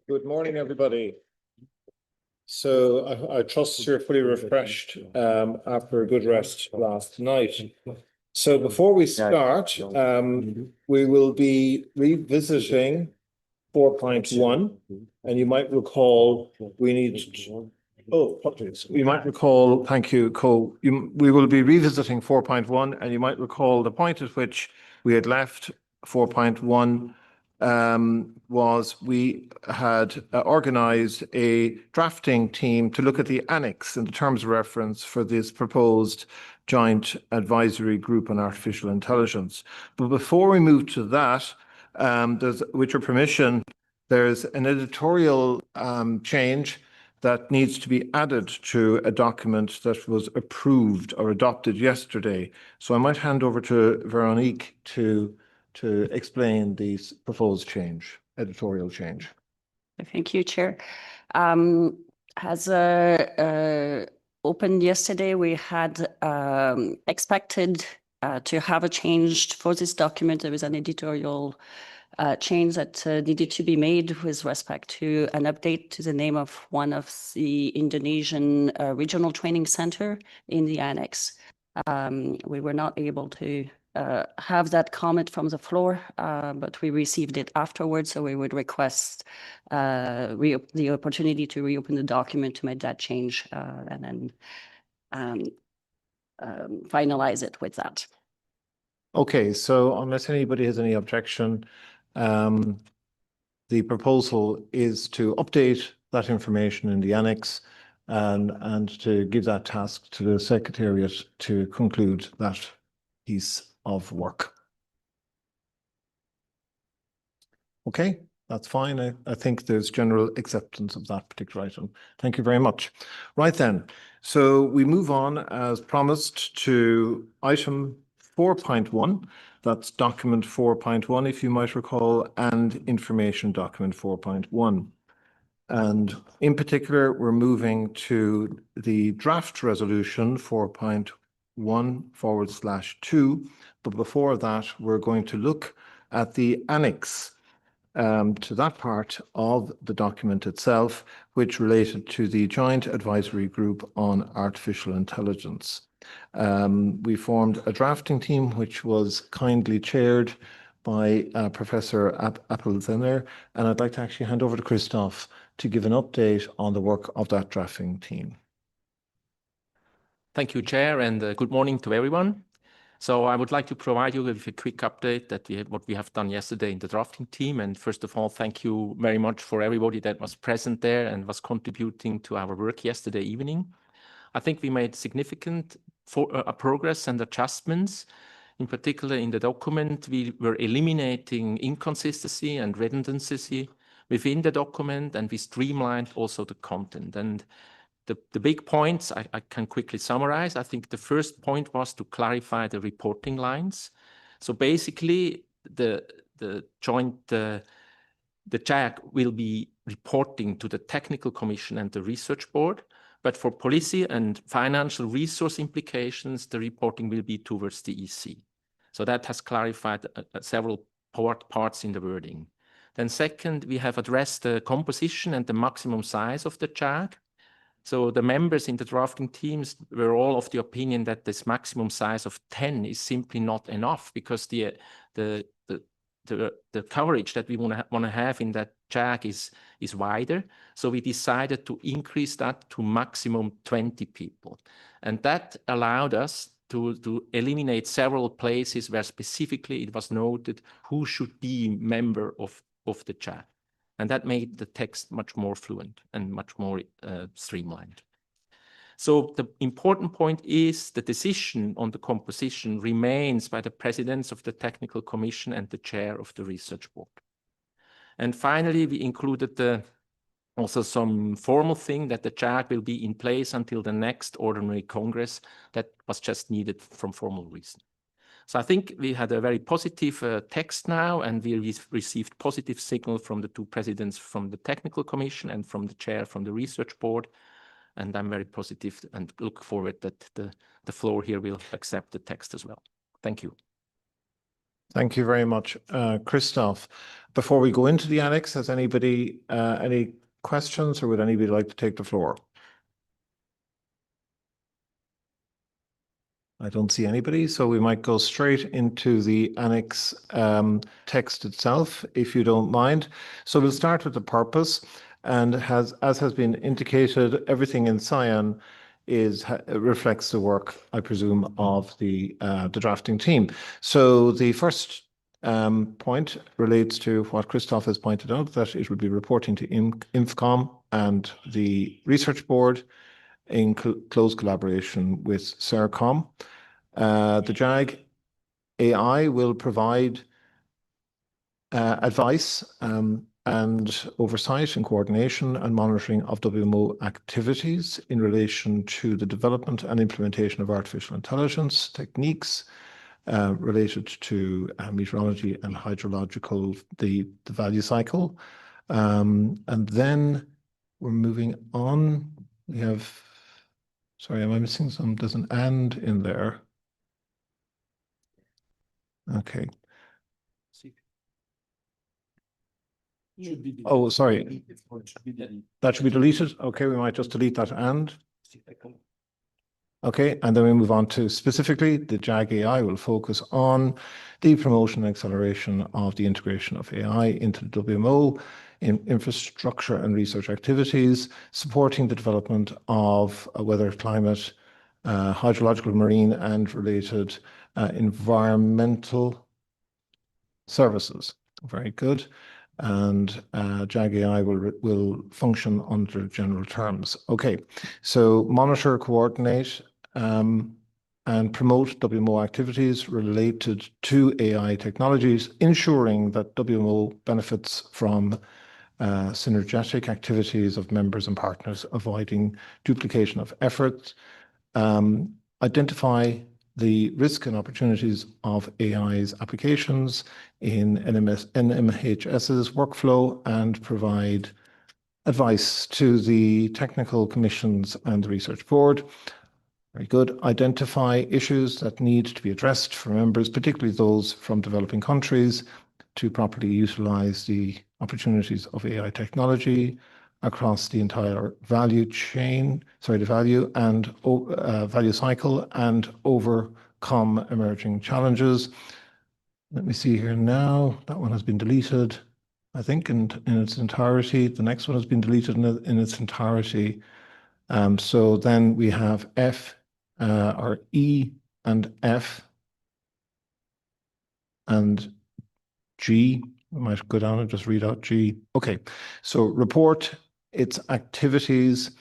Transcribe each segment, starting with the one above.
Good morning, everybody. So I trust you're fully refreshed after a good rest last night. So before we start, we will be revisiting 4.1, and you might recall we need you might recall, thank you, Cole. We will be revisiting 4.1, and you might recall the point at which we had left 4.1 was we had organised a drafting team to look at the annex in the terms of reference for this proposed joint advisory group on artificial intelligence. But before we move to that, with your permission, there's an editorial change that needs to be added to a document that was approved or adopted yesterday. So I might hand over to Veronique to explain this proposed change, editorial change. Thank you, Chair. As opened yesterday, we had expected to have a change for this document. There was an editorial change that needed to be made with respect to an update to the name of one of the Indonesian regional training center in the annex. We were not able to have that comment from the floor, but we received it afterwards, so we would request the opportunity to reopen the document to make that change and then finalize it with that. Okay, so unless anybody has any objection, the proposal is to update that information in the annex and to give that task to the Secretariat to conclude that piece of work. Okay, that's fine. I think there's general acceptance of that particular item. Thank you very much. Right then, so we move on as promised to item 4.1. That's document 4.1, if you might recall, and information document 4.1. And in particular, we're moving to the draft resolution 4.1/2. But before that, we're going to look at the annex to that part of the document itself, which related to the Joint Advisory Group on Artificial Intelligence. We formed a drafting team, which was kindly chaired by Professor Appelzener, and I'd like to actually hand over to Christoph to give an update on the work of that drafting team. Thank you, Chair, and good morning to everyone. So I would like to provide you with a quick update that what we have done yesterday in the drafting team. And first of all, thank you very much for everybody that was present there and was contributing to our work yesterday evening. I think we made significant progress and adjustments. In particular, in the document, we were eliminating inconsistency and redundancy within the document, and we streamlined also the content. And the big points I can quickly summarize. I think the first point was to clarify the reporting lines. So basically, the JAG will be reporting to the Technical Commission and the Research Board, but for policy and financial resource implications, the reporting will be towards the EC. So that has clarified several parts in the wording. Then second, we have addressed the composition and the maximum size of the JAG. So the members in the drafting teams were all of the opinion that this maximum size of 10 is simply not enough, because the coverage that we want to have in that JAG is wider. So we decided to increase that to maximum 20 people. And that allowed us to eliminate several places where specifically it was noted who should be member of the JAG. And that made the text much more fluent and much more streamlined. So the important point is the decision on the composition remains by the presidents of the Technical Commission and the chair of the Research Board. And finally, we included also some formal thing that the JAG will be in place until the next ordinary Congress. That was just needed from formal reason. So I think we had a very positive text now, and we received positive signal from the two presidents from the Technical Commission and from the chair from the Research Board. And I'm very positive and look forward that the floor here will accept the text as well. Thank you. Thank you very much, Christoph. Before we go into the annex, has anybody any questions, or would anybody like to take the floor? I don't see anybody, so we might go straight into the annex text itself, if you don't mind. So we'll start with the purpose, and as has been indicated, everything in cyan reflects the work, I presume, of the drafting team. So the first point relates to what Christoph has pointed out, that it would be reporting to INFCOM and the research board in close collaboration with CERCOM. The JAG AI will provide advice and oversight and coordination and monitoring of WMO activities in relation to the development and implementation of artificial intelligence techniques related to meteorology and hydrological, the value cycle. And then we're moving on. We have, sorry, am I missing some? There's an and in there. Okay. Oh, sorry. That should be deleted. Okay, we might just delete that and. Okay, and then we move on to specifically the JAG AI will focus on the promotion and acceleration of the integration of AI into the WMO in infrastructure and research activities, supporting the development of weather, climate, hydrological, marine, and related environmental services. Very good. And JAG AI will function under general terms. Okay, so monitor, coordinate, and promote WMO activities related to AI technologies, ensuring that WMO benefits from synergetic activities of members and partners, avoiding duplication of efforts, identify the risk and opportunities of AI's applications in NMHS's workflow, and provide advice to the technical commissions and the research board. Very good. Identify issues that need to be addressed for members, particularly those from developing countries, to properly utilize the opportunities of AI technology across the entire value chain, sorry, the value and value cycle, and overcome emerging challenges. Let me see here now. That one has been deleted, I think, in its entirety. The next one has been deleted in its entirety. So then we have F, or E and F and G. I might go down and just read out G. Okay, so report its activities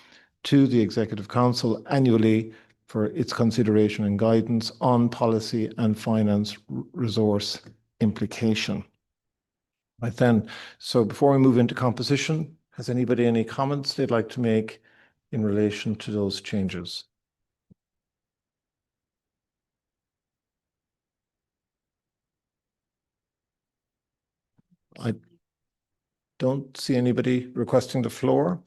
to the Executive Council annually for its consideration and guidance on policy and finance resource implication. Right then, so before we move into composition, has anybody any comments they'd like to make in relation to those changes? I don't see anybody requesting the floor.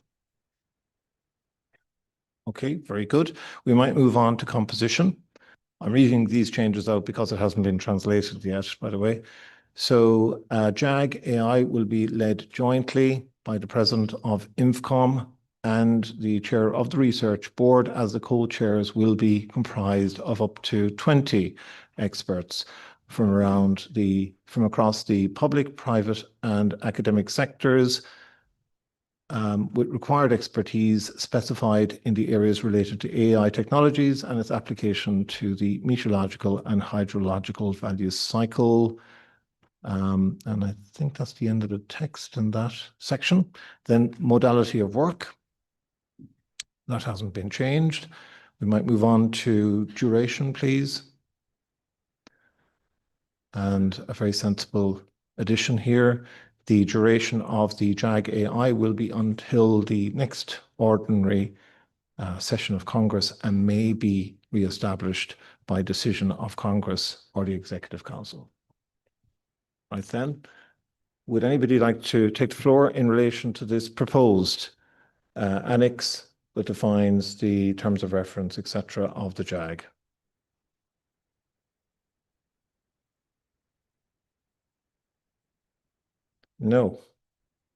Okay, very good. We might move on to composition. I'm reading these changes out because it hasn't been translated yet, by the way. So JAG AI will be led jointly by the president of INFCOM and the chair of the research board, as the co-chairs will be comprised of up to 20 experts from across the public, private, and academic sectors, with required expertise specified in the areas related to AI technologies and its application to the meteorological and hydrological value cycle. And I think that's the end of the text in that section. Then modality of work. That hasn't been changed. We might move on to duration, please. And a very sensible addition here. The duration of the JAG AI will be until the next ordinary session of Congress, and may be re-established by decision of Congress or the Executive Council. Right then, would anybody like to take the floor in relation to this proposed annex that defines the terms of reference, etc., of the JAG? No.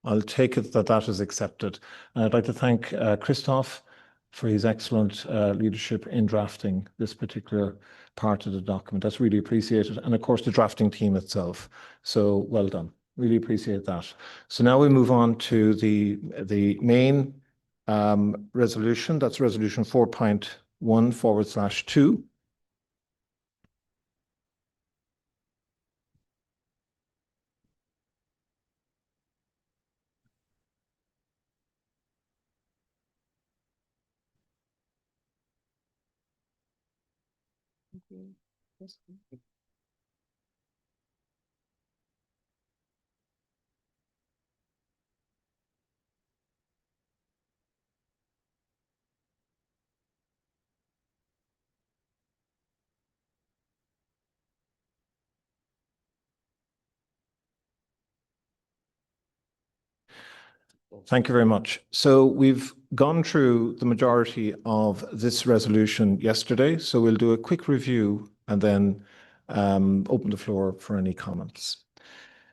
I'll take it that that is accepted. And I'd like to thank Christoph for his excellent leadership in drafting this particular part of the document. That's really appreciated. And of course, the drafting team itself. So well done. Really appreciate that. So now we move on to the main resolution. That's resolution 4.1/2. Thank you very much. So we've gone through the majority of this resolution yesterday. So we'll do a quick review and then open the floor for any comments.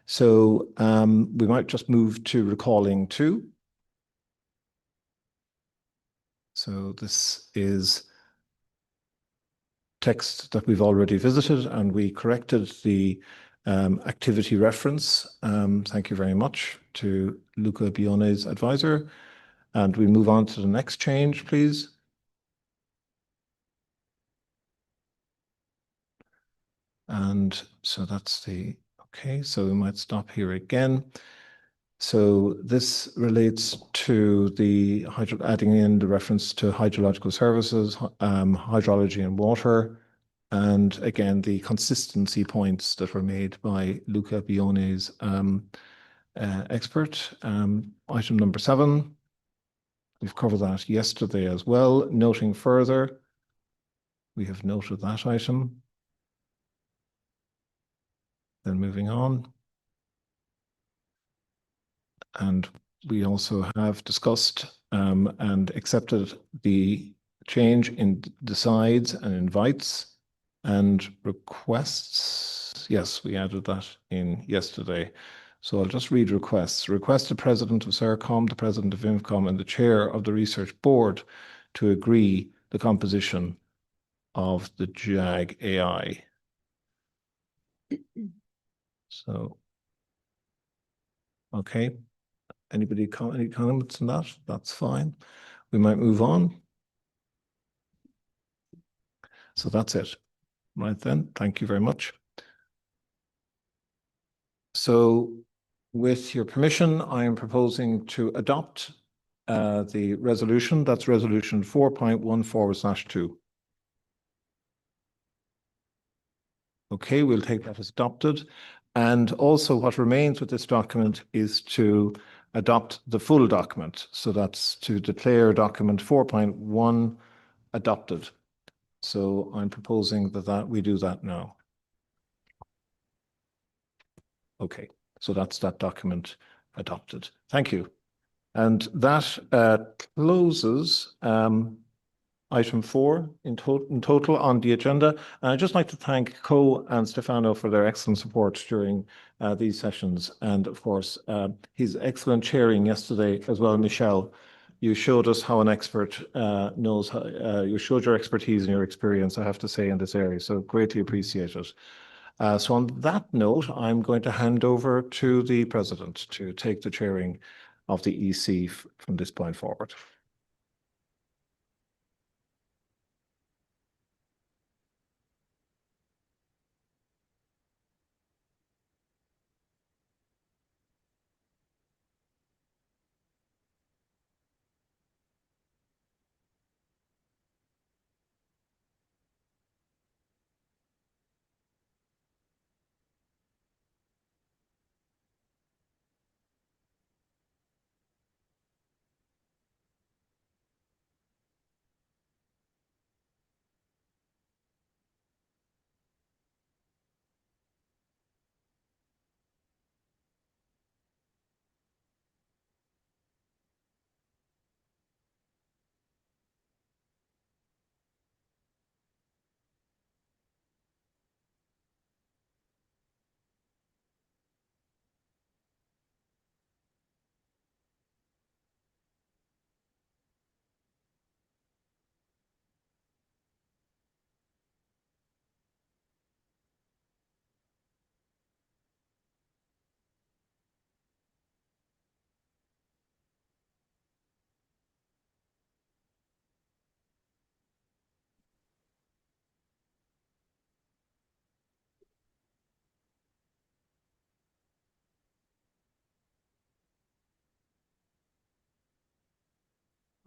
So we might just move to recalling 2. So this is text that we've already visited, and we corrected the activity reference. Thank you very much to Luca Bione's advisor. And we move on to the next change, please. And so that's okay, so we might stop here again. So this relates to the adding in the reference to hydrological services, hydrology and water, and again, the consistency points that were made by Luca Bione's expert. Item number 7, we've covered that yesterday as well. Noting further, we have noted that item. Then moving on. And we also have discussed and accepted the change in decides and invites and requests. Yes, we added that in yesterday. So I'll just read requests. Request the president of CERCOM, the president of INFCOM, and the chair of the research board to agree the composition of the JAG AI. So, okay. Anybody any comments on that? That's fine. We might move on. So that's it. Right then, thank you very much. So with your permission, I am proposing to adopt the resolution. That's resolution 4.1/2. Okay, we'll take that as adopted. And also what remains with this document is to adopt the full document. So that's to declare document 4.1 adopted. So I'm proposing that we do that now. Okay, so that's that document adopted. Thank you. And that closes item 4 in total on the agenda. And I'd just like to thank Co and Stefano for their excellent support during these sessions. And of course, his excellent chairing yesterday as well, Michelle. You showed us how an expert knows how, you showed your expertise and your experience, I have to say, in this area. So greatly appreciate it. So on that note, I'm going to hand over to the president to take the chairing of the EC from this point forward.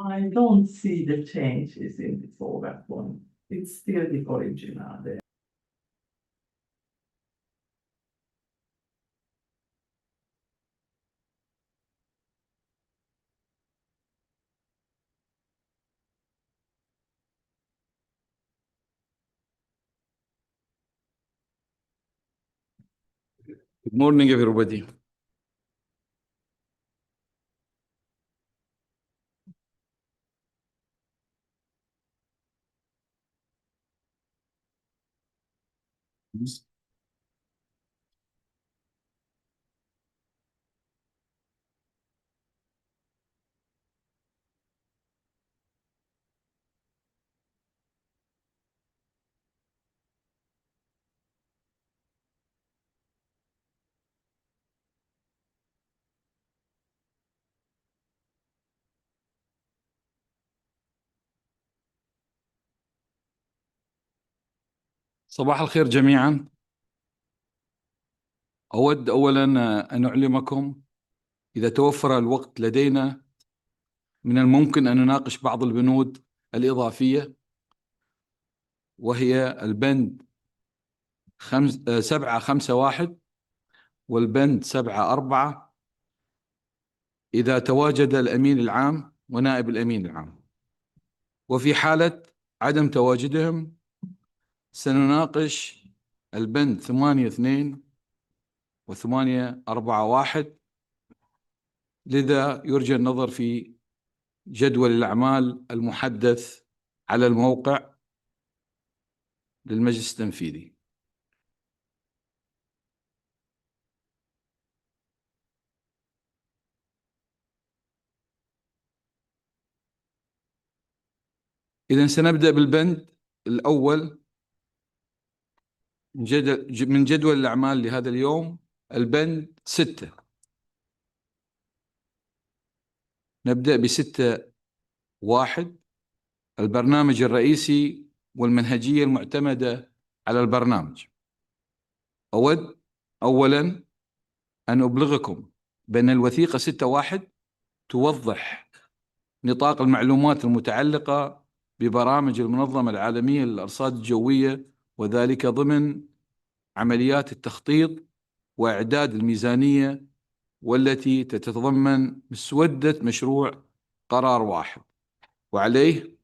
I don't see the changes in this overall one. It's still the original there. Good morning, everybody. صباح الخير جميعا. أود أولا أن أعلمكم إذا توفر الوقت لدينا من الممكن أن نناقش بعض البنود الإضافية، وهي البند 751 والبند 74 إذا تواجد الأمين العام ونائب الأمين العام، وفي حالة عدم تواجدهم سنناقش البند 82 و841. لذا يرجى النظر في جدول الأعمال المحدث على الموقع للمجلس التنفيذي. إذن سنبدأ بالبند الأول من جدول الأعمال لهذا اليوم، البند 6. نبدأ ب6.1 البرنامج الرئيسي والمنهجية المعتمدة على البرنامج. أود أولاً أن أبلغكم بأن الوثيقة 6.1 توضح نطاق المعلومات المتعلقة ببرامج المنظمة العالمية للأرصاد الجوية، وذلك ضمن عمليات التخطيط وإعداد الميزانية، والتي تتضمن مسودة مشروع قرار واحد. وعليه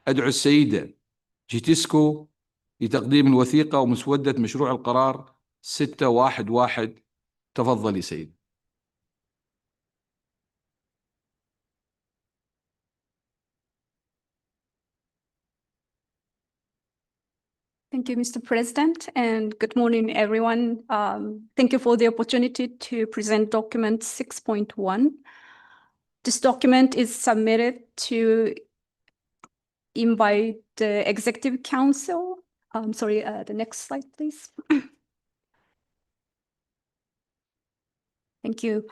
أدعو السيدة جيتسكو لتقديم الوثيقة ومسودة مشروع القرار 611. تفضلي سيد. Thank you, Mr. President, and good morning, everyone. Thank you for the opportunity to present document 6.1. This document is submitted to invite the Executive Council. The next slide, please. Thank you.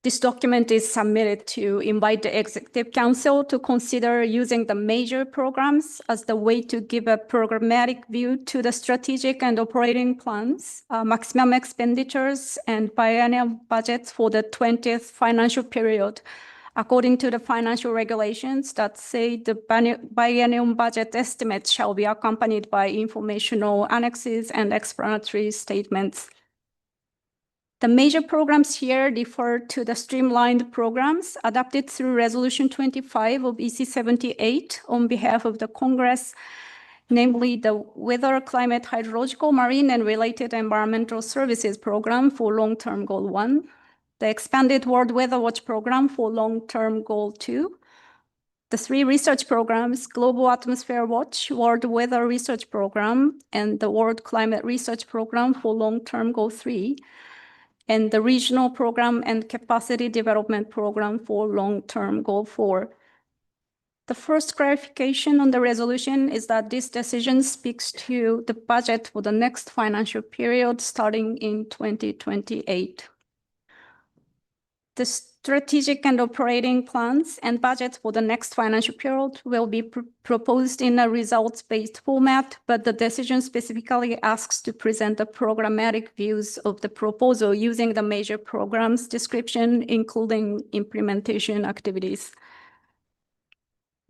This document is submitted to invite the Executive Council to consider using the major programs as the way to give a programmatic view to the strategic and operating plans, maximum expenditures, and biennial budgets for the 20th financial period, according to the financial regulations that say the biennial budget estimates shall be accompanied by informational annexes and explanatory statements. The major programs here refer to the streamlined programs adopted through Resolution 25 of EC 78 on behalf of the Congress, namely the Weather, Climate, Hydrological, Marine, and Related Environmental Services Program for Long-Term Goal 1, the Expanded World Weather Watch Program for Long-Term Goal 2, the 3 research programs, Global Atmosphere Watch, World Weather Research Program, and the World Climate Research Program for Long-Term Goal 3, and the Regional Program and Capacity Development Program for Long-Term Goal 4. The first clarification on the resolution is that this decision speaks to the budget for the next financial period starting in 2028. The strategic and operating plans and budgets for the next financial period will be proposed in a results-based format, but the decision specifically asks to present the programmatic views of the proposal using the major programs description, including implementation activities.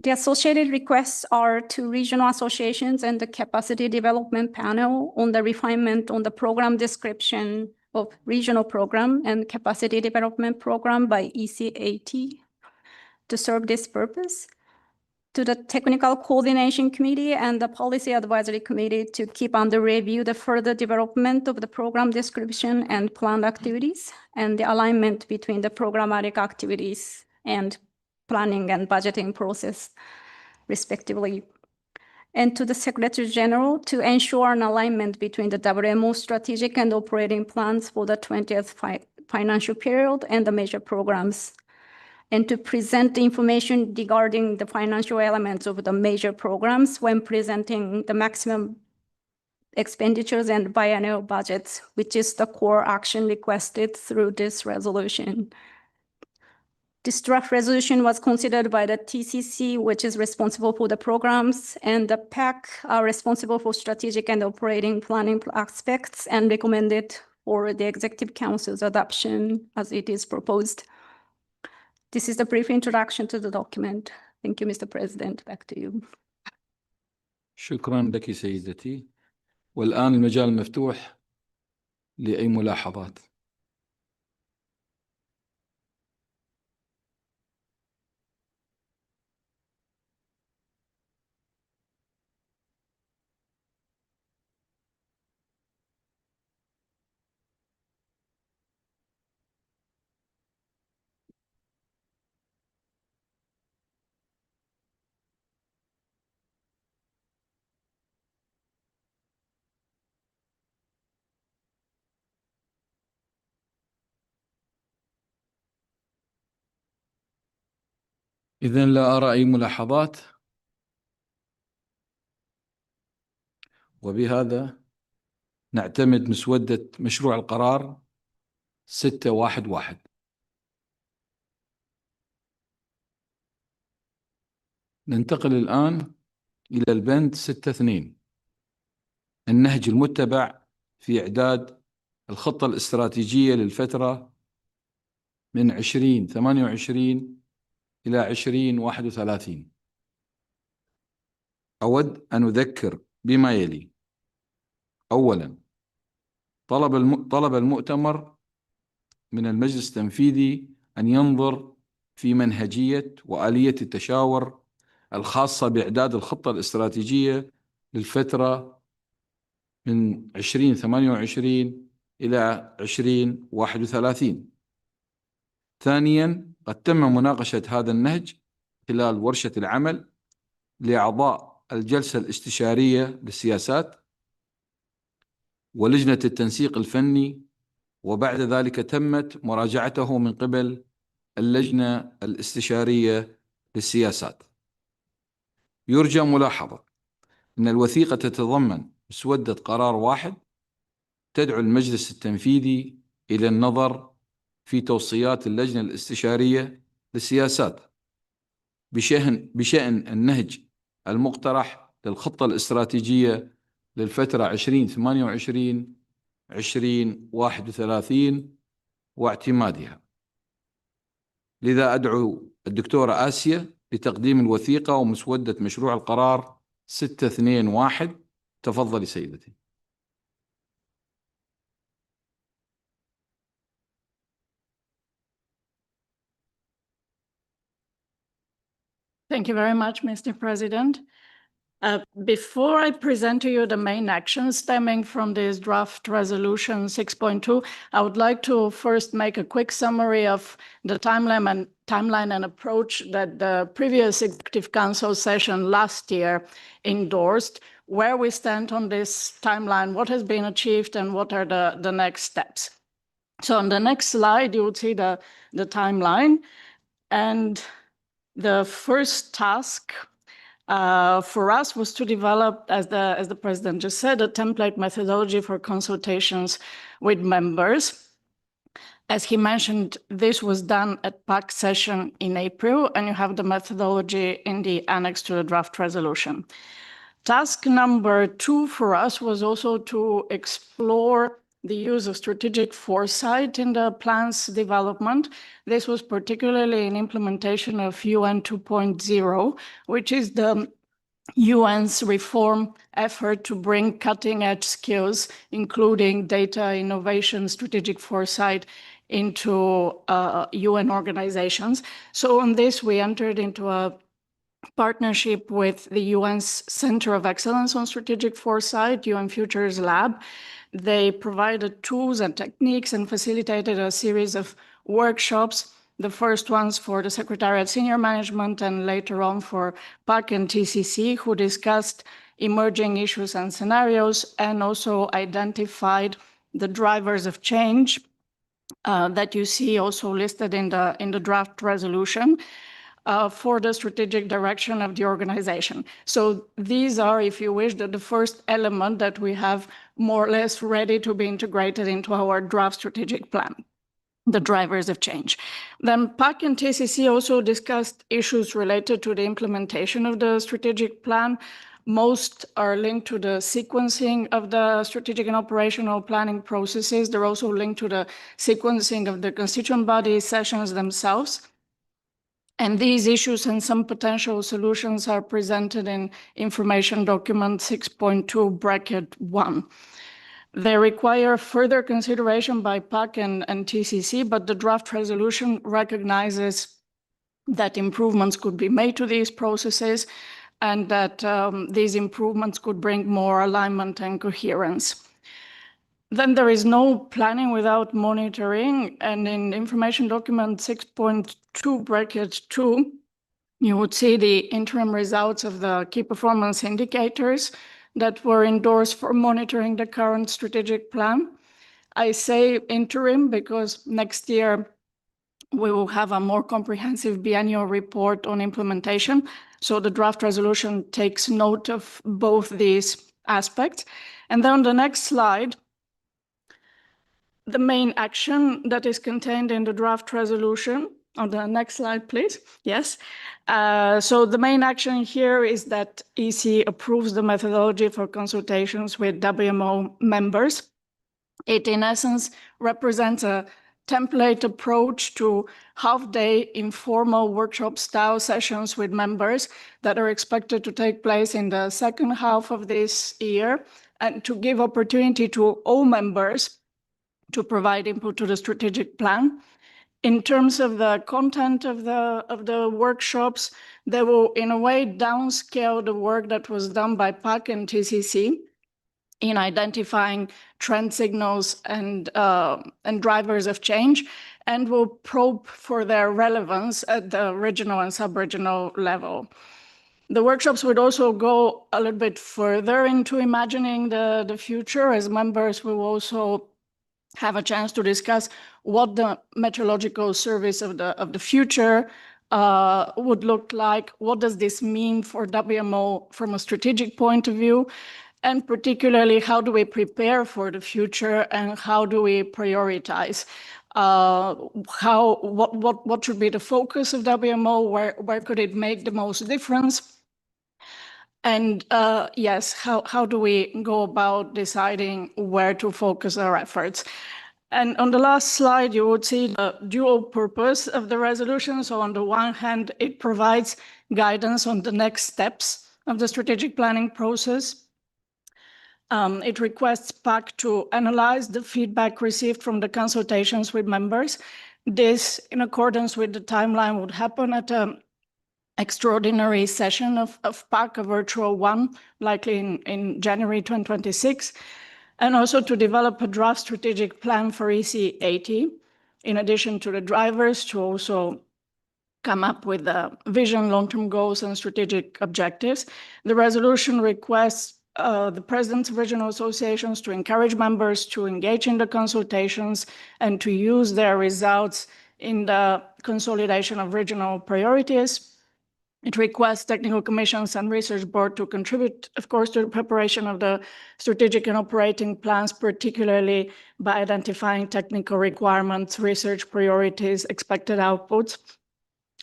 The associated requests are to regional associations and the capacity development panel on the refinement on the program description of regional program and capacity development program by ECAT to serve this purpose. To the Technical Coordination Committee and the Policy Advisory Committee to keep under review the further development of the program description and planned activities and the alignment between the programmatic activities and planning and budgeting process, respectively. And to the Secretary General to ensure an alignment between the WMO strategic and operating plans for the 20th financial period and the major programs, and to present the information regarding the financial elements of the major programs when presenting the maximum expenditures and biennial budgets, which is the core action requested through this resolution. This draft resolution was considered by the TCC, which is responsible for the programs, and the PAC are responsible for strategic and operating planning aspects and recommended for the Executive Council's adoption as it is proposed. This is the brief introduction to the document. Thank you, Mr. President. Back to you. شكرا لك سيدتي. والآن المجال مفتوح لأي ملاحظات. إذن لا أرى أي ملاحظات، وبهذا نعتمد مسودة مشروع القرار 611. ننتقل الآن إلى البند 6.2 النهج المتبع في إعداد الخطة الاستراتيجية للفترة من 2028 إلى 2031. أود أن أذكر بما يلي. أولاً، طلب المؤتمر من المجلس التنفيذي أن ينظر في منهجية وآلية التشاور الخاصة بإعداد الخطة الاستراتيجية للفترة من 2028 إلى 2031. ثانياً، قد تم مناقشة هذا النهج خلال ورشة العمل لأعضاء الجلسة الاستشارية للسياسات ولجنة التنسيق الفني، وبعد ذلك تمت مراجعته من قبل اللجنة الاستشارية للسياسات. يرجى ملاحظة أن الوثيقة تتضمن مسودة قرار واحد تدعو المجلس التنفيذي إلى النظر في توصيات اللجنة الاستشارية للسياسات بشأن النهج المقترح للخطة الاستراتيجية للفترة 2028-2031 واعتمادها. لذا أدعو الدكتورة آسيا لتقديم الوثيقة ومسودة مشروع القرار 6.2.1. تفضلي سيدتي. Thank you very much, Mr. President. Before I present to you the main actions stemming from this draft resolution 6.2, I would like to first make a quick summary of the timeline and approach that the previous Executive Council session last year endorsed, where we stand on this timeline, what has been achieved, and what are the next steps. So on the next slide, you will see the timeline. And the first task for us was to develop, as the President just said, a template methodology for consultations with members. As he mentioned, this was done at PAC session in April, and you have the methodology in the annex to the draft resolution. Task number 2 for us was also to explore the use of strategic foresight in the plan's development. This was particularly in implementation of UN 2.0, which is the UN's reform effort to bring cutting-edge skills, including data innovation, strategic foresight, into UN organizations. So on this, we entered into a partnership with the UN's Center of Excellence on Strategic Foresight, UN Futures Lab. They provided tools and techniques and facilitated a series of workshops, the first ones for the Secretariat Senior Management and later on for PAC and TCC, who discussed emerging issues and scenarios and also identified the drivers of change that you see also listed in the draft resolution for the strategic direction of the organization. So these are, if you wish, the first element that we have more or less ready to be integrated into our draft strategic plan, the drivers of change. Then PAC and TCC also discussed issues related to the implementation of the strategic plan. Most are linked to the sequencing of the strategic and operational planning processes. They're also linked to the sequencing of the constituent body sessions themselves. And these issues and some potential solutions are presented in information document 6.2(1). They require further consideration by PAC and TCC, but the draft resolution recognizes that improvements could be made to these processes and that these improvements could bring more alignment and coherence. Then there is no planning without monitoring, and in information document 6.2(2), you would see the interim results of the key performance indicators that were endorsed for monitoring the current strategic plan. I say interim because next year we will have a more comprehensive biennial report on implementation. So the draft resolution takes note of both these aspects. And then on the next slide, the main action that is contained in the draft resolution. On the next slide, please. Yes. So the main action here is that EC approves the methodology for consultations with WMO members. It, in essence, represents a template approach to half-day informal workshop-style sessions with members that are expected to take place in the second half of this year, and to give opportunity to all members to provide input to the strategic plan. In terms of the content of the workshops, they will, in a way, downscale the work that was done by PAC and TCC in identifying trend signals and drivers of change, and will probe for their relevance at the regional and sub-regional level. The workshops would also go a little bit further into imagining the future, as members will also have a chance to discuss what the meteorological service of the future would look like. What does this mean for WMO from a strategic point of view? And particularly, how do we prepare for the future and how do we prioritize? What should be the focus of WMO? Where could it make the most difference? And yes, how do we go about deciding where to focus our efforts? And on the last slide, you would see the dual purpose of the resolution. So on the one hand, it provides guidance on the next steps of the strategic planning process. It requests PAC to analyze the feedback received from the consultations with members. This, in accordance with the timeline, would happen at an extraordinary session of PAC, a virtual one, likely in January 2026, and also to develop a draft strategic plan for EC 80, in addition to the drivers, to also come up with a vision, long-term goals, and strategic objectives. The resolution requests the presidents of regional associations to encourage members to engage in the consultations and to use their results in the consolidation of regional priorities. It requests technical commissions and research board to contribute, of course, to the preparation of the strategic and operating plans, particularly by identifying technical requirements, research priorities, expected outputs.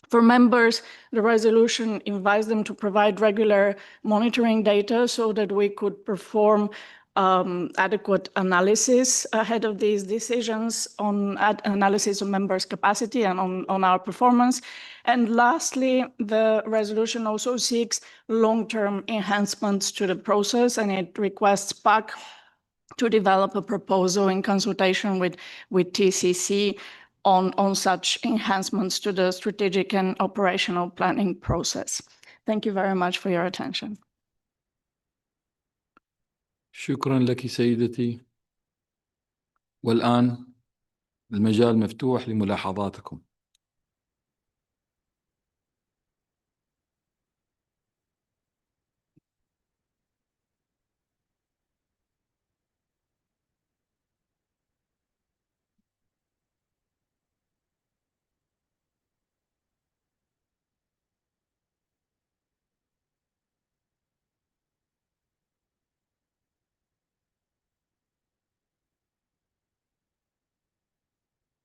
For members, the resolution invites them to provide regular monitoring data so that we could perform adequate analysis ahead of these decisions on analysis of members' capacity and on our performance. And lastly, the resolution also seeks long-term enhancements to the process, and it requests PAC to develop a proposal in consultation with TCC on such enhancements to the strategic and operational planning process. Thank you very much for your attention. شكرا لك سيدتي. والآن المجال مفتوح لملاحظاتكم.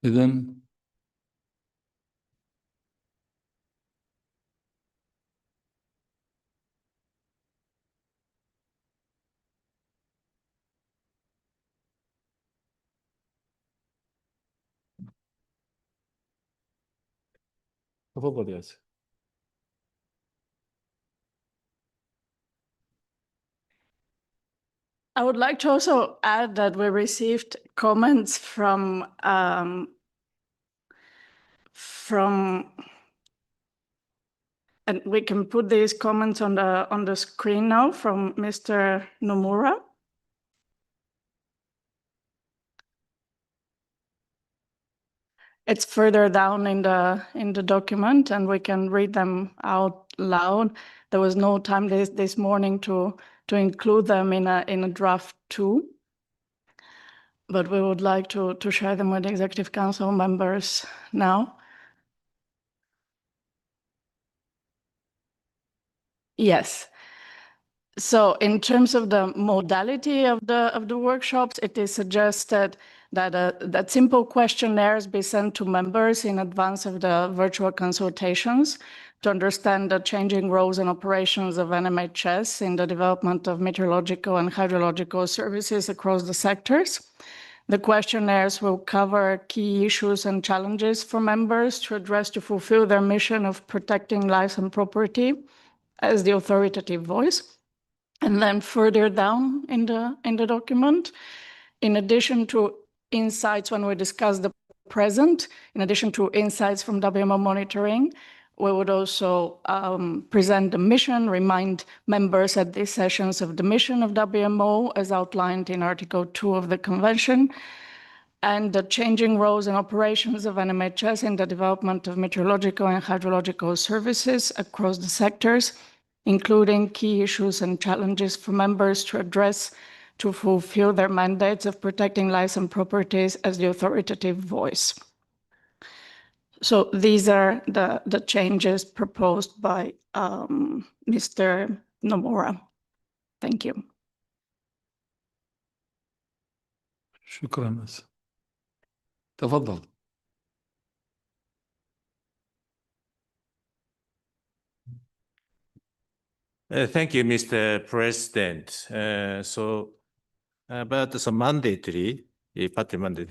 إذن تفضل ياسر. I would like to also add that we received comments from and we can put these comments on the screen now from Mr. Nomura. It's further down in the document, and we can read them out loud. There was no time this morning to include them in a draft 2, but we would like to share them with the Executive Council members now. Yes. So in terms of the modality of the workshops, it is suggested that simple questionnaires be sent to members in advance of the virtual consultations to understand the changing roles and operations of NMHS in the development of meteorological and hydrological services across the sectors. The questionnaires will cover key issues and challenges for members to address to fulfill their mission of protecting lives and property as the authoritative voice. And then further down in the document, in addition to insights when we discuss the present, in addition to insights from WMO monitoring, we would also present the mission, remind members at these sessions of the mission of WMO as outlined in Article 2 of the Convention, and the changing roles and operations of NMHS in the development of meteorological and hydrological services across the sectors, including key issues and challenges for members to address to fulfill their mandates of protecting lives and properties as the authoritative voice. So these are the changes proposed by Mr. Nomura. Thank you. شكرا مس. تفضل. Thank you, Mr. President. So about the mandatory, party mandate.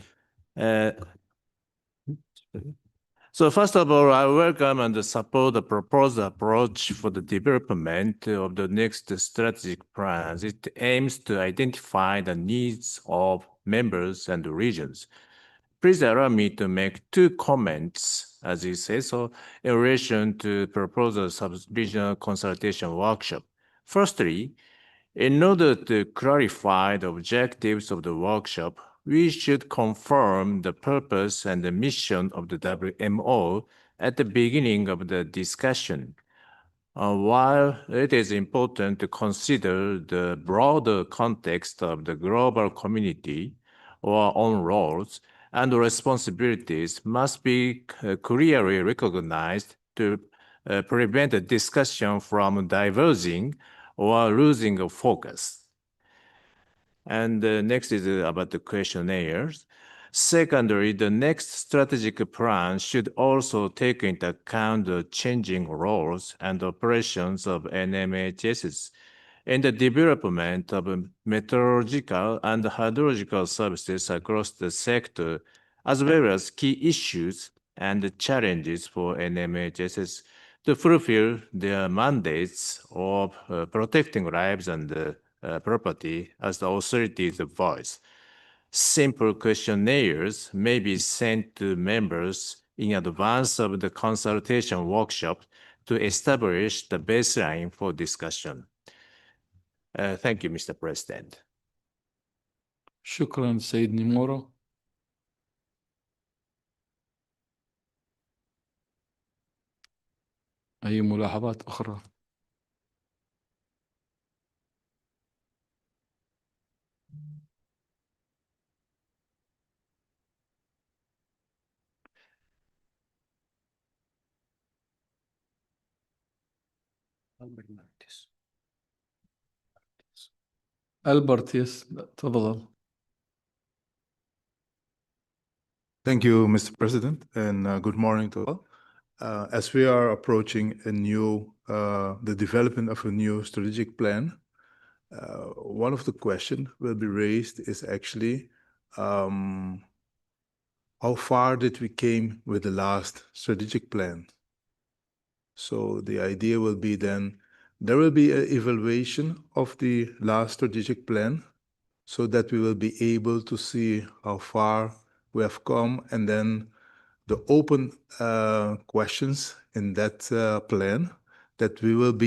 So first of all, I welcome and support the proposed approach for the development of the next strategic plans. It aims to identify the needs of members and regions. Please allow me to make 2 comments, as you say, so in relation to proposal sub-regional consultation workshop. Firstly, in order to clarify the objectives of the workshop, we should confirm the purpose and the mission of the WMO at the beginning of the discussion. While it is important to consider the broader context of the global community, our own roles and responsibilities must be clearly recognized to prevent the discussion from diverging or losing of focus. And next is about the questionnaires. Secondly, the next strategic plan should also take into account the changing roles and operations of NMHSs. in the development of meteorological and hydrological services across the sector, as well as key issues and challenges for NMHSs to fulfill their mandates of protecting lives and property as the authority's voice. Simple questionnaires may be sent to members in advance of the consultation workshop to establish the baseline for discussion. Thank you, Mr. President. شكرا سيد نيمورو. أي ملاحظات أخرى؟ ألبرت يس تفضل. Thank you, Mr. President, and good morning to all. As we are approaching the development of a new strategic plan, one of the questions will be raised is actually how far did we came with the last strategic plan? So the idea will be then there will be an evaluation of the last strategic plan so that we will be able to see how far we have come, and then the open questions in that plan that we will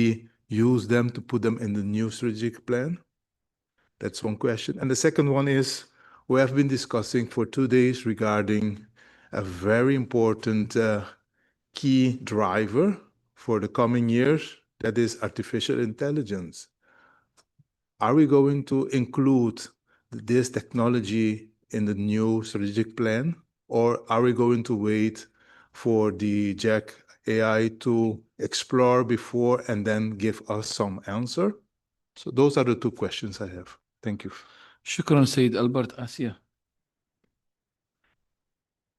use them to put them in the new strategic plan. That's one question. And the second one is, we have been discussing for 2 days regarding a very important key driver for the coming years, that is artificial intelligence. Are we going to include this technology in the new strategic plan, or are we going to wait for the Jack AI to explore before and then give us some answer? So those are the two questions I have. Thank you. شكرا سيد ألبرت. آسيا.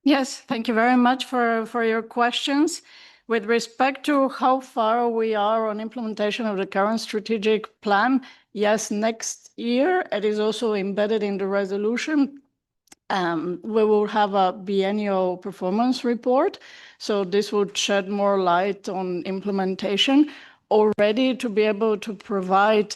Yes, thank you very much for your questions. With respect to how far we are on implementation of the current strategic plan, yes, next year, it is also embedded in the resolution. We will have a biennial performance report. So this would shed more light on implementation, already to be able to provide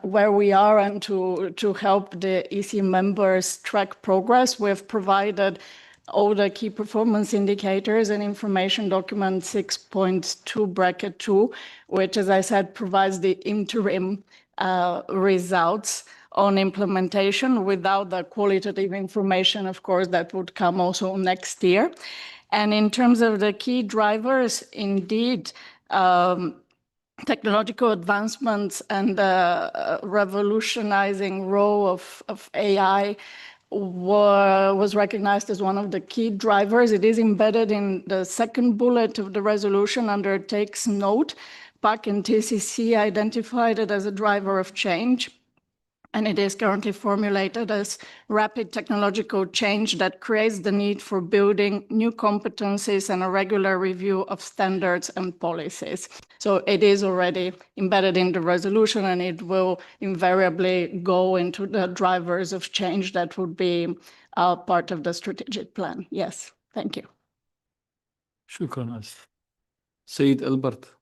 where we are and to help the EC members track progress. We've provided all the key performance indicators and information document 6.2(2), which, as I said, provides the interim results on implementation without the qualitative information, of course, that would come also next year. And in terms of the key drivers, indeed, technological advancements and the revolutionizing role of AI was recognized as one of the key drivers. It is embedded in the second bullet of the resolution under takes note. PAC and TCC identified it as a driver of change, and it is currently formulated as rapid technological change that creates the need for building new competencies and a regular review of standards and policies. So it is already embedded in the resolution, and it will invariably go into the drivers of change that would be part of the strategic plan. Yes, thank you. شكرا آسف. سيد ألبرت.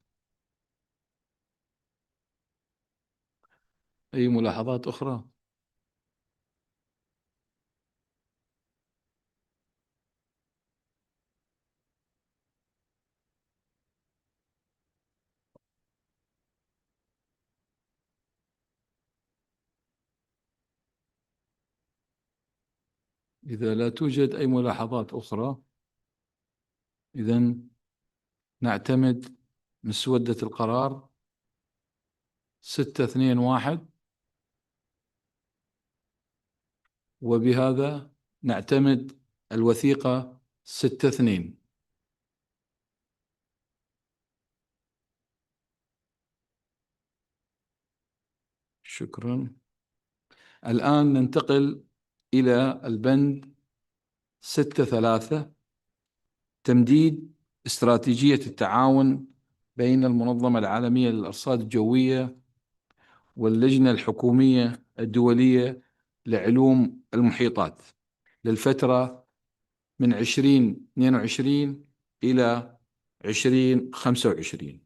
أي ملاحظات أخرى؟ إذا لا توجد أي ملاحظات أخرى، إذن نعتمد مسودة القرار 621، وبهذا نعتمد الوثيقة 6-2. شكرا. الآن ننتقل إلى البند 6-3، تمديد استراتيجية التعاون بين المنظمة العالمية للأرصاد الجوية واللجنة الحكومية الدولية لعلوم المحيطات للفترة من 2022 إلى 2025.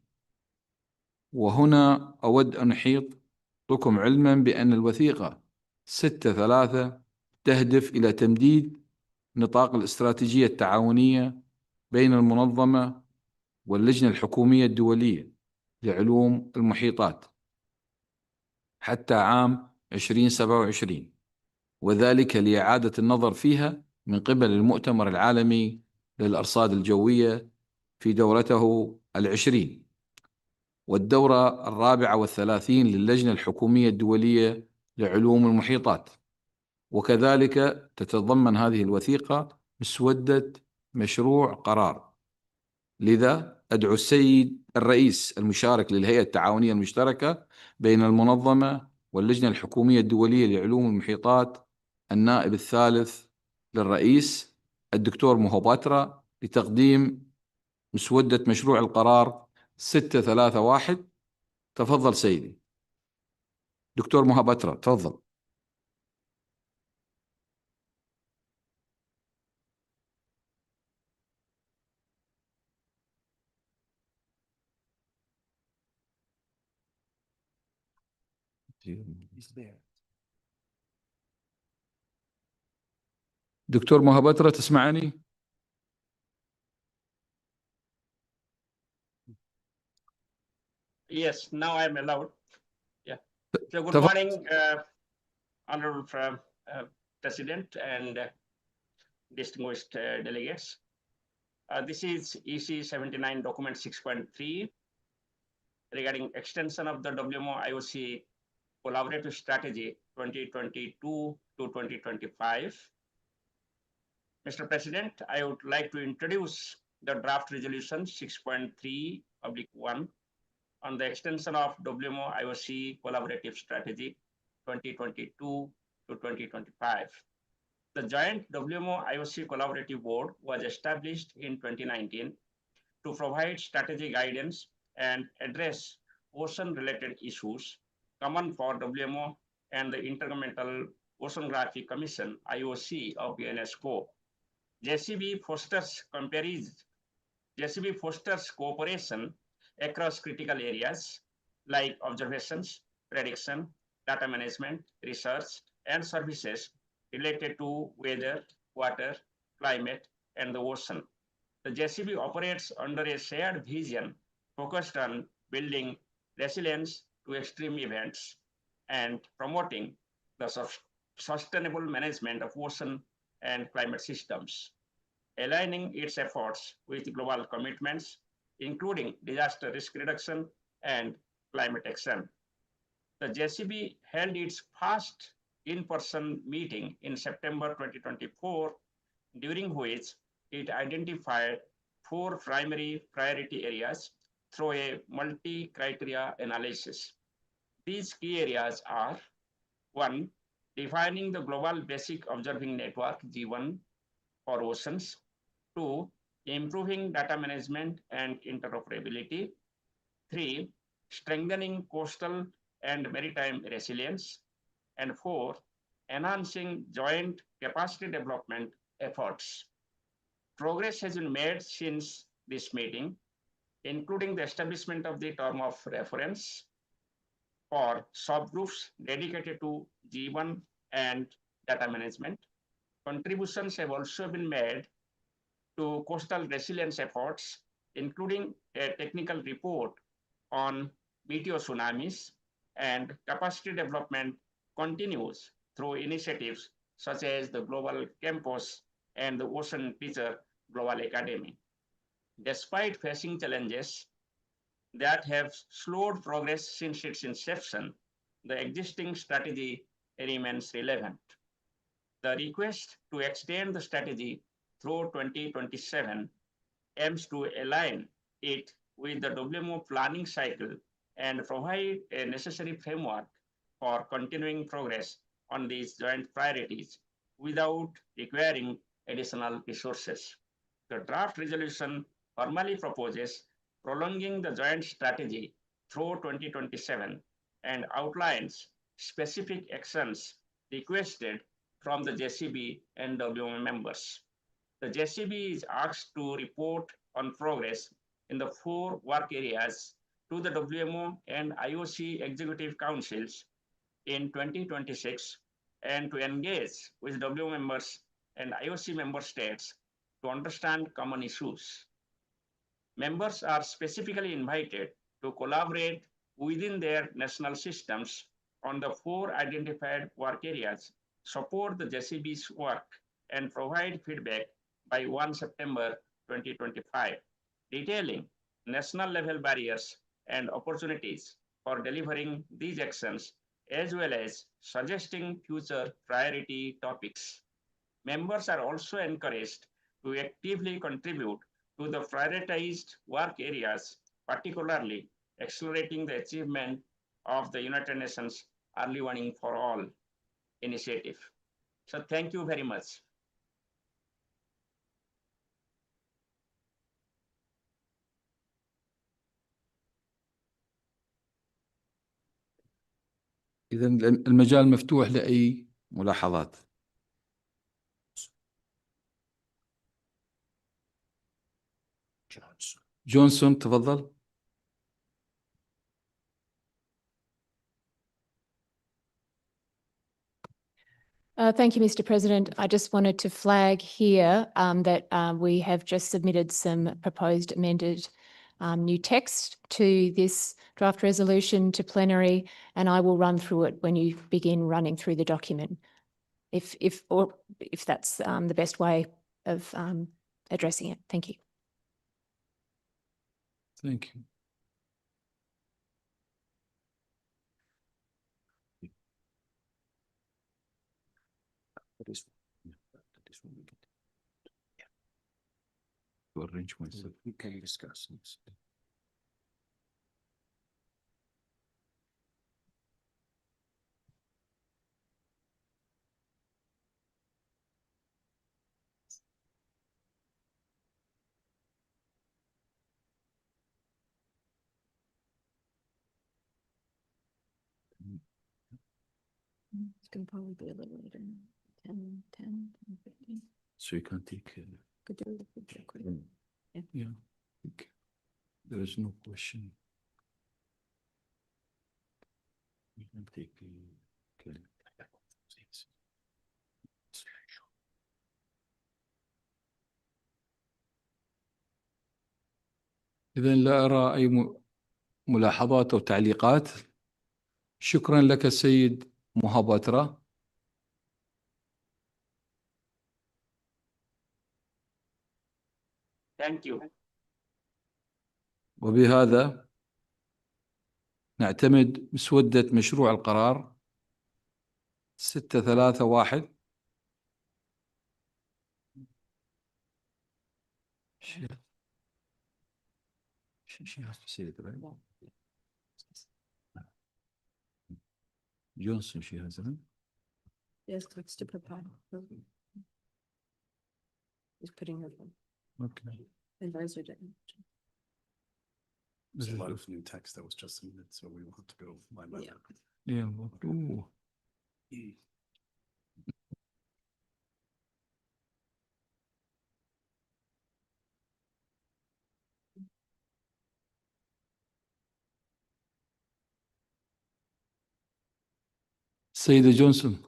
وهنا أود أن أحيطكم علما بأن الوثيقة 6/3 تهدف إلى تمديد نطاق الاستراتيجية التعاونية بين المنظمة واللجنة الحكومية الدولية لعلوم المحيطات حتى عام 2027، وذلك لإعادة النظر فيها من قبل المؤتمر العالمي للأرصاد الجوية في دورته 20 والدورة 34 للجنة الحكومية الدولية لعلوم المحيطات. وكذلك تتضمن هذه الوثيقة مسودة مشروع قرار. لذا أدعو السيد الرئيس المشارك للهيئة التعاونية المشتركة بين المنظمة واللجنة الحكومية الدولية لعلوم المحيطات النائب الثالث للرئيس الدكتور موهوباترا لتقديم مسودة مشروع القرار 631. تفضل سيدي دكتور موهوباترا، تفضل. دكتور موهوباترا تسمعني؟ Yes, now I'm allowed. Yeah. So good تفضل. morning, Honorable President and distinguished delegates. This is EC 79 document 6.3 regarding extension of the WMO IOC collaborative strategy 2022 to 2025. Mr. President, I would like to introduce the draft resolution 6.3/1 on the extension of WMO IOC collaborative strategy 2022 to 2025. The joint WMO IOC collaborative board was established in 2019 to provide strategy guidance and address ocean-related issues common for WMO and the Intergovernmental Oceanography Commission, IOC of UNESCO. JCB fosters cooperation across critical areas like observations, prediction, data management, research, and services related to weather, water, climate, and the ocean. The JCB operates under a shared vision focused on building resilience to extreme events and promoting the sustainable management of ocean and climate systems, aligning its efforts with global commitments, including disaster risk reduction and climate action. The JCB held its first in-person meeting in September 2024, during which it identified 4 primary priority areas through a multi-criteria analysis. These key areas are: 1, defining the global basic observing network, G1, for oceans; 2, improving data management and interoperability; 3, strengthening coastal and maritime resilience; and 4, enhancing joint capacity development efforts. Progress has been made since this meeting, including the establishment of the term of reference for subgroups dedicated to G1 and data management. Contributions have also been made to coastal resilience efforts, including a technical report on meteo tsunamis, and capacity development continues through initiatives such as the Global Campus and the Ocean Teacher Global Academy. Despite facing challenges that have slowed progress since its inception, the existing strategy remains relevant. The request to extend the strategy through 2027 aims to align it with the WMO planning cycle and provide a necessary framework for continuing progress on these joint priorities without requiring additional resources. The draft resolution formally proposes prolonging the joint strategy through 2027 and outlines specific actions requested from the JCB and WMO members. The JCB is asked to report on progress in the 4 work areas to the WMO and IOC Executive Councils in 2026 and to engage with WMO members and IOC member states to understand common issues. Members are specifically invited to collaborate within their national systems on the 4 identified work areas, support the JCB's work, and provide feedback by 1 September 2025, detailing national level barriers and opportunities for delivering these actions, as well as suggesting future priority topics. Members are also encouraged to actively contribute to the prioritized work areas, particularly accelerating the achievement of the United Nations Early Warning for All initiative. So thank you very much. إذا المجال مفتوح لأي ملاحظات. جونسون تفضل. Thank you, Mr. President. I just wanted to flag here that we have just submitted some proposed amended new text to this draft resolution to plenary, and I will run through it when you begin running through the document, if that's the best way of addressing it. Thank you. Thank you. To arrange myself. We can discuss this. It's going to probably be a little later. 10, 15. So you can take. Could do it quick. Yeah. Okay. There is no question. You can take. Okay. إذا لا أرى أي ملاحظات أو تعليقات. شكرا لك السيد مهاباترا. Thank you. وبهذا نعتمد مسودة مشروع القرار 631. She has to say it, right? Johnson, she has it. Yes, clicks to prepare. He's putting her phone. Okay. Advisor down. There's a lot of new text that was just submitted, so we will have to go line by line. Yeah. Ooh. Sayyidah Johnson.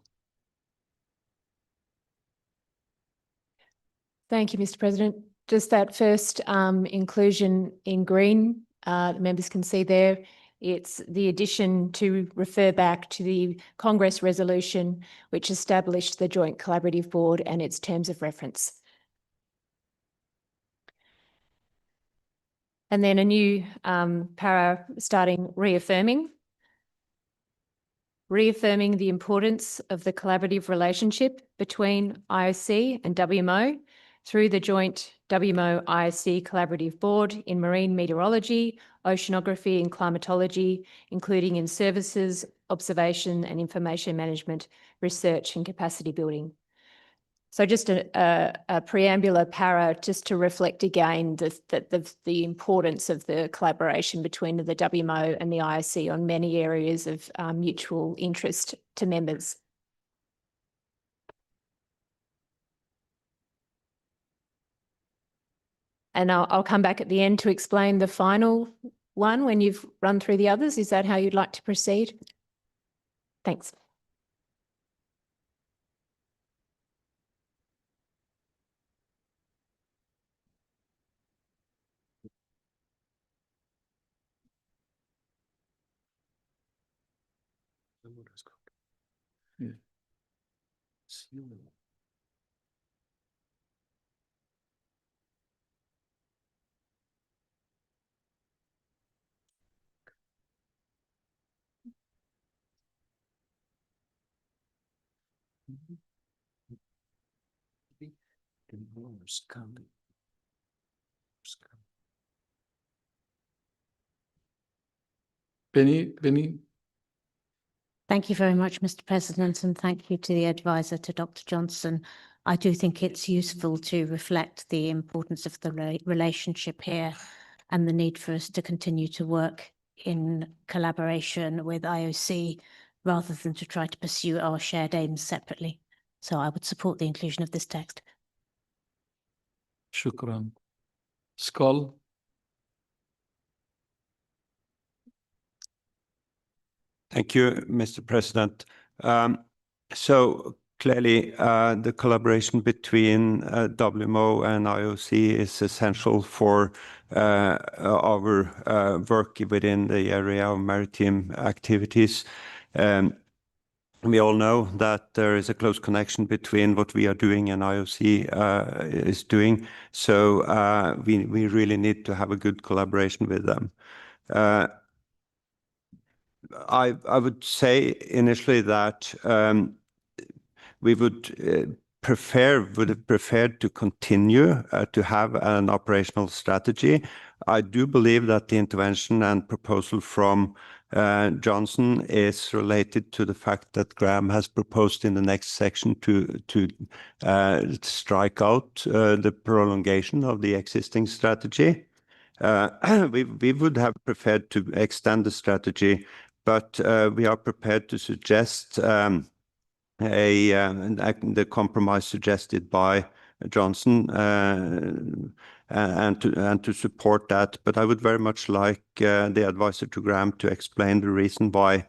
Thank you, Mr. President. Just that first inclusion in green, the members can see there, it's the addition to refer back to the Congress resolution, which established the Joint Collaborative Board and its terms of reference. And then a new para starting reaffirming the importance of the collaborative relationship between IOC and WMO through the joint WMO-IOC Collaborative Board in marine meteorology, oceanography and climatology, including in services, observation and information management, research and capacity building. So just a preambular para, just to reflect again the importance of the collaboration between the WMO and the IOC on many areas of mutual interest to members. And I'll come back at the end to explain the final one when you've run through the others. Is that how you'd like to proceed? Thanks. Benny. Thank you very much, Mr. President, and thank you to the advisor, to Dr. Johnson. I do think it's useful to reflect the importance of the relationship here and the need for us to continue to work in collaboration with IOC rather than to try to pursue our shared aims separately. So I would support the inclusion of this text. Shukran. Skull. Thank you, Mr. President. So clearly, the collaboration between WMO and IOC is essential for our work within the area of maritime activities. We all know that there is a close connection between what we are doing and IOC is doing. So we really need to have a good collaboration with them. I would say initially that we would have preferred to continue to have an operational strategy. I do believe that the intervention and proposal from Johnson is related to the fact that Graham has proposed in the next section to strike out the prolongation of the existing strategy. We would have preferred to extend the strategy, but we are prepared to suggest the compromise suggested by Johnson and to support that. But I would very much like the advisor to Graham to explain the reason why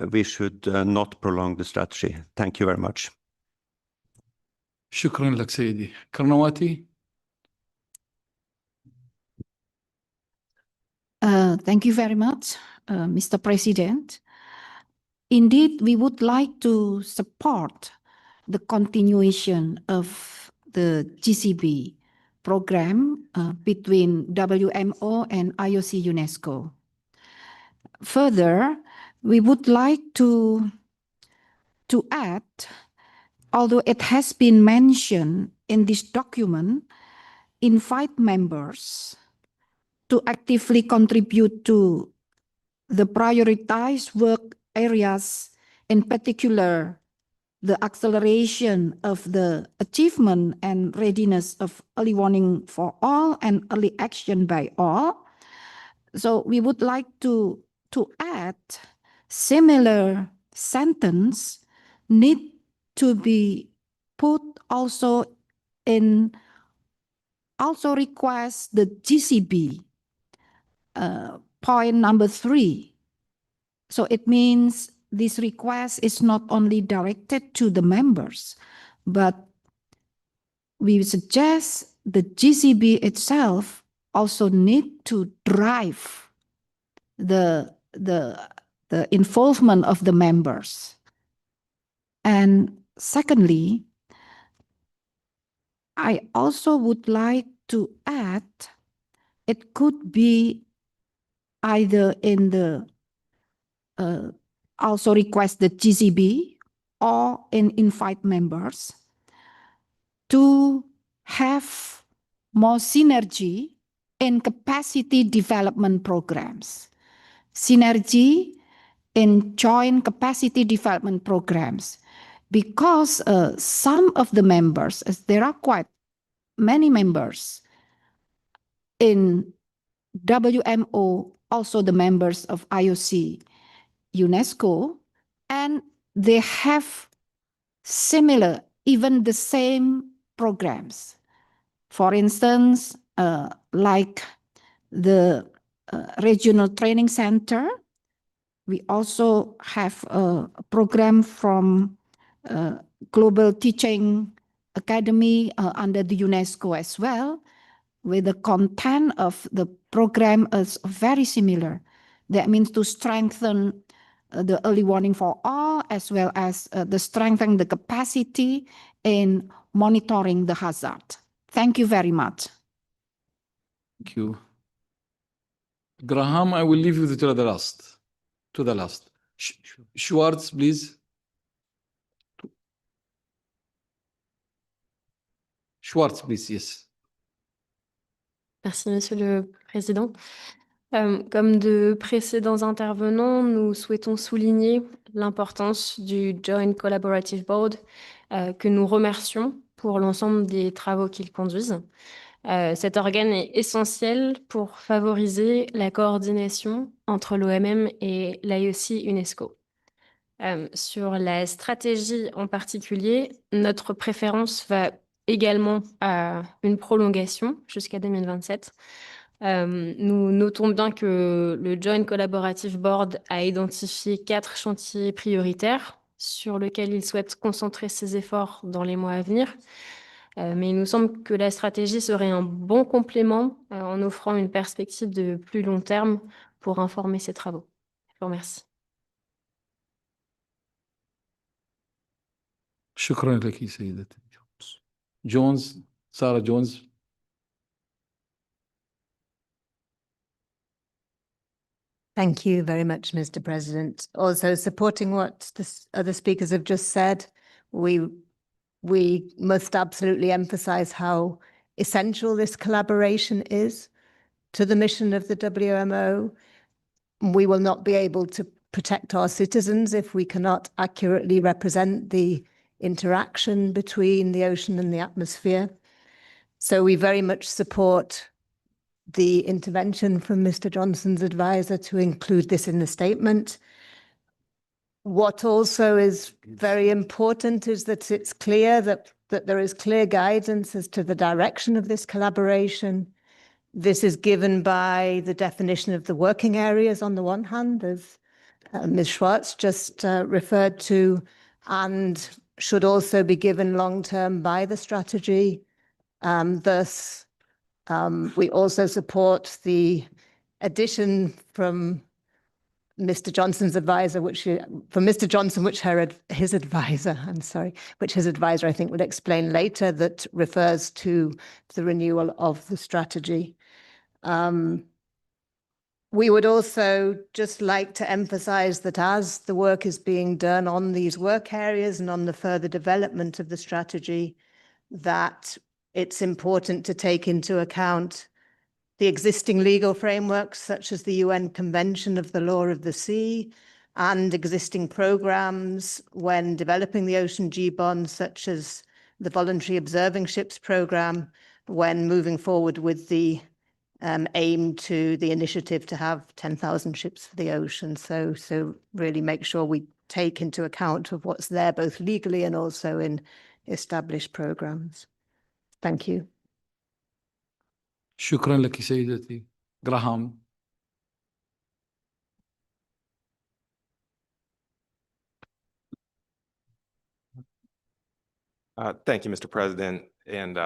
we should not prolong the strategy. Thank you very much. شكرا لك سيدي. Karnawati. Thank you very much, Mr. President. Indeed, we would like to support the continuation of the GCB program between WMO and IOC UNESCO. Further, we would like to add, although it has been mentioned in this document, invite members to actively contribute to the prioritized work areas, in particular, the acceleration of the achievement and readiness of early warning for all and early action by all. So we would like to add similar sentence need to be put also in, also request the GCB point number 3. So it means this request is not only directed to the members, but we suggest the GCB itself also need to drive the involvement of the members. And secondly, I also would like to add, it could be either in the also request the GCB or invite members to have more synergy in capacity development programs. Synergy in joint capacity development programs. because some of the members, as there are quite many members in WMO, also the members of IOC, UNESCO, and they have similar, even the same programs. For instance, like the Regional Training Center, we also have a program from Global Teaching Academy under the UNESCO as well, with the content of the program is very similar. That means to strengthen the early warning for all, as well as the strengthen the capacity in monitoring the hazard. Thank you very much. Thank you. Graham, I will leave you to the last. To the last. Schwartz, please. Schwartz, please, yes. Merci, Monsieur le Président. Comme de précédents intervenants, nous souhaitons souligner l'importance du Joint Collaborative Board, que nous remercions pour l'ensemble des travaux qu'ils conduisent. Cet organe est essentiel pour favoriser la coordination entre l'OMM et l'IOC UNESCO. Sur la stratégie en particulier, notre préférence va également à une prolongation jusqu'à 2027. Nous notons bien que le Joint Collaborative Board a identifié 4 chantiers prioritaires sur lesquels il souhaite concentrer ses efforts dans les mois à venir. Mais il nous semble que la stratégie serait un bon complément en offrant une perspective de plus long terme pour informer ces travaux. Je vous remercie. شكرا لك سيدتي جونز. سارة جونز. Thank you very much, Mr. President. Also supporting what the other speakers have just said, we must absolutely emphasize how essential this collaboration is to the mission of the WMO. We will not be able to protect our citizens if we cannot accurately represent the interaction between the ocean and the atmosphere. So we very much support the intervention from Mr. Johnson's advisor to include this in the statement. What also is very important is that it's clear that there is clear guidance as to the direction of this collaboration. This is given by the definition of the working areas on the one hand, as Ms. Schwartz just referred to, and should also be given long-term by the strategy. Thus, we also support the addition from Mr. Johnson's advisor, which his advisor I think would explain later, that refers to the renewal of the strategy. We would also just like to emphasize that as the work is being done on these work areas and on the further development of the strategy, that it's important to take into account the existing legal frameworks, such as the UN Convention of the Law of the Sea, and existing programs when developing the Ocean G-Bond, such as the Voluntary Observing Ships program, when moving forward with the aim to the initiative to have 10,000 ships for the ocean. So really make sure we take into account of what's there, both legally and also in established programs. Thank you. شكرا لك سيدتي. Graham. Thank you, Mr. President. And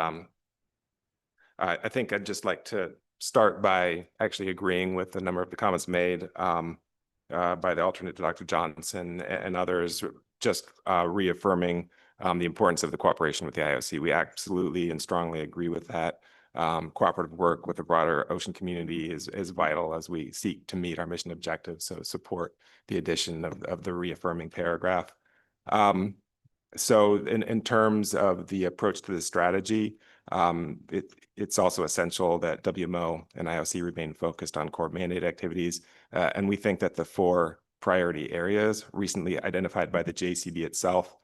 I think I'd just like to start by actually agreeing with a number of the comments made by the alternate Dr. Johnson and others, just reaffirming the importance of the cooperation with the IOC. We absolutely and strongly agree with that. Cooperative work with the broader ocean community is vital as we seek to meet our mission objectives. So support the addition of the reaffirming paragraph. So in terms of the approach to the strategy, it's also essential that WMO and IOC remain focused on core mandate activities. And we think that the 4 priority areas recently identified by the JCB itself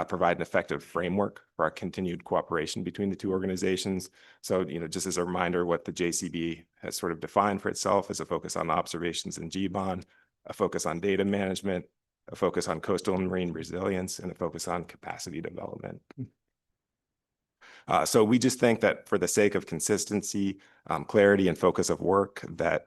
provide an effective framework for our continued cooperation between the two organizations. So, just as a reminder, what the JCB has sort of defined for itself is a focus on observations in GBON, a focus on data management, a focus on coastal and marine resilience, and a focus on capacity development. So we just think that for the sake of consistency, clarity, and focus of work, that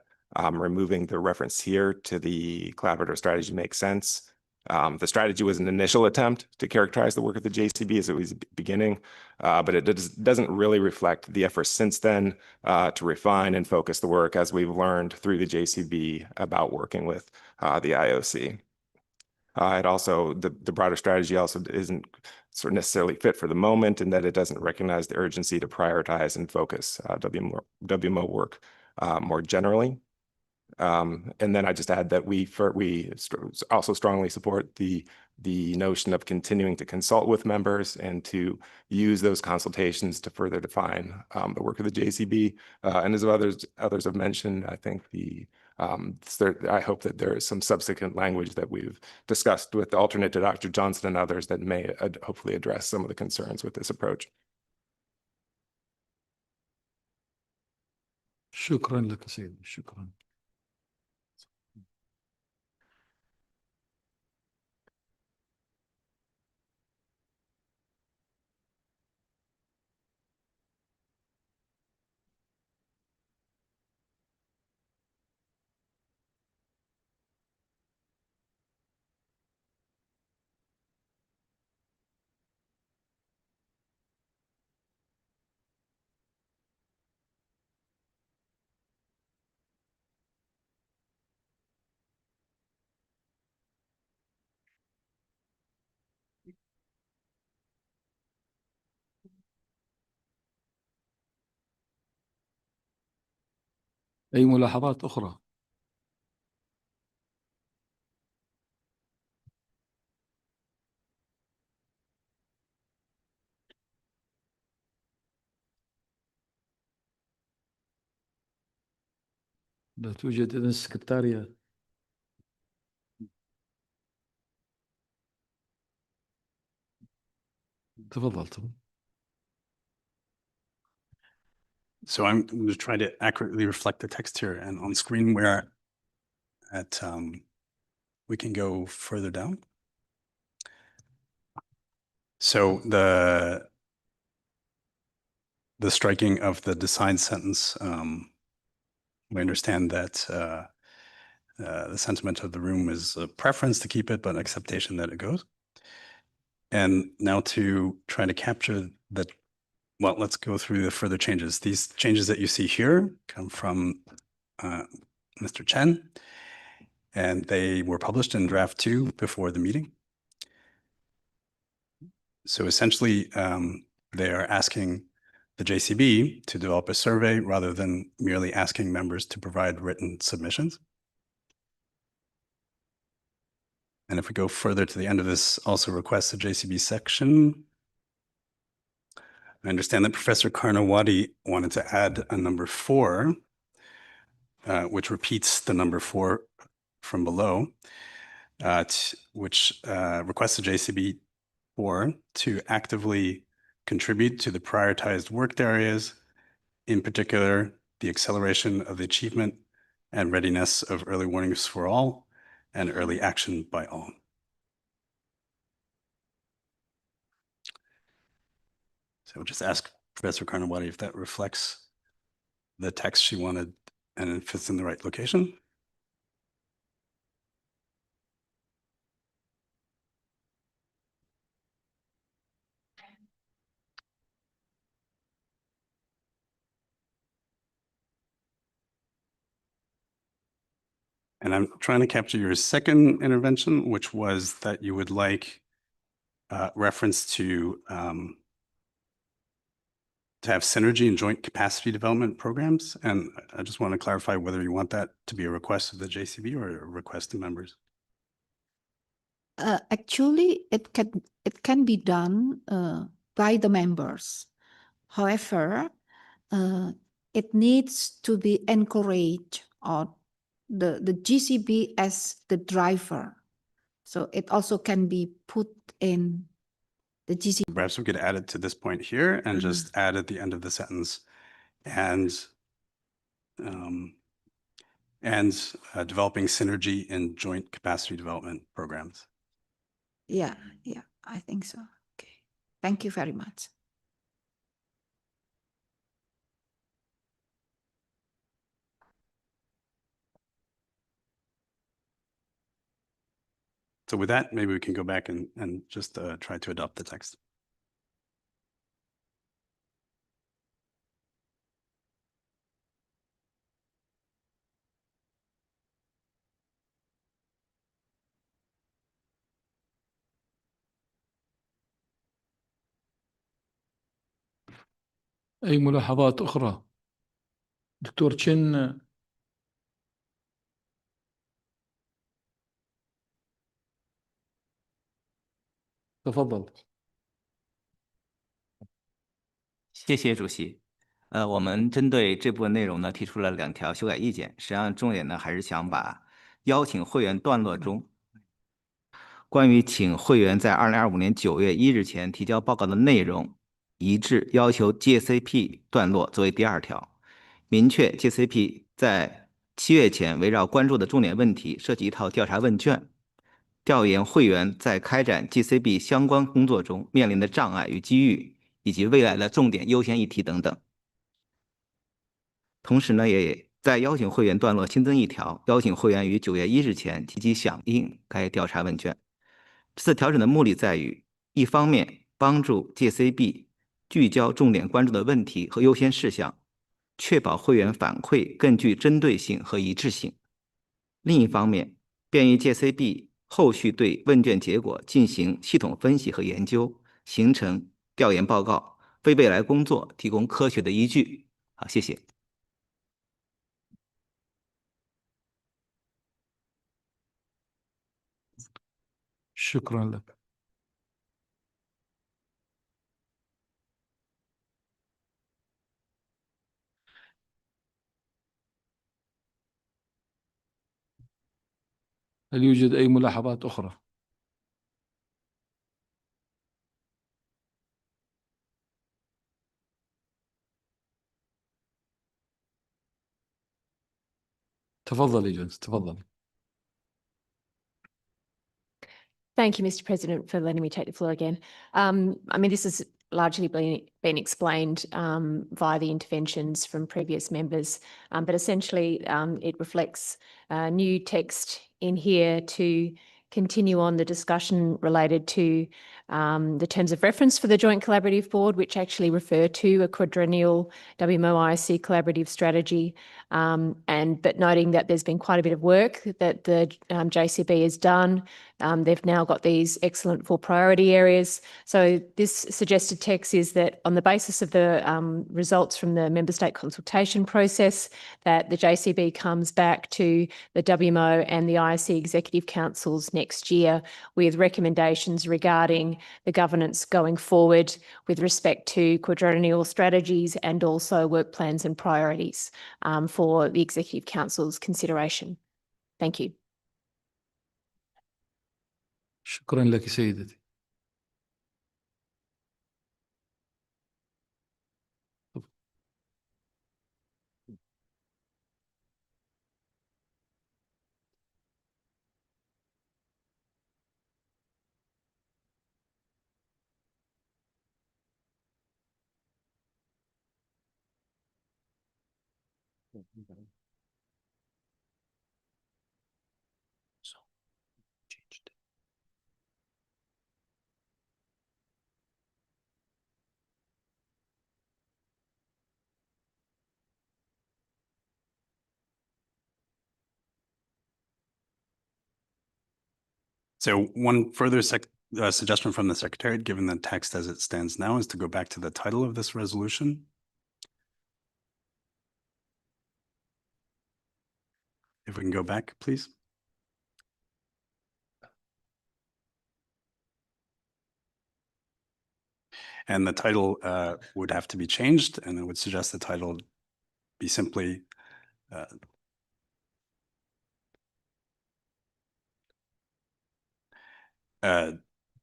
removing the reference here to the collaborative strategy makes sense. The strategy was an initial attempt to characterize the work of the JCB as it was beginning, but it doesn't really reflect the efforts since then to refine and focus the work as we've learned through the JCB about working with the IOC. It also, the broader strategy also isn't sort of necessarily fit for the moment, in that it doesn't recognize the urgency to prioritize and focus WMO work more generally. And then I just add that we also strongly support the notion of continuing to consult with members and to use those consultations to further define the work of the JCB. And as others have mentioned, I think I hope that there is some subsequent language that we've discussed with the alternate to Dr. Johnson and others that may hopefully address some of the concerns with this approach. شكرا لك سيدي، شكرا. أي ملاحظات أخرى؟ لا توجد إذن السكرتارية. تفضل. So I'm going to try to accurately reflect the text here, and on screen we're at, we can go further down. So the striking of the design sentence, we understand that the sentiment of the room is a preference to keep it, but acceptation that it goes. And now to try to capture the, well, let's go through the further changes. These changes that you see here come from Mr. Chen, and they were published in draft 2 before the meeting. So essentially, they are asking the JCB to develop a survey rather than merely asking members to provide written submissions. And if we go further to the end of this, also request the JCB section. I understand that Professor Karnawati wanted to add a number 4, which repeats the number 4 from below, which requests the JCB 4 to actively contribute to the prioritized worked areas, in particular, the acceleration of the achievement and readiness of early warnings for all and early action by all. So we'll just ask Professor Karnawati if that reflects the text she wanted and it fits in the right location. And I'm trying to capture your second intervention, which was that you would like reference to have synergy and joint capacity development programs. And I just want to clarify whether you want that to be a request of the JCB or a request to members. Actually, it can be done by the members. However, it needs to be encouraged or the GCB as the driver. So it also can be put in the GC. Perhaps we could add it to this point here and just add at the end of the sentence and developing synergy in joint capacity development programs. Yeah, I think so. Okay, thank you very much. So with that, maybe we can go back and just try to adopt the text. أي ملاحظات أخرى؟ دكتور تشن. تفضل.谢谢主席。我们针对这部分内容呢，提出了2条修改意见。实际上，重点呢还是想把邀请会员段落中关于请会员在2025年9月1日前提交报告的内容一致，要求 GCP 段落作为第2条，明确 GCP 在7月前围绕关注的重点问题设计一套调查问卷，调研会员在开展 GCP 相关工作中面临的障碍与机遇，以及未来的重点优先议题等等。同时呢，也在邀请会员段落新增1条，邀请会员于9月1日前积极响应该调查问卷。这次调整的目的在于，一方面帮助 GCB 聚焦重点关注的问题和优先事项，确保会员反馈更具针对性和一致性；另一方面，便于 GCB 后续对问卷结果进行系统分析和研究，形成调研报告，为未来工作提供科学的依据。好，谢谢。شكرا لك. هل يوجد أي ملاحظات أخرى؟ تفضلي جونس، تفضلي. Thank you, Mr. President, for letting me take the floor again. I mean, this has largely been explained via the interventions from previous members, but essentially it reflects new text in here to continue on the discussion related to the terms of reference for the Joint Collaborative Board, which actually refer to a quadrennial WMO-IC collaborative strategy, but noting that there's been quite a bit of work that the JCB has done. They've now got these excellent 4 priority areas. So this suggested text is that on the basis of the results from the member state consultation process, that the JCB comes back to the WMO and the IC Executive Councils next year with recommendations regarding the governance going forward with respect to quadrennial strategies and also work plans and priorities for the Executive Council's consideration. Thank you. شكرا لك سيدتي. So one further suggestion from the Secretariat, given the text as it stands now, is to go back to the title of this resolution. If we can go back, please. And the title would have to be changed, and I would suggest the title be simply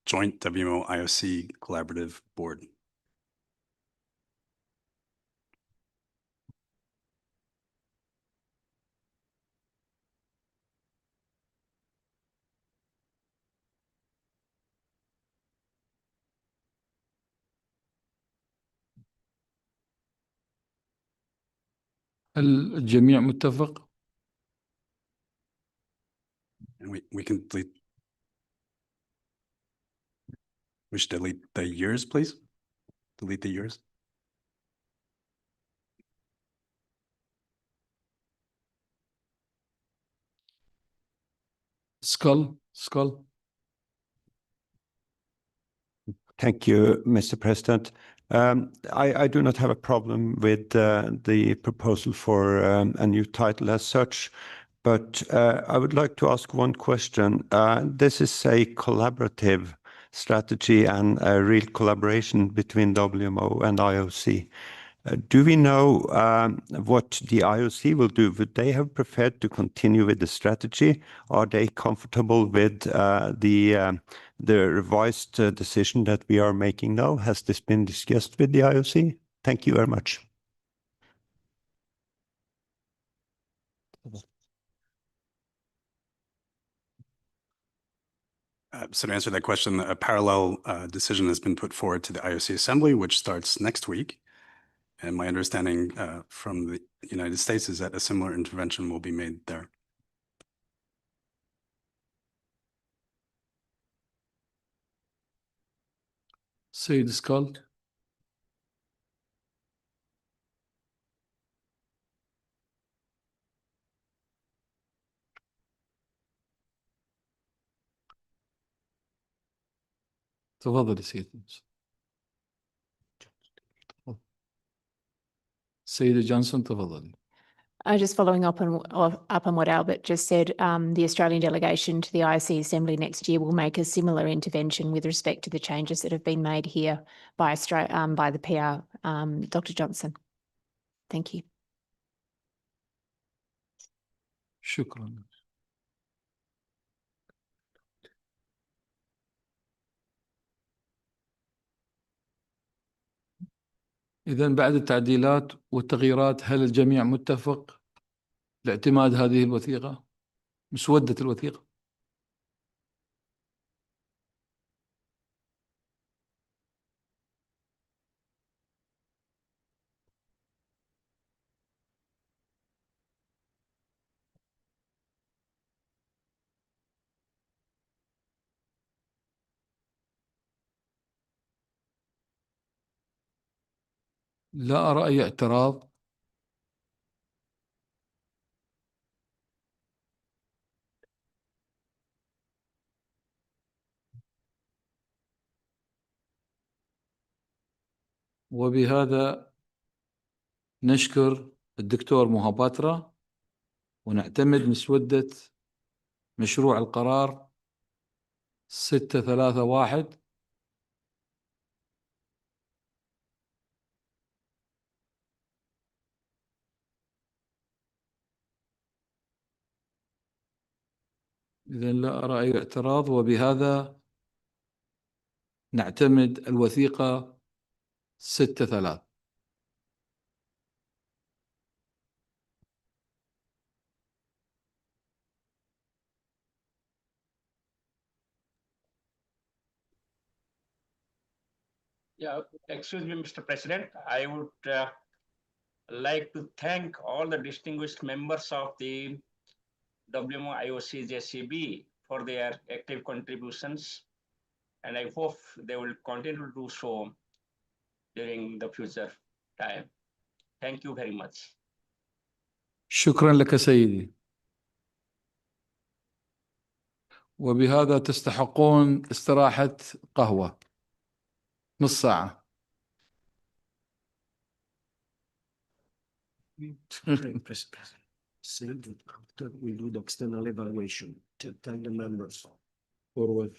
Joint WMO IOC Collaborative Board. هل الجميع متفق؟ And we can delete. We should delete the years, please. Delete the years. Skull. Thank you, Mr. President. I do not have a problem with the proposal for a new title as such, but I would like to ask one question. This is a collaborative strategy and a real collaboration between WMO and IOC. Do we know what the IOC will do? Would they have preferred to continue with the strategy? Are they comfortable with the revised decision that we are making now? Has this been discussed with the IOC? Thank you very much. So to answer that question, a parallel decision has been put forward to the IOC Assembly, which starts next week. And my understanding from the United States is that a similar intervention will be made there. سيد سكال. تفضل يا سيدي. سيدة جونسون تفضلي. Just following up on what Albert just said, the Australian delegation to the IOC Assembly next year will make a similar intervention with respect to the changes that have been made here by the PR, Dr. Johnson. Thank you. شكرا. إذن بعد التعديلات والتغييرات هل الجميع متفق لاعتماد هذه الوثيقة؟ مسودة الوثيقة. لا أرى أي اعتراض. وبهذا نشكر الدكتور موهاباترا ونعتمد مسودة مشروع القرار 631. إذن لا أرى أي اعتراض وبهذا نعتمد الوثيقة 6-3. Yeah, excuse me, Mr. President. I would like to thank all the distinguished members of the WMO IOC JCB for their active contributions, and I hope they will continue to do so during the future time. Thank you very much. شكرا لك سيدي. وبهذا تستحقون استراحة قهوة نص ساعة. We do the external evaluation to tell the members forward.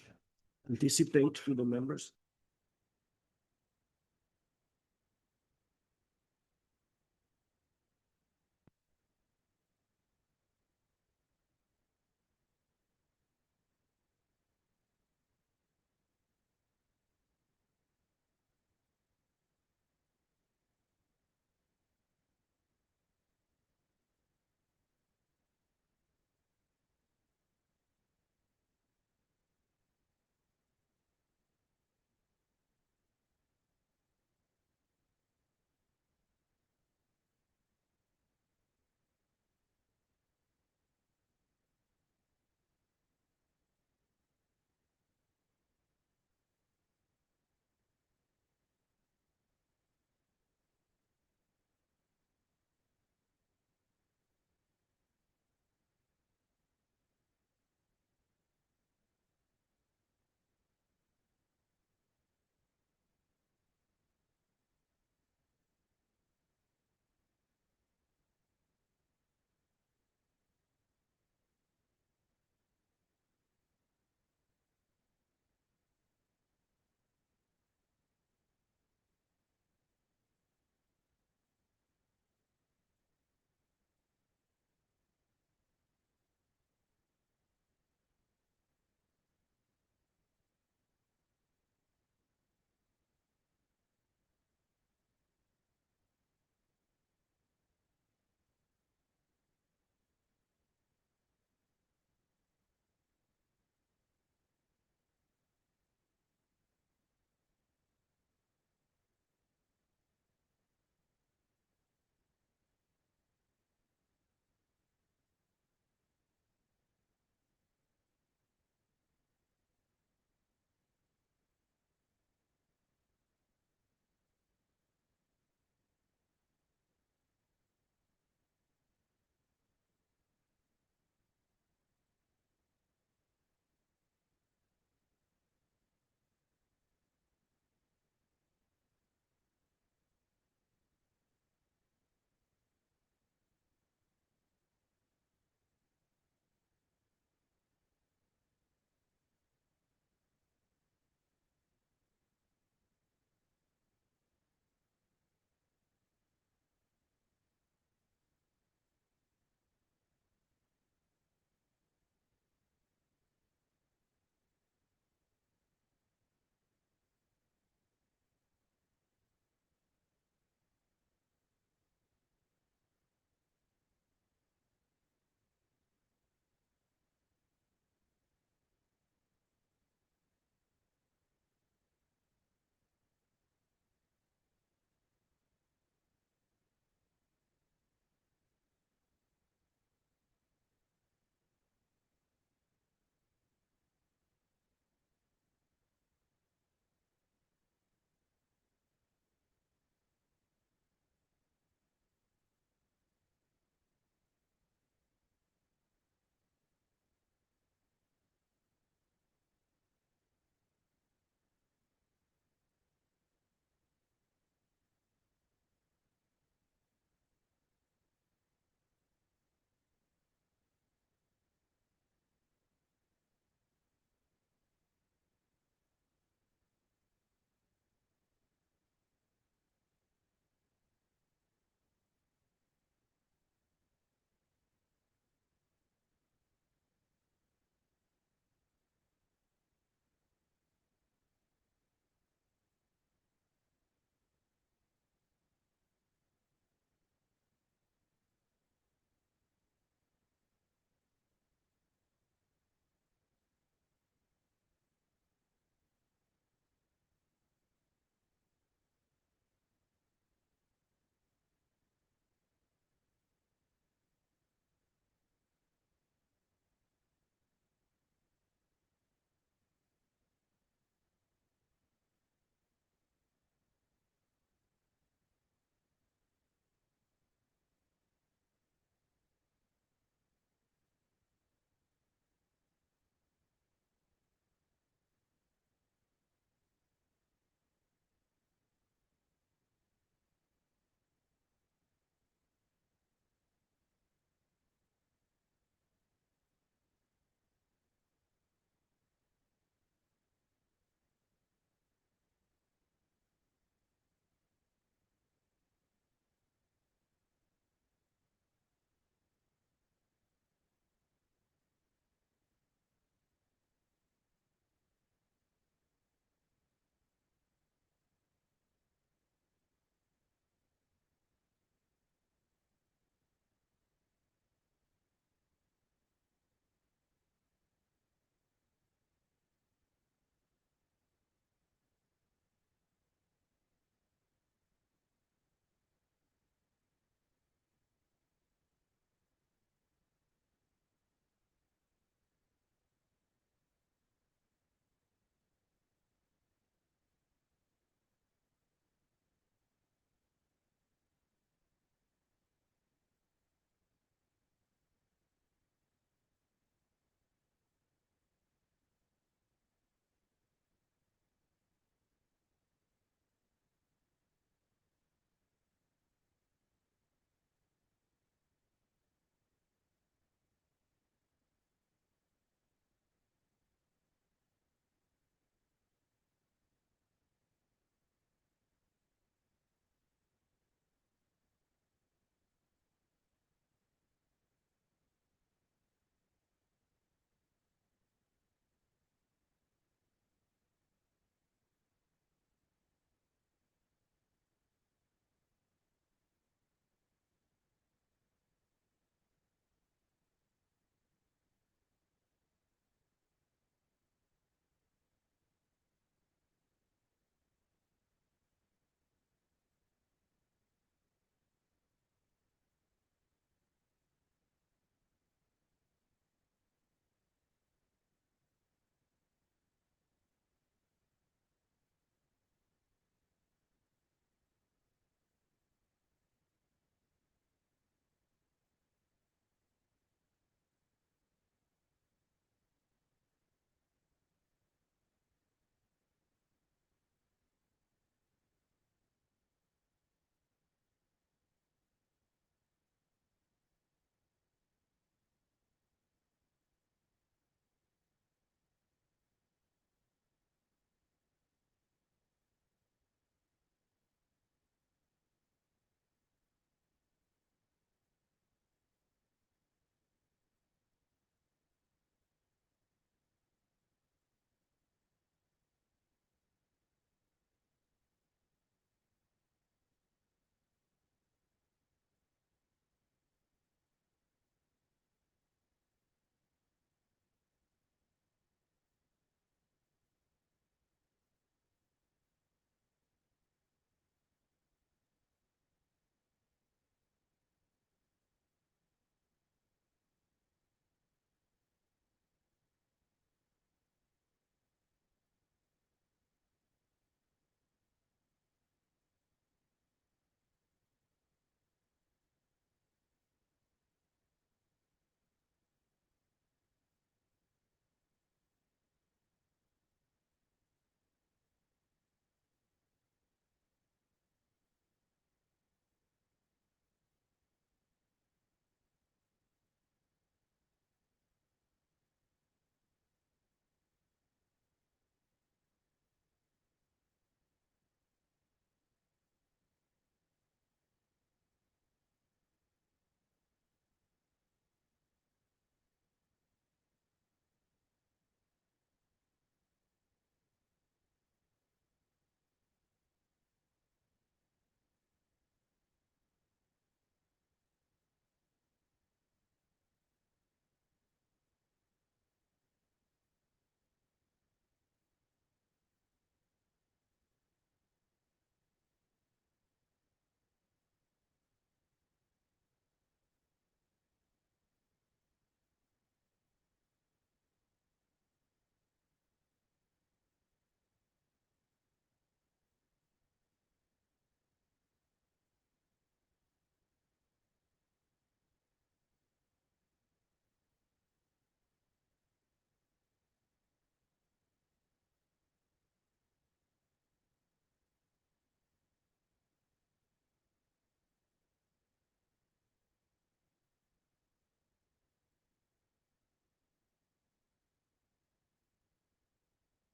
Anticipate to the members.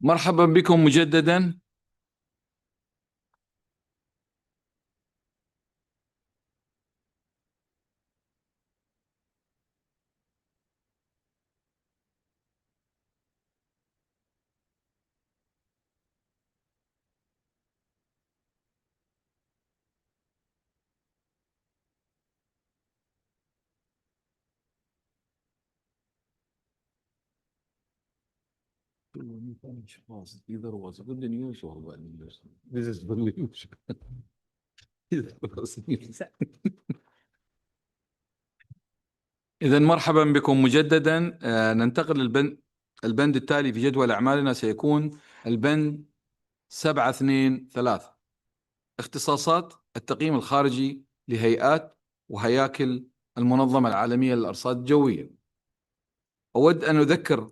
مرحبا بكم مجددا. Either was good news or bad news. This is good news. إذا مرحبا بكم مجددا. ننتقل البند التالي في جدول أعمالنا سيكون البند 7.2.3 اختصاصات التقييم الخارجي لهيئات وهياكل المنظمة العالمية للأرصاد الجوية. أود أن أذكر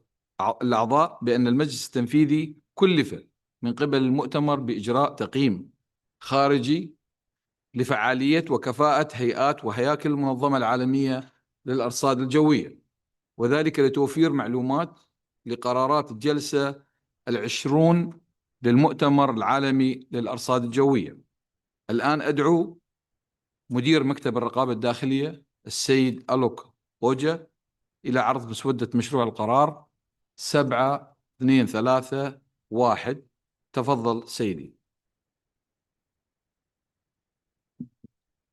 الأعضاء بأن المجلس التنفيذي كلف من قبل المؤتمر بإجراء تقييم خارجي لفعالية وكفاءة هيئات وهياكل المنظمة العالمية للأرصاد الجوية، وذلك لتوفير معلومات لقرارات الجلسة 20 للمؤتمر العالمي للأرصاد الجوية. الآن أدعو مدير مكتب الرقابة الداخلية السيد ألوك أوجا إلى عرض مسودة مشروع القرار 7.2.3.1. تفضل سيدي.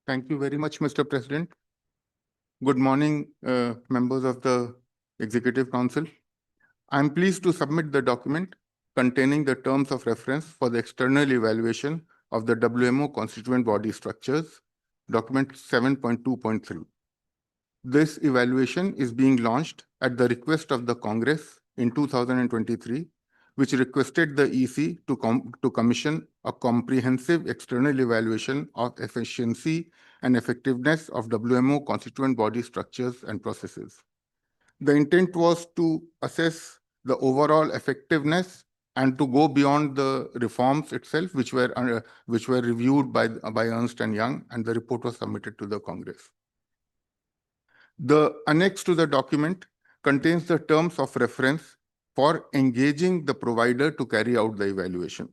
Thank you very much, Mr. President. Good morning, members of the Executive Council. I'm pleased to submit the document containing the terms of reference for the external evaluation of the WMO constituent body structures, document 7.2.3. This evaluation is being launched at the request of the Congress in 2023, which requested the EC to commission a comprehensive external evaluation of efficiency and effectiveness of WMO constituent body structures and processes. The intent was to assess the overall effectiveness and to go beyond the reforms itself, which were reviewed by Ernst & Young, and the report was submitted to the Congress. The annex to the document contains the terms of reference for engaging the provider to carry out the evaluation.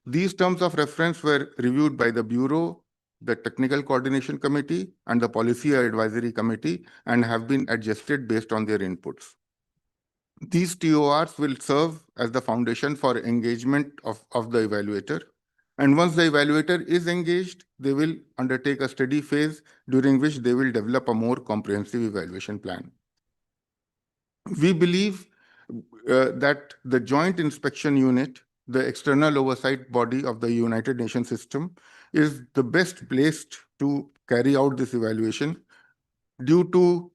These terms of reference were reviewed by the Bureau, the Technical Coordination Committee, and the Policy Advisory Committee, and have been adjusted based on their inputs. These TORs will serve as the foundation for engagement of the evaluator. And once the evaluator is engaged, they will undertake a study phase during which they will develop a more comprehensive evaluation plan. We believe that the Joint Inspection Unit, the external oversight body of the United Nations system, is the best placed to carry out this evaluation due to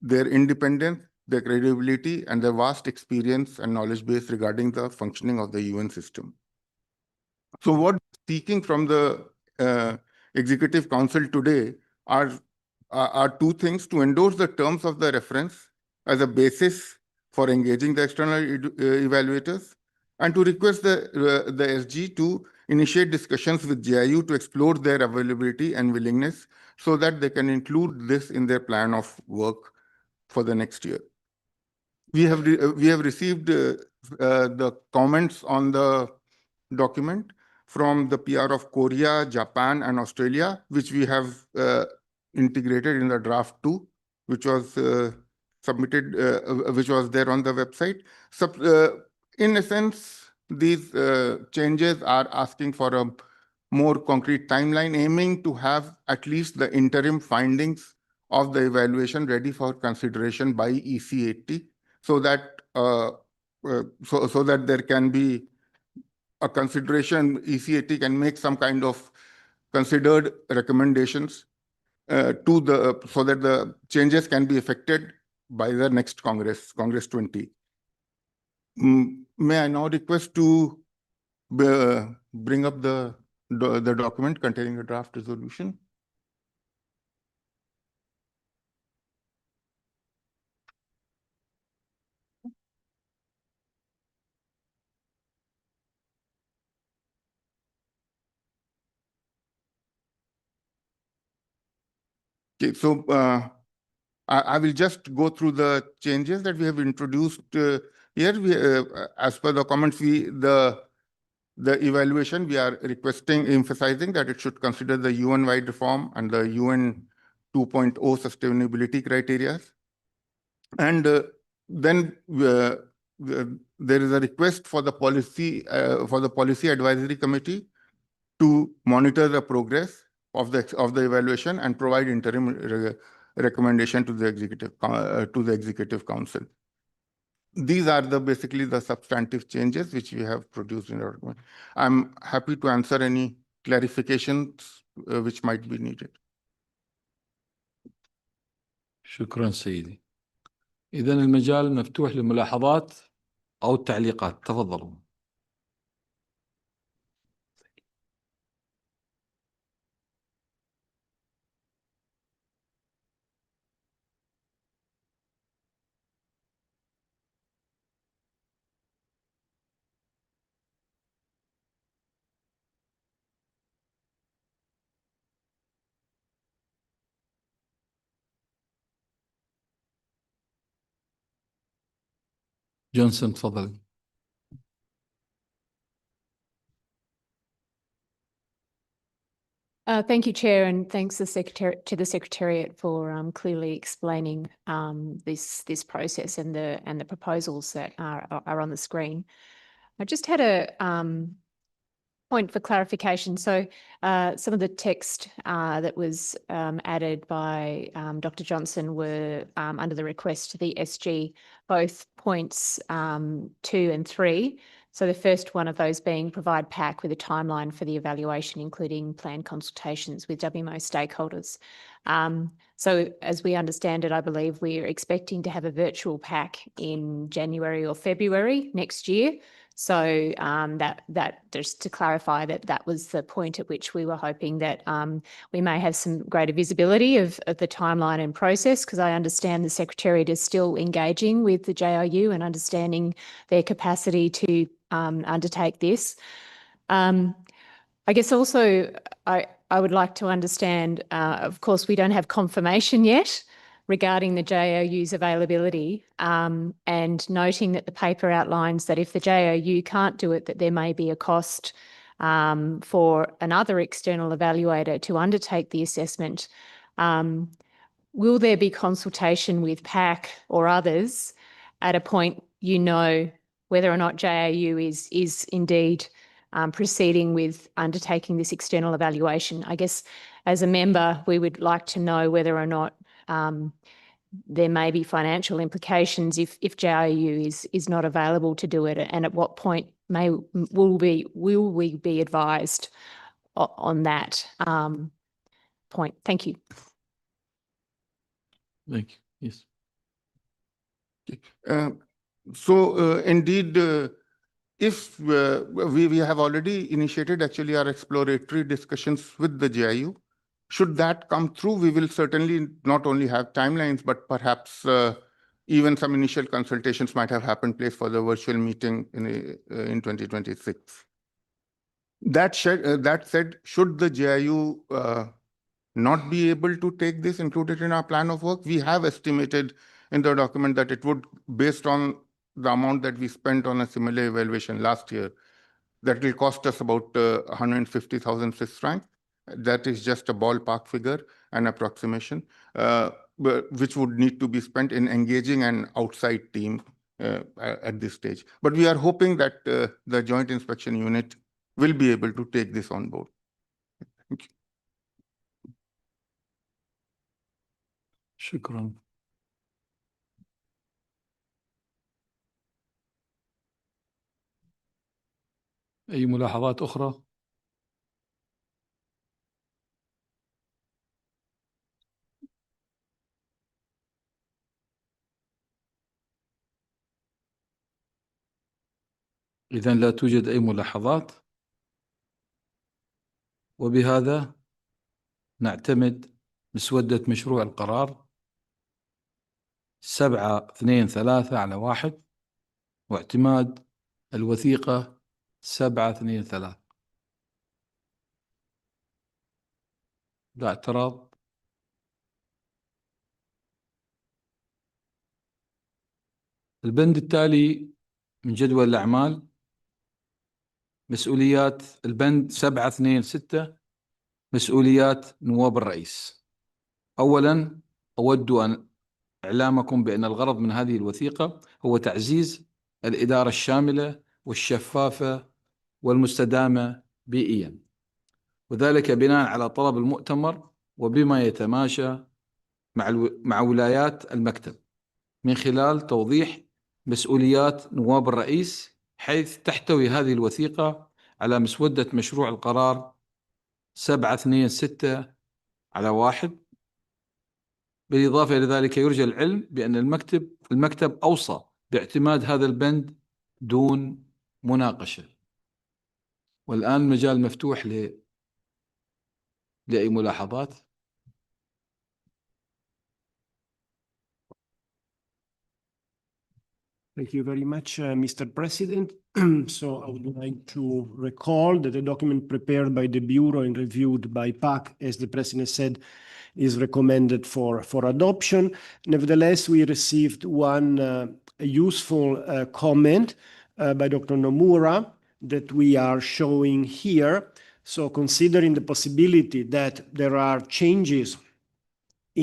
their independence, their credibility, and their vast experience and knowledge base regarding the functioning of the UN system. So what we're seeking from the Executive Council today are two things: to endorse the terms of the reference as a basis for engaging the external evaluators, and to request the SG to initiate discussions with GIU to explore their availability and willingness so that they can include this in their plan of work for the next year. We have received the comments on the document from the PR of Korea, Japan, and Australia, which we have integrated in the draft 2, which was submitted, which was there on the website. So, in a sense, these changes are asking for a more concrete timeline, aiming to have at least the interim findings of the evaluation ready for consideration by EC80, so that so that there can be a consideration. EC80 can make some kind of considered recommendations to the, so that the changes can be effected by the next Congress, Congress 20. May I now request to bring up the document containing the draft resolution? Okay, so I will just go through the changes that we have introduced here. As per the comments, the evaluation, we are emphasizing that it should consider the UN-wide reform and the UN 2.0 sustainability criteria. And then there is a request for the policy advisory committee to monitor the progress of the evaluation and provide interim recommendation to the executive council. These are basically the substantive changes which we have produced in our document. I'm happy to answer any clarifications which might be needed. شكرا سيدي. إذا المجال مفتوح للملاحظات أو التعليقات، تفضلوا. جونسون تفضل. Thank you, Chair, and thanks to the Secretariat for clearly explaining this process and the proposals that are on the screen. I just had a point for clarification. So some of the text that was added by Dr. Johnson were under the request to the SG, both points 2 and 3. So the first one of those being provide PAC with a timeline for the evaluation, including planned consultations with WMO stakeholders. So as we understand it, I believe we're expecting to have a virtual PAC in January or February next year. So that just to clarify that was the point at which we were hoping that we may have some greater visibility of the timeline and process, because I understand the Secretariat is still engaging with the JRU and understanding their capacity to undertake this. I guess also I would like to understand, of course, we don't have confirmation yet regarding the JRU's availability, and noting that the paper outlines that if the JRU can't do it, that there may be a cost for another external evaluator to undertake the assessment. Will there be consultation with PAC or others at a point whether or not JRU is indeed proceeding with undertaking this external evaluation? I guess as a member, we would like to know whether or not there may be financial implications if JRU is not available to do it, and at what point will we be advised on that point? Thank you. Thank you. Yes. Indeed, if we have already initiated actually our exploratory discussions with the JRU. Should that come through, we will certainly not only have timelines, but perhaps even some initial consultations might have happened place for the virtual meeting in 2026. That said, should the JRU not be able to take this included in our plan of work, we have estimated in the document that it would, based on the amount that we spent on a similar evaluation last year, that will cost us about 150,000 Swiss francs. That is just a ballpark figure, an approximation, which would need to be spent in engaging an outside team at this stage. But we are hoping that the Joint Inspection Unit will be able to take this on board. Thank you. شكرا. أي ملاحظات أخرى؟ إذن لا توجد أي ملاحظات، وبهذا نعتمد مسودة مشروع القرار 7-2-3/1، واعتماد الوثيقة 7-2-3. لا اعتراض. البند التالي من جدول الأعمال مسؤوليات البند 726 مسؤوليات نواب الرئيس. أولا أود أن إعلامكم بأن الغرض من هذه الوثيقة هو تعزيز الإدارة الشاملة والشفافة والمستدامة بيئيا، وذلك بناء على طلب المؤتمر وبما يتماشى مع ولايات المكتب من خلال توضيح مسؤوليات نواب الرئيس، حيث تحتوي هذه الوثيقة على مسودة مشروع القرار 726/1. بالإضافة إلى ذلك يرجى العلم بأن المكتب أوصى باعتماد هذا البند دون مناقشة. والآن المجال مفتوح لأي ملاحظات. Thank you very much, Mr. President. So I would like to recall that the document prepared by the Bureau and reviewed by PAC, as the President said, is recommended for adoption. Nevertheless, we received one useful comment by Dr. Nomura that we are showing here. So considering the possibility that there are changes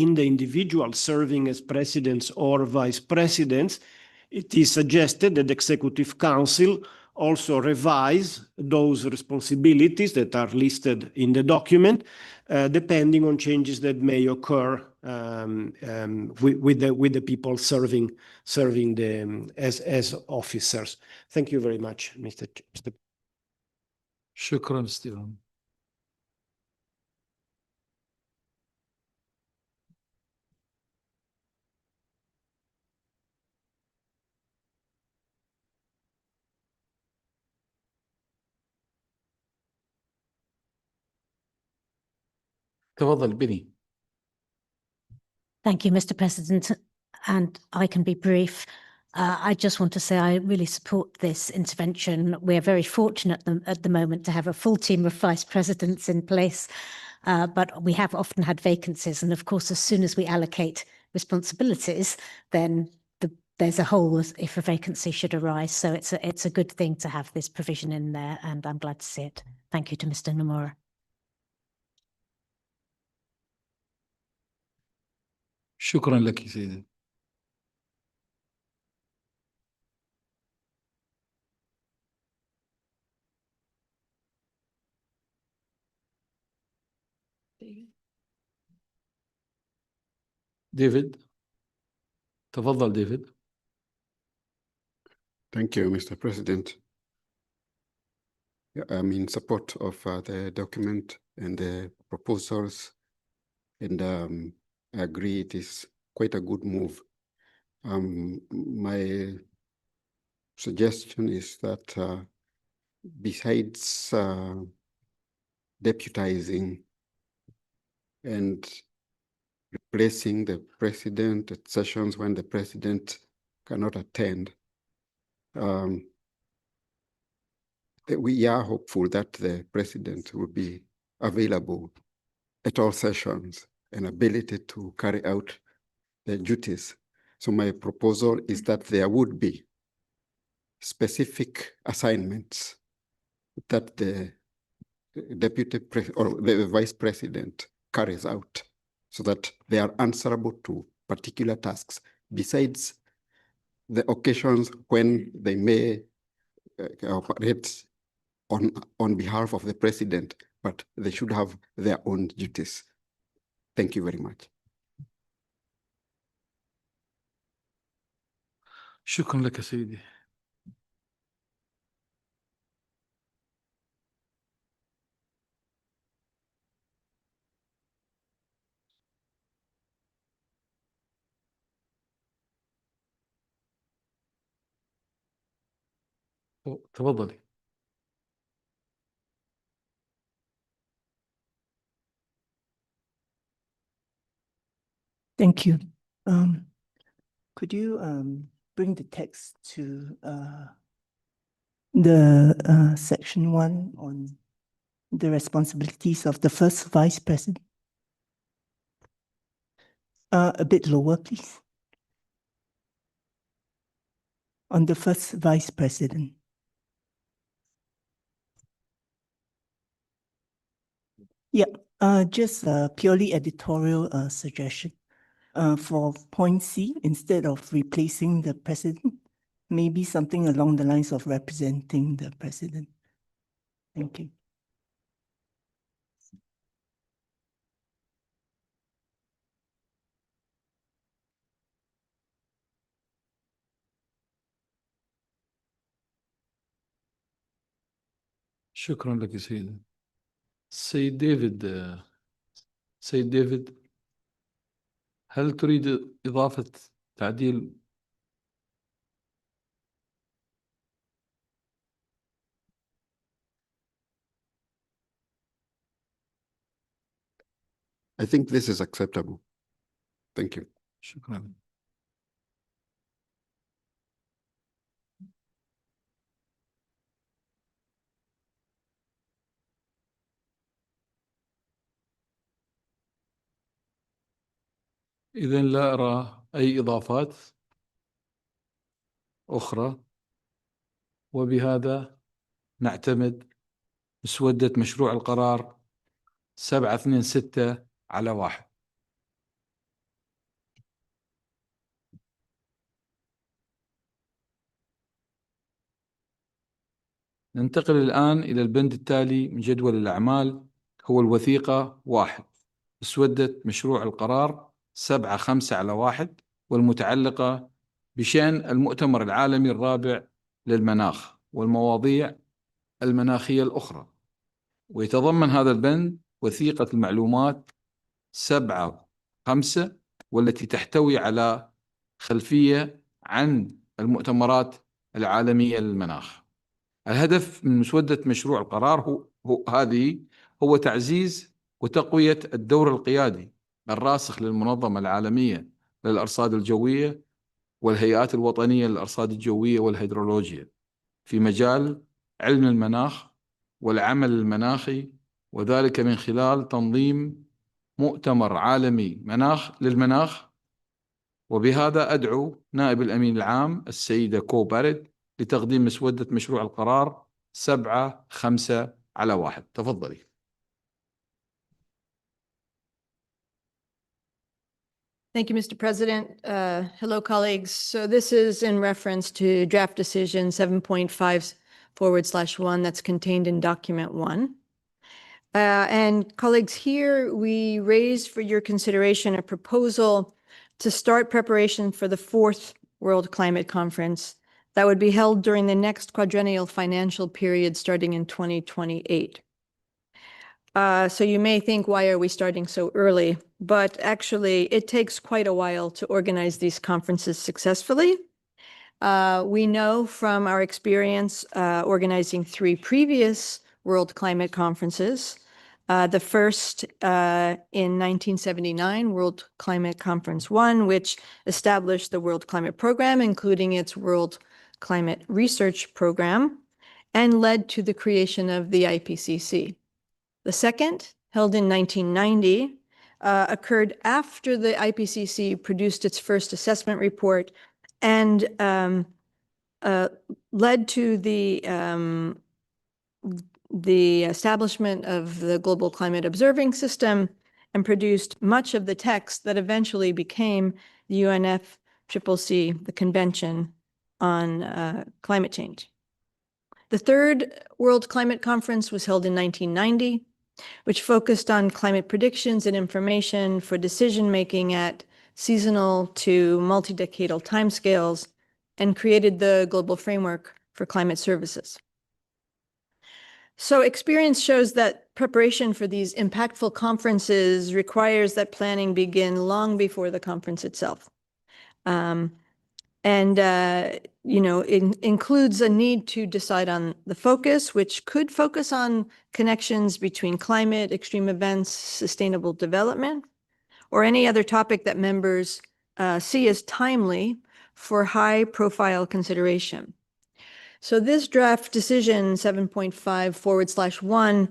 in the individual serving as presidents or vice presidents, it is suggested that the Executive Council also revise those responsibilities that are listed in the document, depending on changes that may occur with the people serving them as officers. Thank you very much, Mr. شكرا ستيفن. تفضل بني. Thank you, Mr. President, and I can be brief. I just want to say I really support this intervention. We're very fortunate at the moment to have a full team of vice presidents in place, but we have often had vacancies. And of course, as soon as we allocate responsibilities, then there's a hole if a vacancy should arise. So it's a good thing to have this provision in there, and I'm glad to see it. Thank you to Mr. Nomura. شكرا لك سيدي. ديفيد. تفضل ديفيد. Thank you, Mr. President. I'm in support of the document and the proposals, and I agree it is quite a good move. My suggestion is that besides deputizing and replacing the president at sessions when the president cannot attend, we are hopeful that the president will be available at all sessions and ability to carry out their duties. So my proposal is that there would be specific assignments that the deputy or the vice president carries out, so that they are answerable to particular tasks besides the occasions when they may operate on behalf of the president, but they should have their own duties. Thank you very much. شكرا لك سيدي. تفضلي. Thank you. Could you bring the text to the section 1 on the responsibilities of the first vice president? A bit lower, please. on the first vice president. Yeah, just a purely editorial suggestion. For point C, instead of replacing the president, maybe something along the lines of representing the president. Thank you. شكرا لك يا سيدي. سيد ديفيد هل تريد إضافة تعديل؟ I think this is acceptable. Thank you. شكرا. إذن لا أرى أي إضافات أخرى، وبهذا نعتمد مسودة مشروع القرار 726/1. ننتقل الآن إلى البند التالي من جدول الأعمال، هو الوثيقة 1، مسودة مشروع القرار 7/5/1، والمتعلقة بشأن المؤتمر العالمي الرابع للمناخ والمواضيع المناخية الأخرى. ويتضمن هذا البند وثيقة المعلومات 7/5، والتي تحتوي على خلفية عن المؤتمرات العالمية للمناخ. الهدف من مسودة مشروع القرار هو تعزيز وتقوية الدور القيادي الراسخ للمنظمة العالمية للأرصاد الجوية والهيئات الوطنية للأرصاد الجوية والهيدرولوجيا في مجال علم المناخ والعمل المناخي، وذلك من خلال تنظيم مؤتمر عالمي للمناخ. وبهذا أدعو نائب الأمين العام السيدة كو بارد لتقديم مسودة مشروع القرار 7/5/1. تفضلي. Thank you, Mr. President. Hello, colleagues. So this is in reference to draft decision 7.5/1 that's contained in document 1. And colleagues, here we raise for your consideration a proposal to start preparation for the 4th World Climate Conference that would be held during the next quadrennial financial period starting in 2028. So you may think, why are we starting so early? But actually, it takes quite a while to organize these conferences successfully. We know from our experience organizing 3 previous World Climate Conferences, the first in 1979, World Climate Conference 1, which established the World Climate Program, including its World Climate Research Program, and led to the creation of the IPCC. The second, held in 1990, occurred after the IPCC produced its first assessment report and led to the establishment of the Global Climate Observing System and produced much of the text that eventually became the UNFCCC, the Convention on Climate Change. The third World Climate Conference was held in 1990, which focused on climate predictions and information for decision-making at seasonal to multi-decadal timescales and created the global framework for climate services. So experience shows that preparation for these impactful conferences requires that planning begin long before the conference itself. It includes a need to decide on the focus, which could focus on connections between climate, extreme events, sustainable development, or any other topic that members see as timely for high-profile consideration. So this draft decision 7.5/1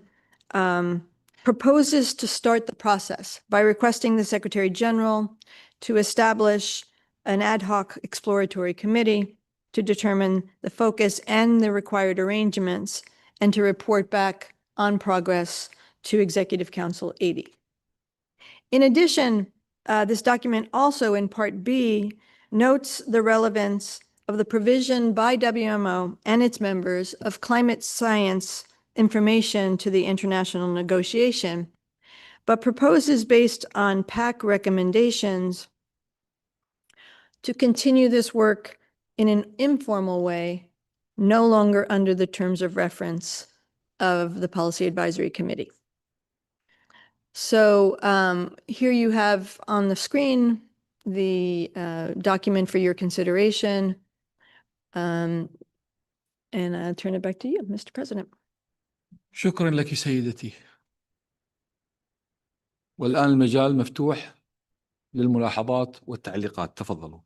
proposes to start the process by requesting the Secretary General to establish an ad hoc exploratory committee to determine the focus and the required arrangements and to report back on progress to Executive Council 80. In addition, this document also in Part B notes the relevance of the provision by WMO and its members of climate science information to the international negotiation, but proposes, based on PAC recommendations, to continue this work in an informal way, no longer under the terms of reference of the Policy Advisory Committee. So here you have on the screen the document for your consideration. And I'll turn it back to you, Mr. President. شكرا لك سيدتي. والآن المجال مفتوح للملاحظات والتعليقات. تفضلوا.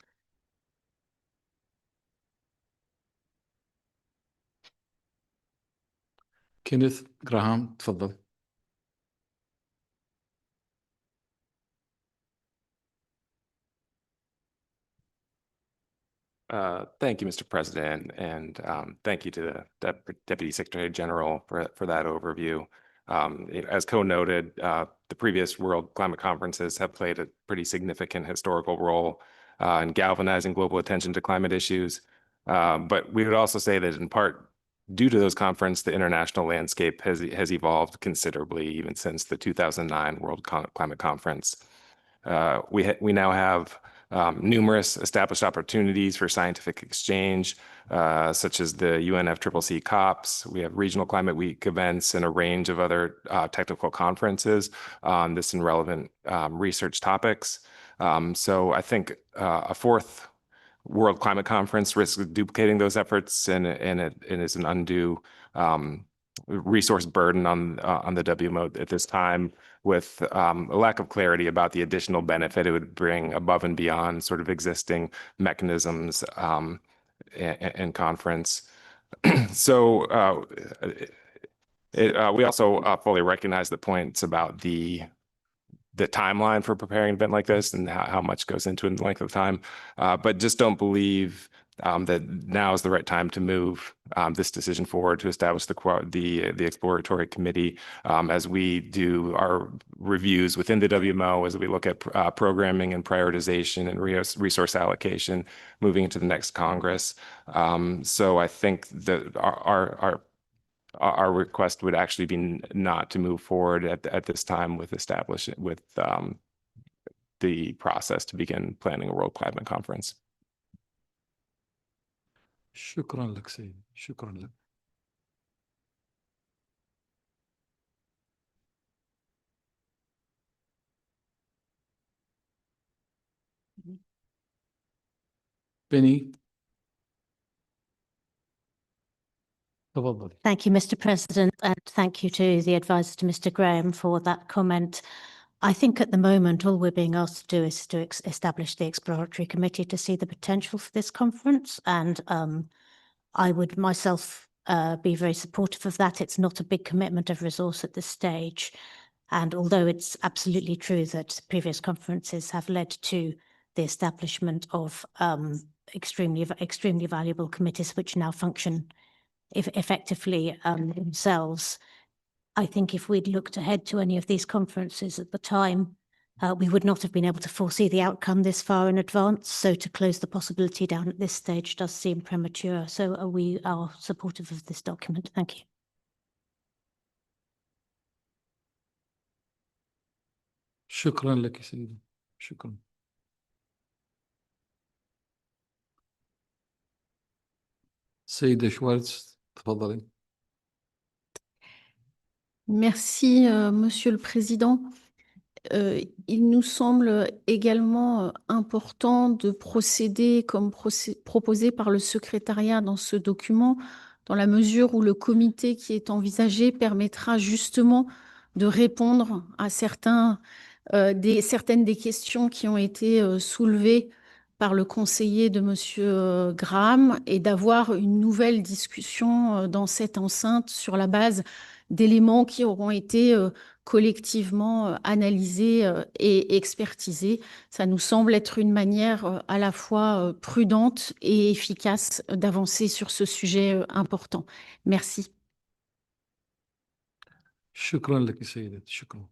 كينيث جراهام تفضل. Thank you, Mr. President, and thank you to the Deputy Secretary General for that overview. As co-noted, the previous World Climate Conferences have played a pretty significant historical role in galvanizing global attention to climate issues. But we would also say that in part, due to those conferences, the international landscape has evolved considerably, even since the 2009 World Climate Conference. We now have numerous established opportunities for scientific exchange, such as the UNFCCC COPs. We have regional climate week events and a range of other technical conferences on this and relevant research topics. So I think a fourth World Climate Conference risks duplicating those efforts, and it is an undue resource burden on the WMO at this time, with a lack of clarity about the additional benefit it would bring above and beyond sort of existing mechanisms and conference. So we also fully recognize the points about the timeline for preparing an event like this and how much goes into it in the length of time, but just don't believe that now is the right time to move this decision forward to establish the exploratory committee as we do our reviews within the WMO, as we look at programming and prioritization and resource allocation moving into the next Congress. So I think that our request would actually be not to move forward at this time with the process to begin planning a World Climate Conference. شكرا لك سيدي. شكرا لك. Benny. تفضل. Thank you, Mr. President, and thank you to the advisor to Mr. Graham for that comment. I think at the moment, all we're being asked to do is to establish the exploratory committee to see the potential for this conference. And I would myself be very supportive of that. It's not a big commitment of resource at this stage. And although it's absolutely true that previous conferences have led to the establishment of extremely valuable committees which now function effectively themselves, I think if we'd looked ahead to any of these conferences at the time, we would not have been able to foresee the outcome this far in advance. So to close the possibility down at this stage does seem premature. So we are supportive of this document. Thank you. شكرا لك سيدي. شكرا. سيدة شوارتز تفضلي. Merci, Monsieur le Président. Il nous semble également important de procéder comme proposé par le secrétariat dans ce document, dans la mesure où le comité qui est envisagé permettra justement de répondre à certaines des questions qui ont été soulevées par le conseiller de Monsieur Graham et d'avoir une nouvelle discussion dans cette enceinte sur la base d'éléments qui auront été collectivement analysé et expertisé. Ça nous semble être une manière à la fois prudente et efficace d'avancer sur ce sujet important. Merci. شكرا لك سيدتي شكرا.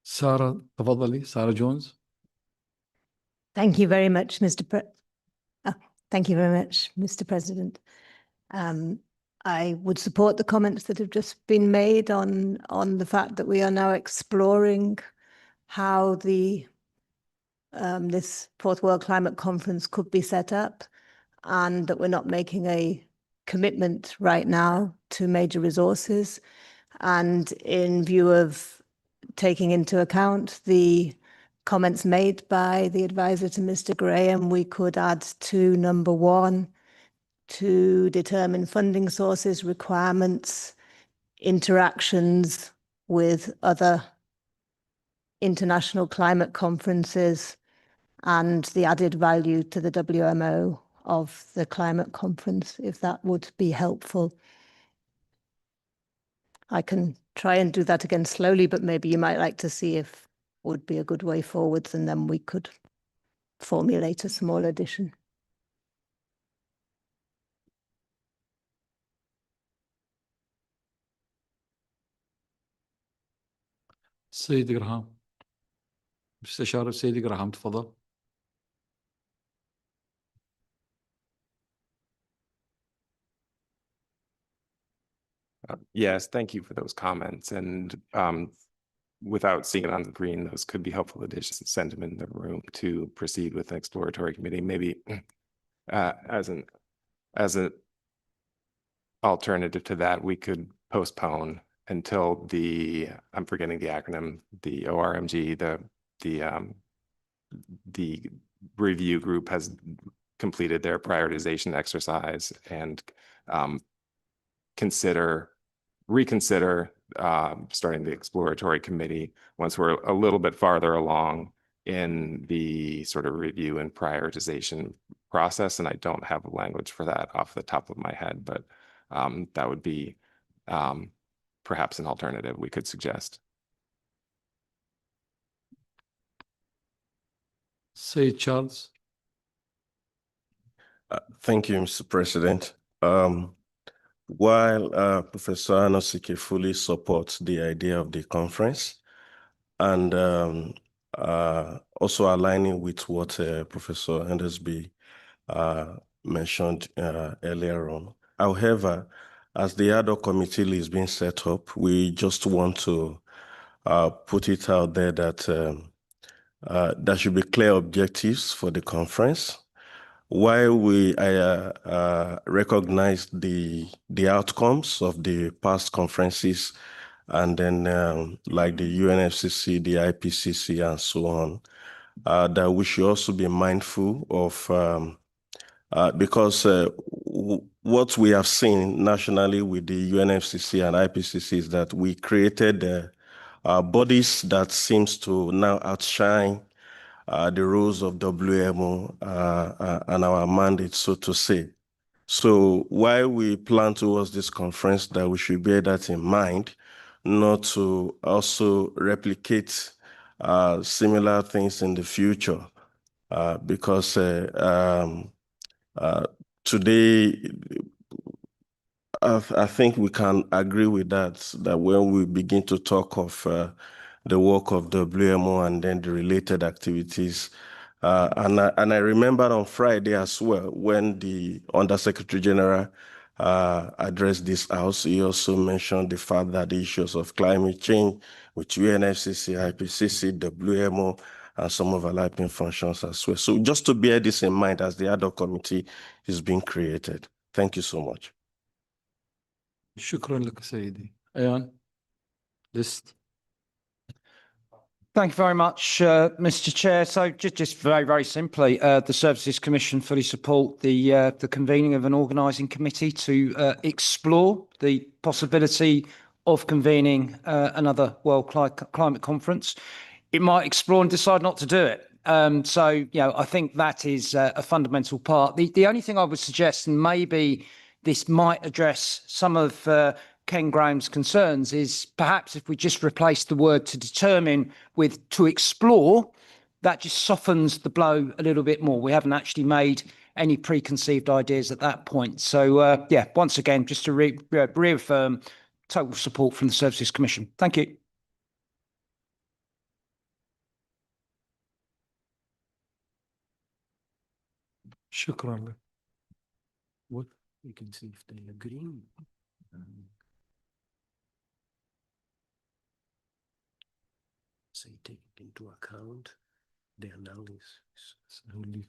سارة تفضلي سارة جونز. Thank you very much, Thank you very much, Mr. President. I would support the comments that have just been made on the fact that we are now exploring how this Fourth World Climate Conference could be set up, and that we're not making a commitment right now to major resources. And in view of taking into account the comments made by the advisor to Mr. Graham, we could add to number 1 to determine funding sources, requirements, interactions with other international climate conferences, and the added value to the WMO of the climate conference, if that would be helpful. I can try and do that again slowly, but maybe you might like to see if would be a good way forwards, and then we could formulate a small addition. سيد جراهام مستشار السيد جراهام تفضل. Yes, thank you for those comments. And without seeing it on the screen, those could be helpful additions to sentiment in the room to proceed with an exploratory committee. Maybe as an alternative to that, we could postpone until I'm forgetting the acronym, the ORMG, the review group has completed their prioritization exercise and reconsider starting the exploratory committee once we're a little bit farther along in the sort of review and prioritization process. And I don't have a language for that off the top of my head, but that would be perhaps an alternative we could suggest. Say Charles. Thank you, Mr. President. While Professor Anosike fully supports the idea of the conference and also aligning with what Professor Hendersby mentioned earlier on. However, as the ad hoc committee is being set up, we just want to put it out there that there should be clear objectives for the conference. While we recognize the outcomes of the past conferences, and then like the UNFCCC, the IPCC, and so on, that we should also be mindful of, because what we have seen nationally with the UNFCCC and IPCC is that we created bodies that seems to now outshine the rules of WMO and our mandate, so to say. So while we plan towards this conference, that we should bear that in mind, not to also replicate similar things in the future, because today, I think we can agree with that when we begin to talk of the work of WMO and then the related activities. And I remember on Friday as well, when the Undersecretary General addressed this House, he also mentioned the fact that the issues of climate change with UNFCCC, IPCC, WMO, and some overlapping functions as well. So just to bear this in mind as the ad hoc committee is being created. Thank you so much. شكرا لك سيدي. Ayan, list. Thank you very much, Mr. Chair. So just very, very simply, the Services Commission fully support the convening of an organising committee to explore the possibility of convening another World Climate Conference. It might explore and decide not to do it. So, I think that is a fundamental part. The only thing I would suggest, and maybe this might address some of Ken Graham's concerns, is perhaps if we just replace the word to determine with to explore, that just softens the blow a little bit more. We haven't actually made any preconceived ideas at that point. So, once again, just to reaffirm total support from the Services Commission. Thank you. شكرا لك. What we can see if they agree. Say take into account the analysis. I will leave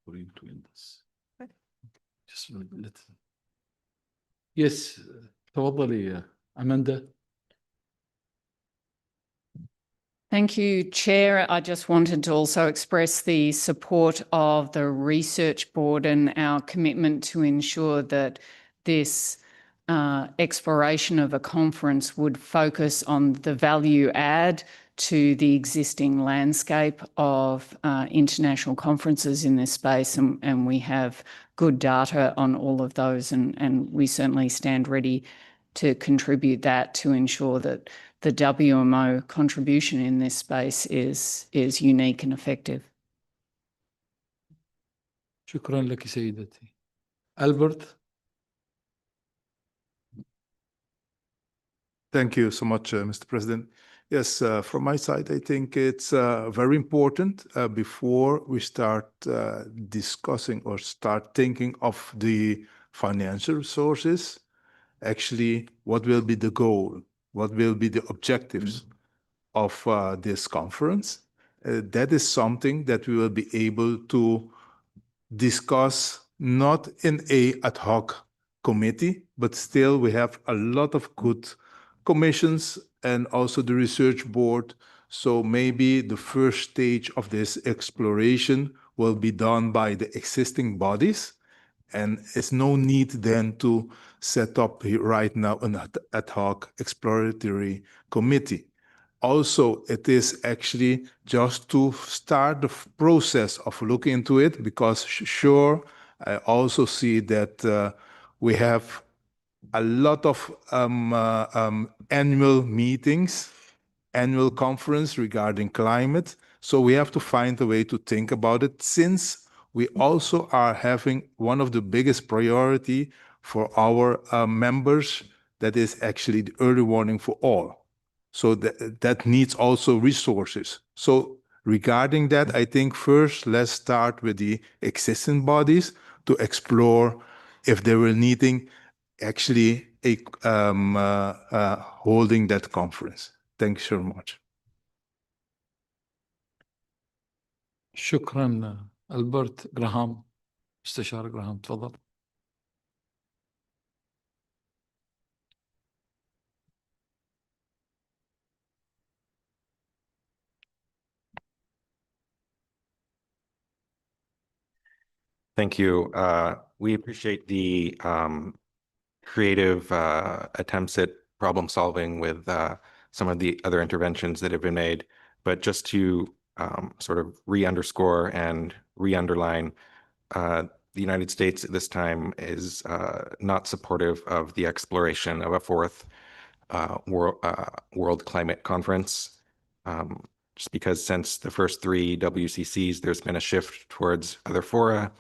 for you to end this. Just let. Yes, تفضلي Amanda. Thank you, Chair. I just wanted to also express the support of the Research Board and our commitment to ensure that this exploration of a conference would focus on the value add to the existing landscape of international conferences in this space. And we have good data on all of those, and we certainly stand ready to contribute that to ensure that the WMO contribution in this space is unique and effective. شكرا لك سيدتي. Albert. Thank you so much, Mr. President. Yes, from my side, I think it's very important before we start discussing or start thinking of the financial resources, actually, what will be the goal? What will be the objectives of this conference? That is something that we will be able to discuss not in a ad hoc committee, but still we have a lot of good commissions and also the research board. So maybe the first stage of this exploration will be done by the existing bodies. And it's no need then to set up right now an ad hoc exploratory committee. Also, it is actually just to start the process of looking into it, because sure, I also see that we have a lot of annual meetings, annual conference regarding climate. So we have to find a way to think about it, since we also are having one of the biggest priority for our members, that is actually the early warning for all. So that needs also resources. So regarding that, I think first let's start with the existing bodies to explore if they were needing actually holding that conference. Thanks so much. شكرا ألبرت جراهام. مستشار جراهام تفضل. Thank you. We appreciate the creative attempts at problem solving with some of the other interventions that have been made. But just to sort of re-underscore and re-underline, the United States at this time is not supportive of the exploration of a fourth World Climate Conference. Just because since the first three WCCs, there's been a shift towards other fora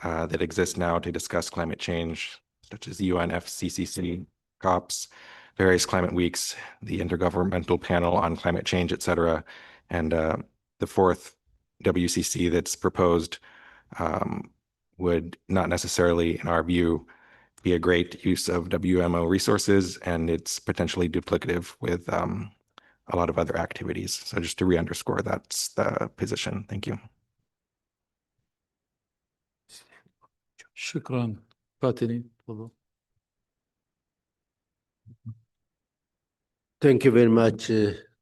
that exist now to discuss climate change, such as the UNFCCC, COPs, various climate weeks, the Intergovernmental Panel on Climate Change, et cetera. And the fourth WCC that's proposed would not necessarily, in our view, be a great use of WMO resources, and it's potentially duplicative with a lot of other activities. So just to re-underscore, that's the position. Thank you. شكرا. فاتني تفضل. Thank you very much,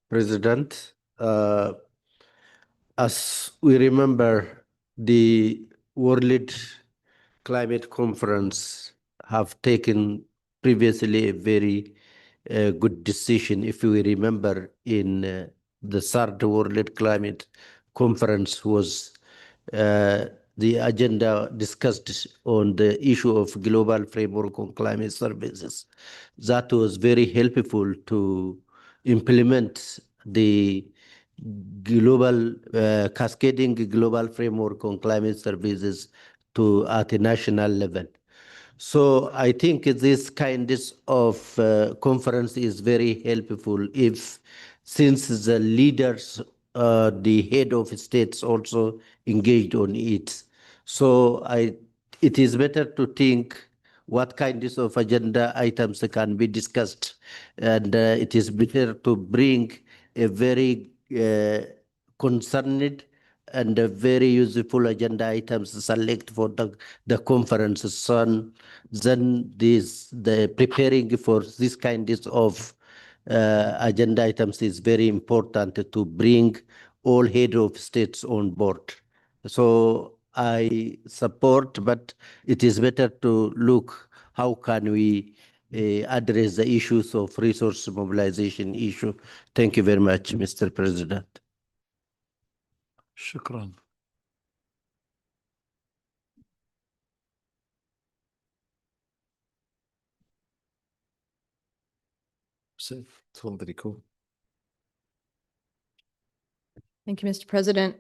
President. As we remember, the World Climate Conference have taken previously a very good decision. If we remember, in the third World Climate conference was the agenda discussed on the issue of global framework on climate services. That was very helpful to implement the global cascading global framework on climate services at a national level. So I think this kind of conference is very helpful since the leaders, the head of states also engaged on it. So it is better to think what kinds of agenda items can be discussed. And it is better to bring a very concerned and a very useful agenda items select for the conference. So then the preparing for this kind of agenda items is very important to bring all head of states on board. So I support, but it is better to look how can we address the issues of resource mobilization issue. Thank you very much, Mr. President. شكرا. Thank you, Mr. President.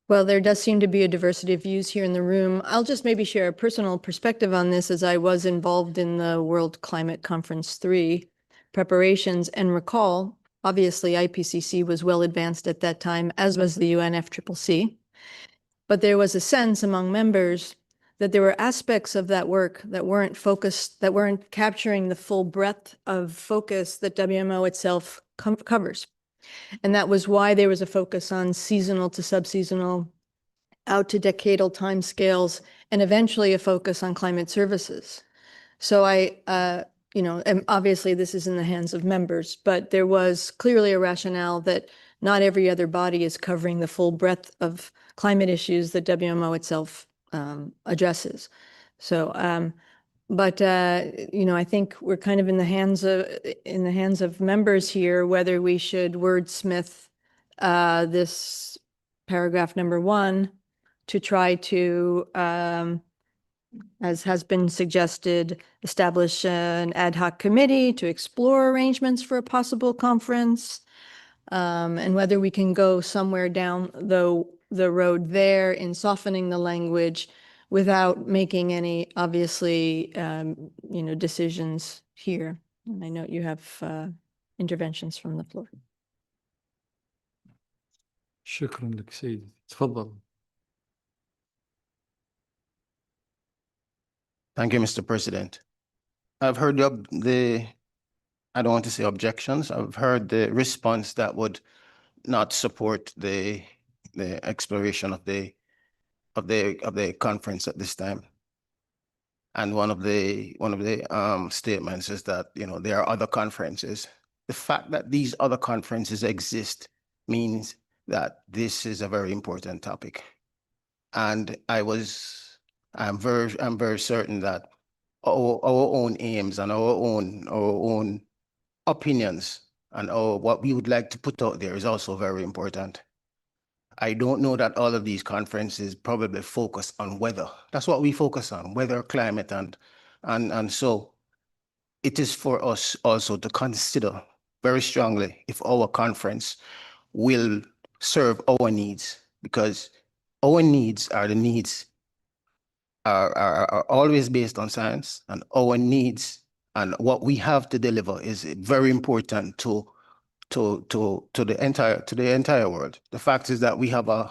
Well, there does seem to be a diversity of views here in the room. I'll just maybe share a personal perspective on this, as I was involved in the World Climate Conference 3 preparations, and recall, obviously IPCC was well advanced at that time, as was the UNFCCC. But there was a sense among members that there were aspects of that work that weren't focused, that weren't capturing the full breadth of focus that WMO itself covers. And that was why there was a focus on seasonal to subseasonal, out to decadal timescales, and eventually a focus on climate services. So and obviously this is in the hands of members, but there was clearly a rationale that not every other body is covering the full breadth of climate issues that WMO itself addresses. So, I think we're kind of in the hands of members here, whether we should wordsmith this paragraph number 1 to try to, as has been suggested, establish an ad hoc committee to explore arrangements for a possible conference, and whether we can go somewhere down the road there in softening the language without making any, obviously, decisions here. And I know you have interventions from the floor. شكرا لك سيدي. تفضل. Thank you, Mr. President. I've heard I don't want to say objections. I've heard the response that would not support the exploration of the conference at this time. And one of the statements is that, there are other conferences. The fact that these other conferences exist means that this is a very important topic. And I'm very certain that our own aims and our own opinions and what we would like to put out there is also very important. I don't know that all of these conferences probably focus on weather. That's what we focus on, weather, climate, and so it is for us also to consider very strongly if our conference will serve our needs, because our needs are always based on science, and our needs and what we have to deliver is very important to the entire world. The fact is that we have a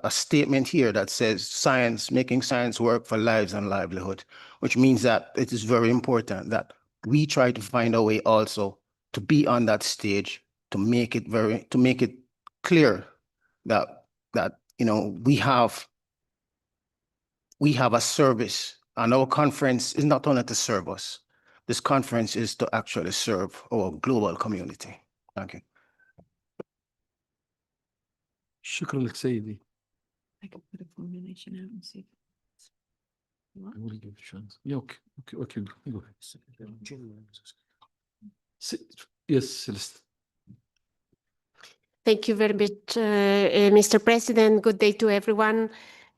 statement here that says making science work for lives and livelihood, which means that it is very important that we try to find a way also to be on that stage to make it clear that we have a service, and our conference is not only to serve us. This conference is to actually serve our global community. Thank you. شكرا لك سيدي. I can put a formulation out and see. I will give a chance. Yeah, okay. Go ahead. Yes, Celeste. Thank you very much, Mr. President. Good day to everyone.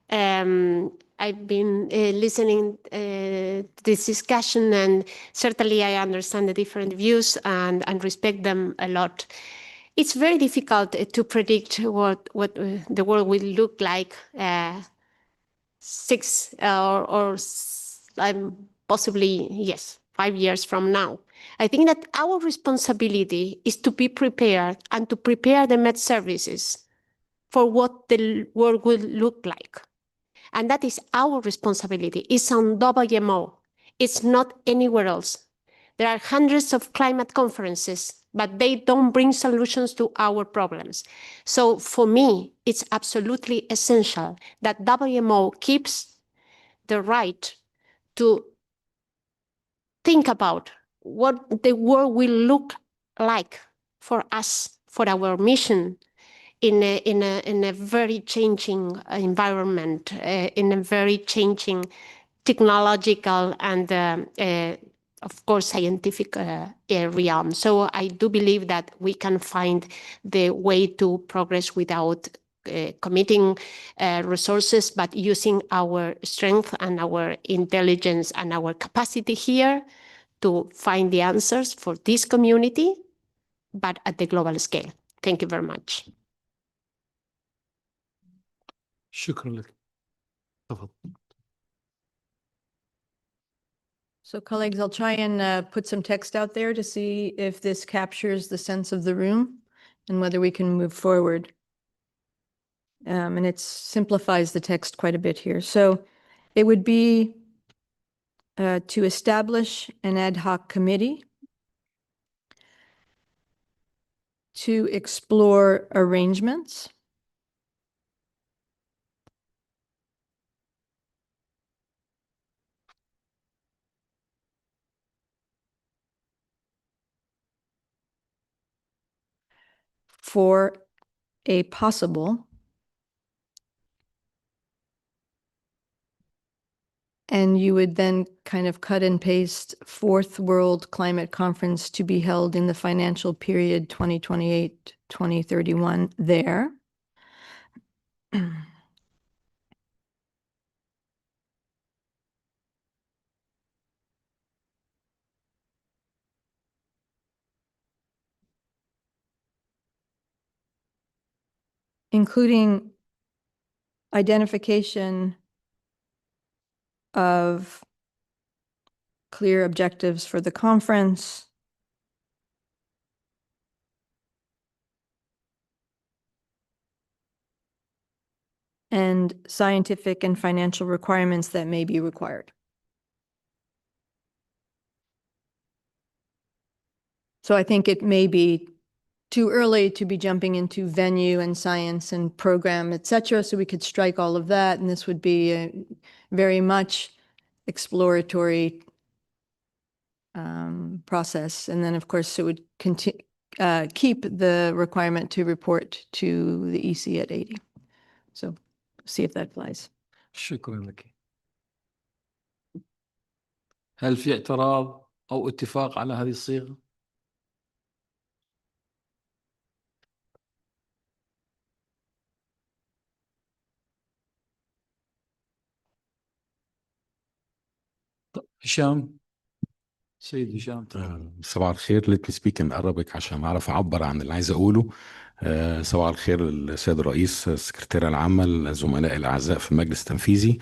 I've been listening to this discussion, and certainly I understand the different views and respect them a lot. It's very difficult to predict what the world will look like 6 or possibly, yes, 5 years from now. I think that our responsibility is to be prepared and to prepare the Met services for what the world will look like. And that is our responsibility. It's on WMO. It's not anywhere else. There are hundreds of climate conferences, but they don't bring solutions to our problems. So for me, it's absolutely essential that WMO keeps the right to think about what the world will look like for us, for our mission, in a very changing environment, in a very changing technological and, of course, scientific realm. So I do believe that we can find the way to progress without committing resources, but using our strength and our intelligence and our capacity here to find the answers for this community, but at the global scale. Thank you very much. شكرا لك. تفضل. So colleagues, I'll try and put some text out there to see if this captures the sense of the room and whether we can move forward. And it simplifies the text quite a bit here. So it would be to establish an ad hoc committee to explore arrangements for a possible and you would then kind of cut and paste Fourth World Climate Conference to be held in the financial period 2028, 2031 there. Including identification of clear objectives for the conference, and scientific and financial requirements that may be required. So I think it may be too early to be jumping into venue and science and program, et cetera. So we could strike all of that. And this would be a very much exploratory process. And then, of course, it would keep the requirement to report to the EC at 80. So see if that flies. شكرا لك. هل في اعتراض أو اتفاق على هذه الصيغة؟ هشام، سيد هشام. صباح الخير. let me speak in Arabic عشان أعرف أعبر عن اللي عايز أقوله. صباح الخير السيد الرئيس، السكرتيرة العامة، الزملاء الأعزاء في المجلس التنفيذي.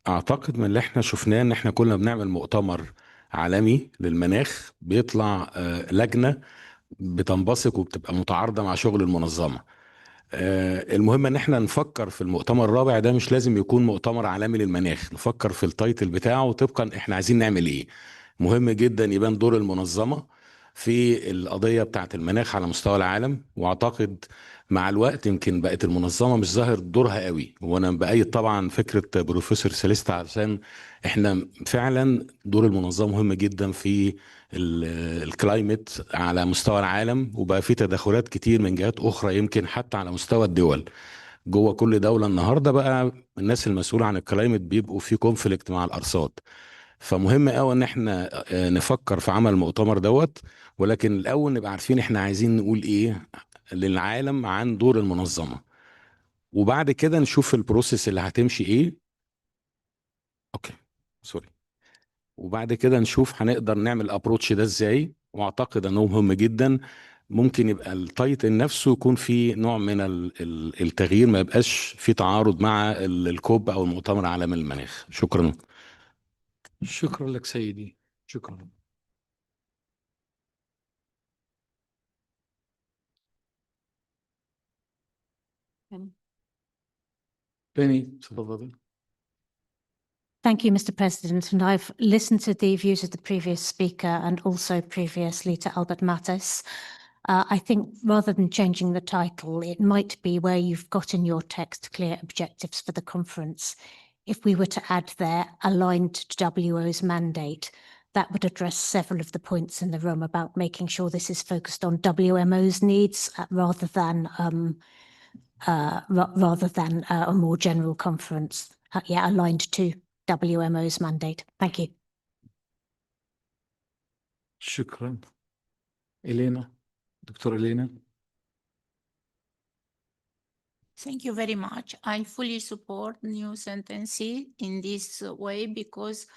أعتقد من اللي احنا شفناه إن احنا كنا بنعمل مؤتمر عالمي للمناخ، بيطلع لجنة بتنبثق وبتبقى متعارضة مع شغل المنظمة. المهم ان احنا نفكر في المؤتمر الرابع ده مش لازم يكون مؤتمر عالمي للمناخ، نفكر في التايتل بتاعه طبقا احنا عايزين نعمل ايه. مهم جدا يبان دور المنظمة في القضية بتاعت المناخ على مستوى العالم، واعتقد مع الوقت يمكن بقت المنظمة مش ظاهر دورها قوي. وانا بأيد طبعا فكرة بروفيسور سيليستا علشان احنا فعلا دور المنظمة مهم جدا في الكلايمت على مستوى العالم، وبقى في تدخلات كتير من جهات اخرى يمكن حتى على مستوى الدول. جوه كل دولة النهاردة بقى الناس المسؤولة عن الكلايمت بيبقوا في كونفليكت مع الارصاد. فمهم قوي ان احنا نفكر في عمل المؤتمر دوت، ولكن الاول نبقى عارفين احنا عايزين نقول ايه للعالم عن دور المنظمة، وبعد كده نشوف البروسيس اللي هتمشي ايه. اوكي سوري. وبعد كده نشوف هنقدر نعمل الابروتش ده ازاي، واعتقد انه مهم جدا. ممكن يبقى التايتل نفسه يكون فيه نوع من التغيير، ما يبقاش في تعارض مع الكوب او المؤتمر العالمي للمناخ. شكرا. شكرا لك سيدي، شكرا. بني تفضلي. Thank you, Mr. President. And I've listened to the views of the previous speaker and also previously to Albert Mattis. I think rather than changing the title, it might be where you've got in your text clear objectives for the conference. If we were to add there aligned to WO's mandate, that would address several of the points in the room about making sure this is focused on WMO's needs rather than a more general conference. Aligned to WMO's mandate. Thank you. شكرا. إلينا، دكتور إلينا. Thank you very much. I fully support new sentences in this way because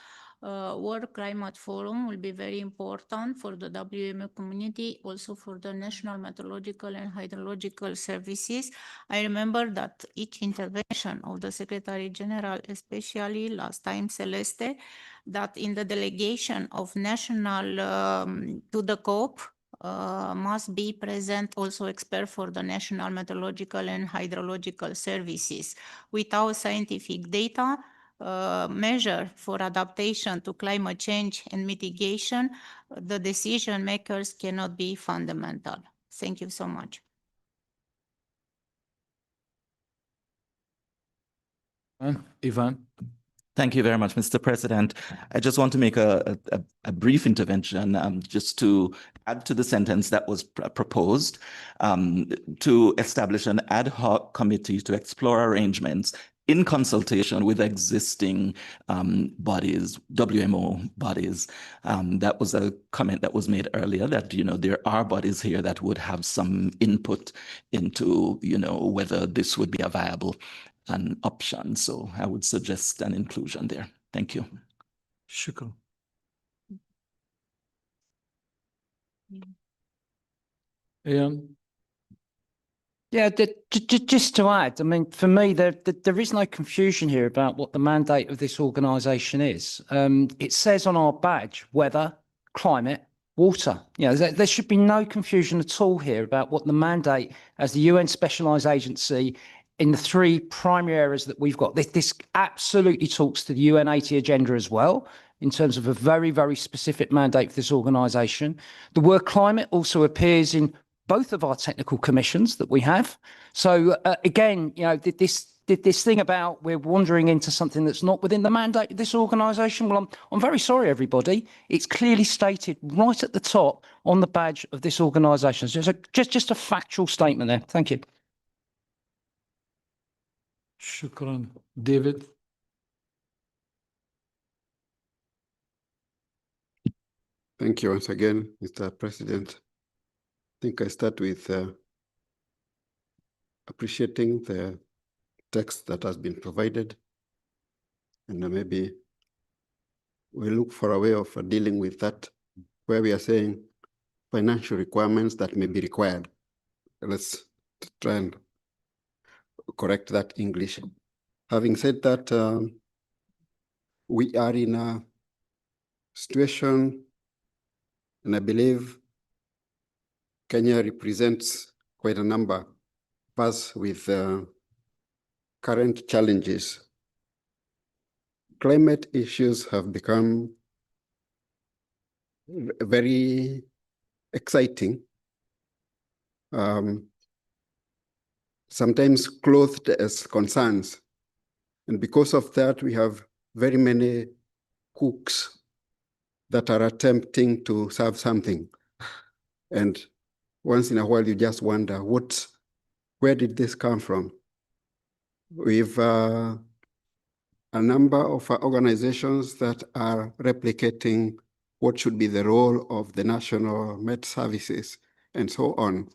World Climate Forum will be very important for the WMO community, also for the National Meteorological and Hydrological Services. I remember that each intervention of the Secretary General, especially last time Celeste, that in the delegation of national to the COP, must be present also expert for the National Meteorological and Hydrological Services. Without scientific data, measure for adaptation to climate change and mitigation, the decision makers cannot be fundamental. Thank you so much. Ivan. Thank you very much, Mr. President. I just want to make a brief intervention just to add to the sentence that was proposed to establish an ad hoc committee to explore arrangements in consultation with existing bodies, WMO bodies. That was a comment that was made earlier that, you know, there are bodies here that would have some input into, you know, whether this would be a viable an option. So I would suggest an inclusion there. Thank you. Shukran. Ian? Yeah, just to add, I mean, for me, there is no confusion here about what the mandate of this organisation is. It says on our badge, weather, climate, water. You know, there should be no confusion at all here about what the mandate as the UN Specialised Agency in the three primary areas that we've got. This absolutely talks to the UN 80 agenda as well, in terms of a very, very specific mandate for this organisation. The word climate also appears in both of our technical commissions that we have. So again, you know, this thing about we're wandering into something that's not within the mandate of this organisation, well, I'm very sorry, everybody. It's clearly stated right at the top on the badge of this organisation. So just a factual statement there. Thank you. Shukran. David? Thank you once again, Mr. President. I think I start with appreciating the text that has been provided, and maybe we look for a way of dealing with that, where we are saying financial requirements that may be required. Let's try and correct that English. Having said that, we are in a situation, and I believe Kenya represents quite a number of us with current challenges. Climate issues have become very exciting, sometimes clothed as concerns. And because of that, we have very many cooks that are attempting to serve something. And once in a while, you just wonder, where did this come from? We've a number of organizations that are replicating what should be the role of the National Met Services and so on.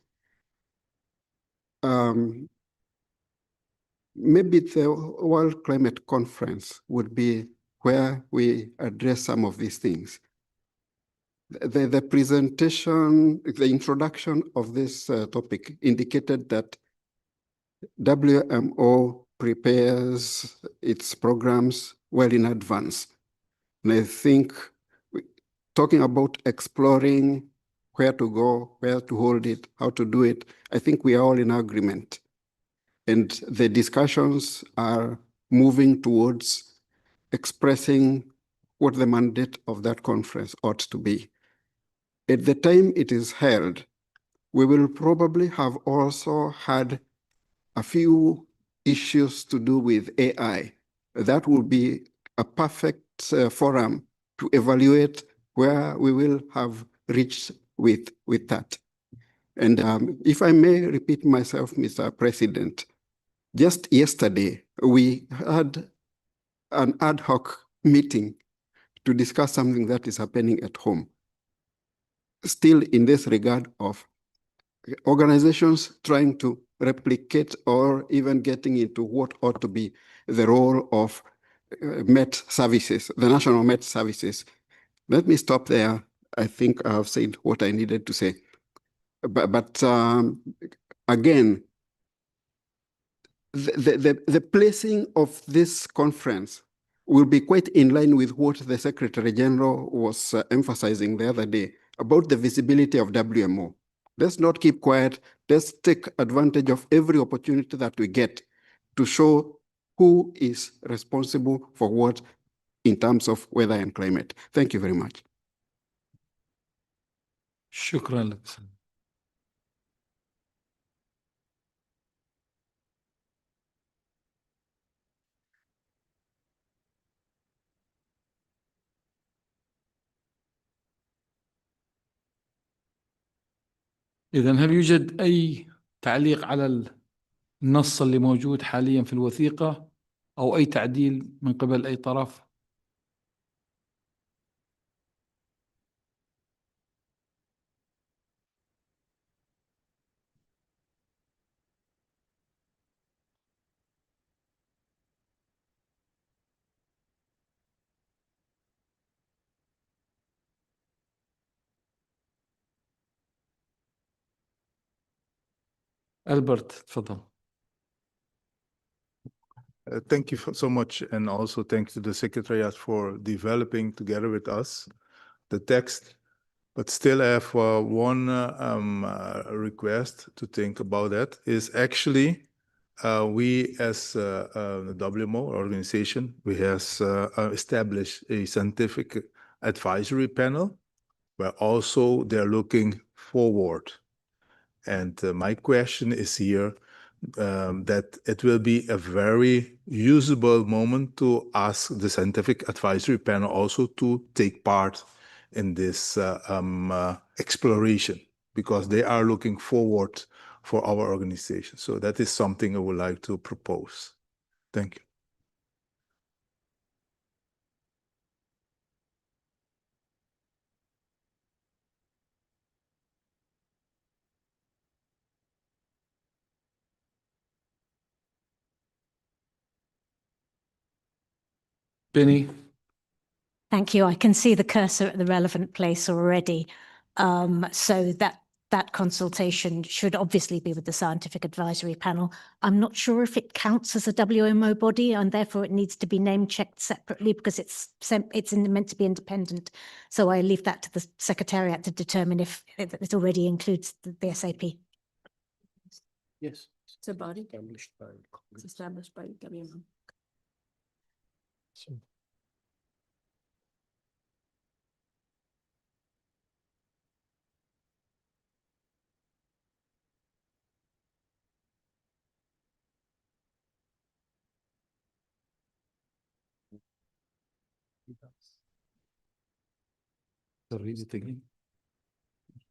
maybe the World Climate Conference would be where we address some of these things. The presentation, the introduction of this topic indicated that WMO prepares its programs well in advance. And I think talking about exploring where to go, where to hold it, how to do it, I think we are all in agreement. And the discussions are moving towards expressing what the mandate of that conference ought to be. At the time it is held, we will probably have also had a few issues to do with AI. That will be a perfect forum to evaluate where we will have reached with that. And if I may repeat myself, Mr. President, just yesterday, we had an ad hoc meeting to discuss something that is happening at home. Still in this regard of organizations trying to replicate or even getting into what ought to be the role of Met services, the national Met services. Let me stop there. I think I have said what I needed to say. But again, the placing of this conference will be quite in line with what the Secretary General was emphasizing the other day about the visibility of WMO. Let's not keep quiet. Let's take advantage of every opportunity that we get to show who is responsible for what in terms of weather and climate. Thank you very much. شكرا لك. إذن هل يوجد أي تعليق على النص اللي موجود حاليا في الوثيقة أو أي تعديل من قبل أي طرف؟ ألبرت تفضل. Thank you so much, and also thanks to the Secretariat for developing together with us the text. But still, I have one request to think about that is actually we as the WMO organization, we have established a scientific advisory panel where also they're looking forward. And my question is here that it will be a very usable moment to ask the scientific advisory panel also to take part in this exploration, because they are looking forward for our organization. So that is something I would like to propose. Thank you. Benny. Thank you. I can see the cursor at the relevant place already. So that consultation should obviously be with the scientific advisory panel. I'm not sure if it counts as a WMO body, and therefore it needs to be name checked separately because it's meant to be independent. So I leave that to the Secretariat to determine if it already includes the SAP. Yes. It's a body it's established by WMO. So. So read it again.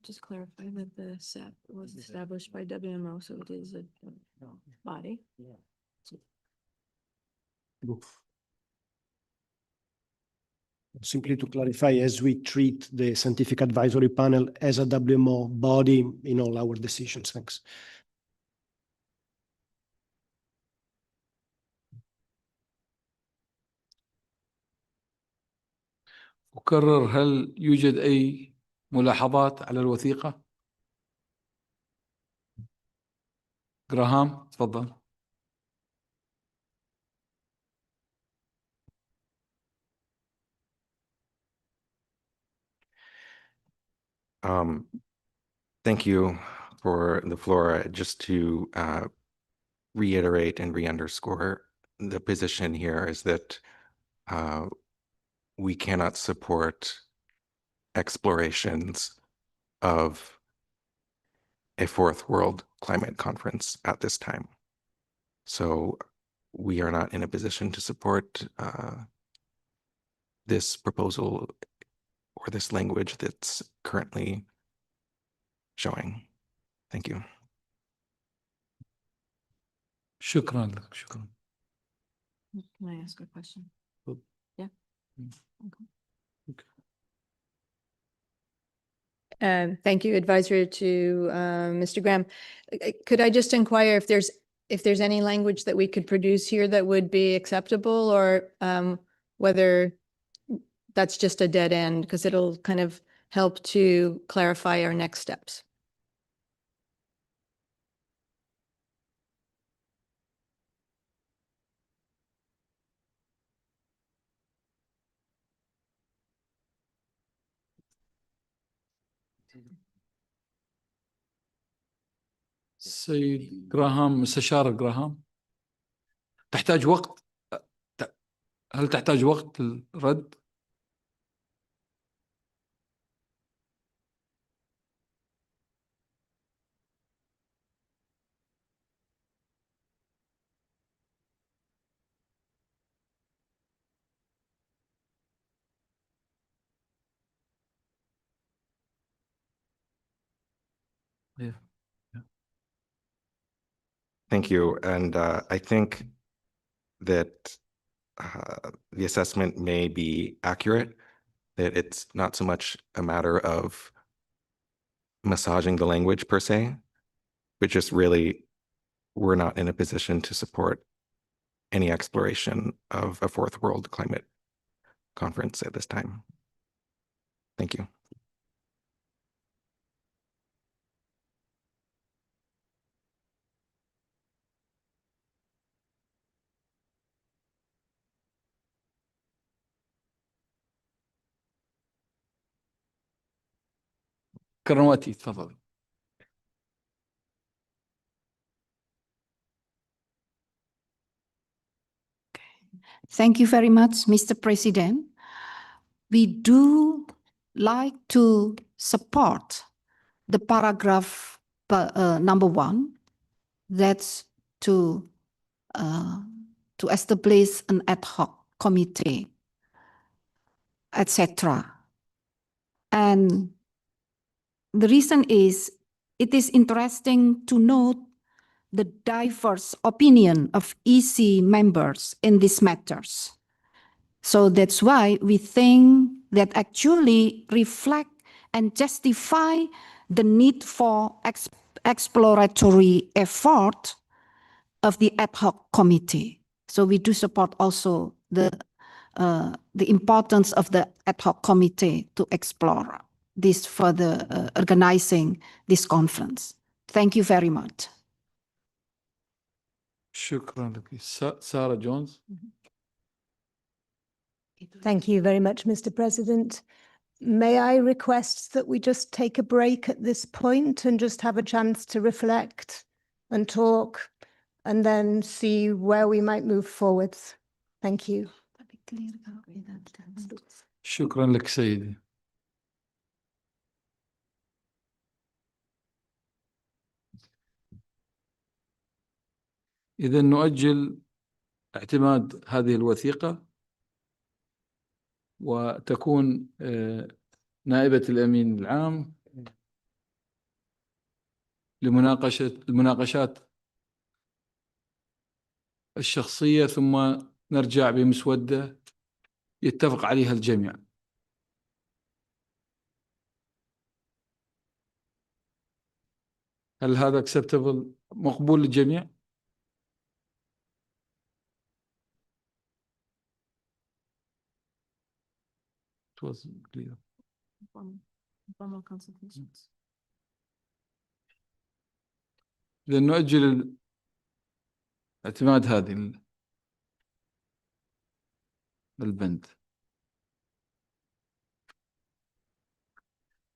Just clarify that the SAP was established by WMO, so it is a body. Simply to clarify, as we treat the scientific advisory panel as a WMO body in all our decisions. Thanks. أكرر، هل يوجد أي ملاحظات على الوثيقة؟ جراهام تفضل. Thank you for the floor. Just to reiterate and re-underscore, the position here is that we cannot support explorations of a fourth world climate conference at this time. So we are not in a position to support this proposal or this language that's currently showing. Thank you. شكرا لك. شكرا. Can I ask a question? Yeah. Thank you, Advisor to Mr. Graham. Could I just inquire if there's any language that we could produce here that would be acceptable, or whether that's just a dead end, because it'll kind of help to clarify our next steps. سيد جراهام، مستشار جراهام، تحتاج وقت؟ هل تحتاج وقت للرد؟ Yeah. Thank you. And I think that the assessment may be accurate, that it's not so much a matter of massaging the language per se, but just really we're not in a position to support any exploration of a fourth world climate conference at this time. Thank you. كرنواتي تفضل. Thank you very much, Mr. President. We do like to support the paragraph number 1, that's to establish an ad hoc committee, etc. And the reason is, it is interesting to note the diverse opinion of EC members in these matters. So that's why we think that actually reflect and justify the need for exploratory effort of the ad hoc committee. So we do support also the importance of the ad hoc committee to explore this for the organizing this conference. Thank you very much. شكرا لك. سارة جونز. Thank you very much, Mr. President. May I request that we just take a break at this point and just have a chance to reflect and talk and then see where we might move forwards. Thank you. شكرا لك سيدي. إذا نؤجل اعتماد هذه الوثيقة، وتكون نائبة الأمين العام المناقشات الشخصية، ثم نرجع بمسودة يتفق عليها الجميع. هل هذا acceptable، مقبول للجميع؟ was clear. Informal consultations. إذا نؤجل اعتماد هذه البند.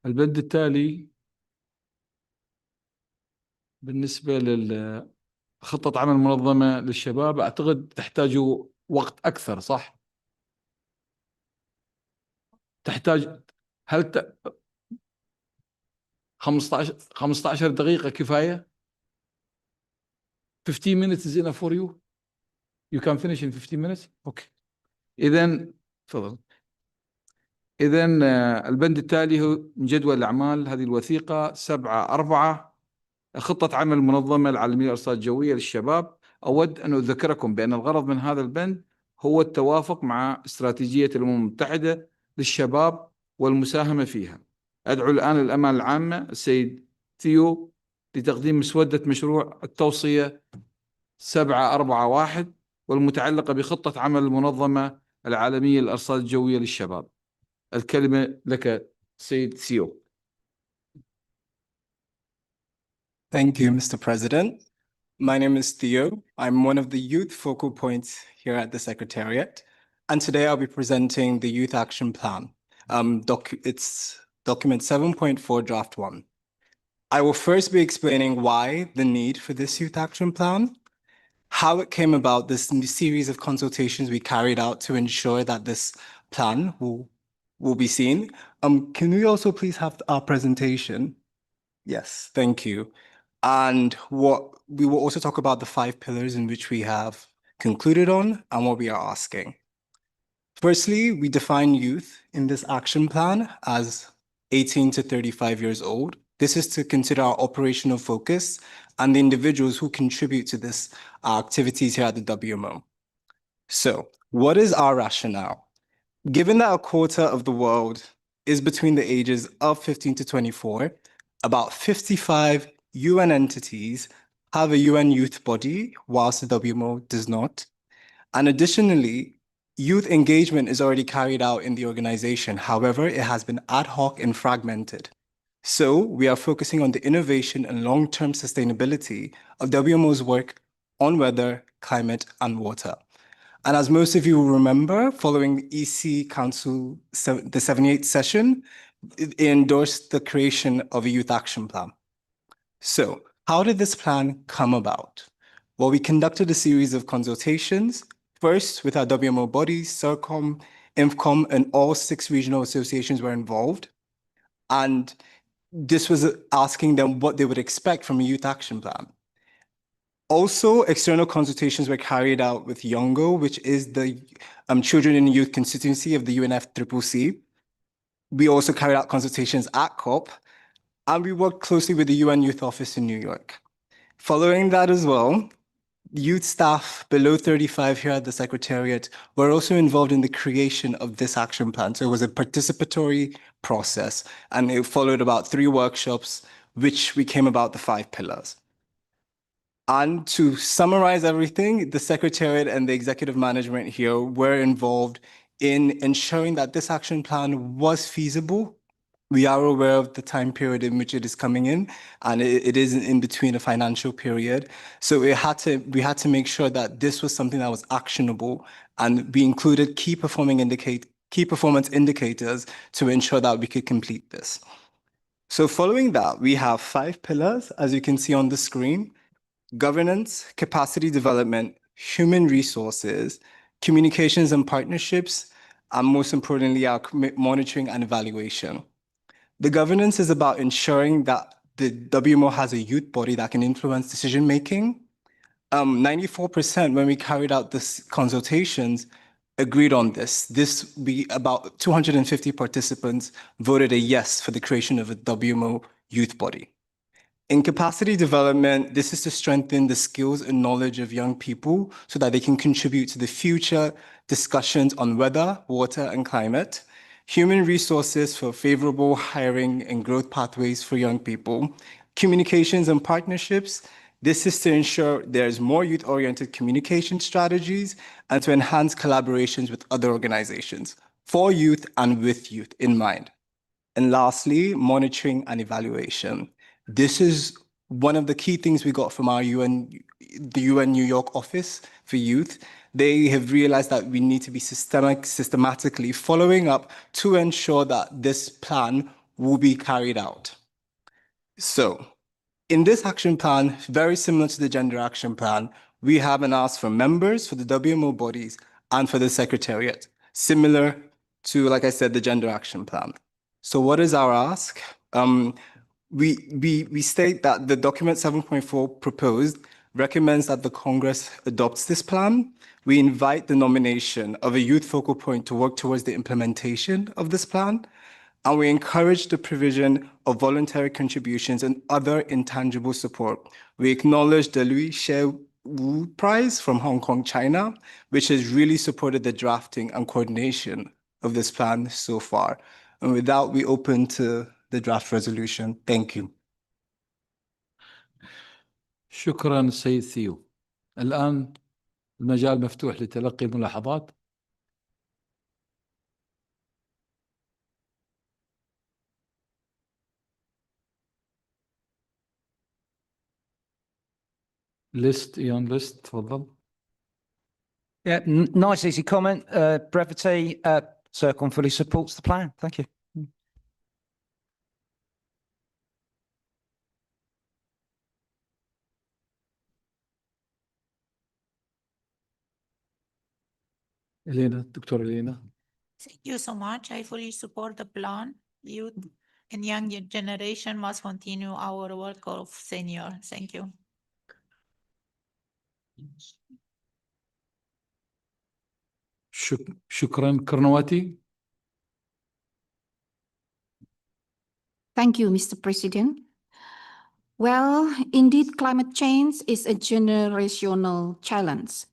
البند التالي بالنسبة لخطة عمل منظمة للشباب أعتقد تحتاج وقت أكثر، صح؟ تحتاج هل 15 دقيقة كفاية؟ 15 minutes is enough for you? You can finish in 15 minutes? Okay. إذن تفضل. إذن البند التالي هو من جدول الأعمال هذه الوثيقة 7/4 خطة عمل المنظمة العالمية للأرصاد الجوية للشباب. أود أن أذكركم بأن الغرض من هذا البند هو التوافق مع استراتيجية الأمم المتحدة للشباب والمساهمة فيها. أدعو الآن الأمانة العامة السيد ثيو لتقديم مسودة مشروع التوصية 7/4/1 والمتعلقة بخطة عمل المنظمة العالمية للأرصاد الجوية للشباب. الكلمة لك سيد ثيو. Thank you, Mr. President. My name is Theo. I'm one of the youth focal points here at the Secretariat. And today I'll be presenting the Youth Action Plan. It's document 7.4 draft 1. I will first be explaining why the need for this Youth Action Plan, how it came about, this series of consultations we carried out to ensure that this plan will be seen. Can we also please have our presentation? Yes, thank you. And what we will also talk about the 5 pillars in which we have concluded on and what we are asking. Firstly, we define youth in this action plan as 18 to 35 years old. This is to consider our operational focus and the individuals who contribute to this activities here at the WMO. So, what is our rationale? Given that a quarter of the world is between the ages of 15 to 24, about 55 UN entities have a UN youth body, whilst the WMO does not. And additionally, youth engagement is already carried out in the organization. However, it has been ad hoc and fragmented. So we are focusing on the innovation and long-term sustainability of WMO's work on weather, climate, and water. And as most of you will remember, following EC Council, the 78th session, it endorsed the creation of a youth action plan. So how did this plan come about? Well, we conducted a series of consultations, first with our WMO bodies, CERCOM, INFCOM, and all 6 regional associations were involved. And this was asking them what they would expect from a youth action plan. Also, external consultations were carried out with YONGO, which is the Children and Youth constituency of the UNFCCC. We also carried out consultations at COP, and we worked closely with the UN Youth Office in New York. Following that as well, youth staff below 35 here at the Secretariat were also involved in the creation of this action plan. So it was a participatory process, and it followed about 3 workshops, which became about the 5 pillars. And to summarize everything, the Secretariat and the executive management here were involved in ensuring that this action plan was feasible. We are aware of the time period in which it is coming in, and it is in between a financial period. So we had to make sure that this was something that was actionable, and we included key performance indicators to ensure that we could complete this. So following that, we have 5 pillars, as you can see on the screen: governance, capacity development, human resources, communications and partnerships, and most importantly, our monitoring and evaluation. The governance is about ensuring that the WMO has a youth body that can influence decision-making. 94% when we carried out this consultations agreed on this. About 250 participants voted a yes for the creation of a WMO youth body. In capacity development, this is to strengthen the skills and knowledge of young people so that they can contribute to the future discussions on weather, water, and climate. Human resources for favorable hiring and growth pathways for young people. Communications and partnerships. This is to ensure there's more youth-oriented communication strategies and to enhance collaborations with other organizations. for youth and with youth in mind. And lastly, monitoring and evaluation. This is one of the key things we got from our the UN New York office for youth. They have realized that we need to be systematically following up to ensure that this plan will be carried out. So in this action plan, very similar to the gender action plan, we have an ask for members for the WMO bodies and for the secretariat, similar to, like I said, the gender action plan. So what is our ask? We state that the document 7.4 proposed recommends that the Congress adopts this plan. We invite the nomination of a youth focal point to work towards the implementation of this plan. And we encourage the provision of voluntary contributions and other intangible support. We acknowledge the Louis Hsieh Wu Prize from Hong Kong, China, which has really supported the drafting and coordination of this plan so far. And with that, we open to the draft resolution. Thank you. شكرا سيد ثيو. الآن المجال مفتوح لتلقي الملاحظات. list تفضل. Yeah, nice easy comment, brevity. Circon fully supports the plan. Thank you. إلينا دكتور إلينا. Thank you so much. I fully support the plan. Youth and young generation must continue our work of senior. Thank you. شكرا كرنواتي. Thank you, Mr. President. Well, indeed, climate change is a generational challenge.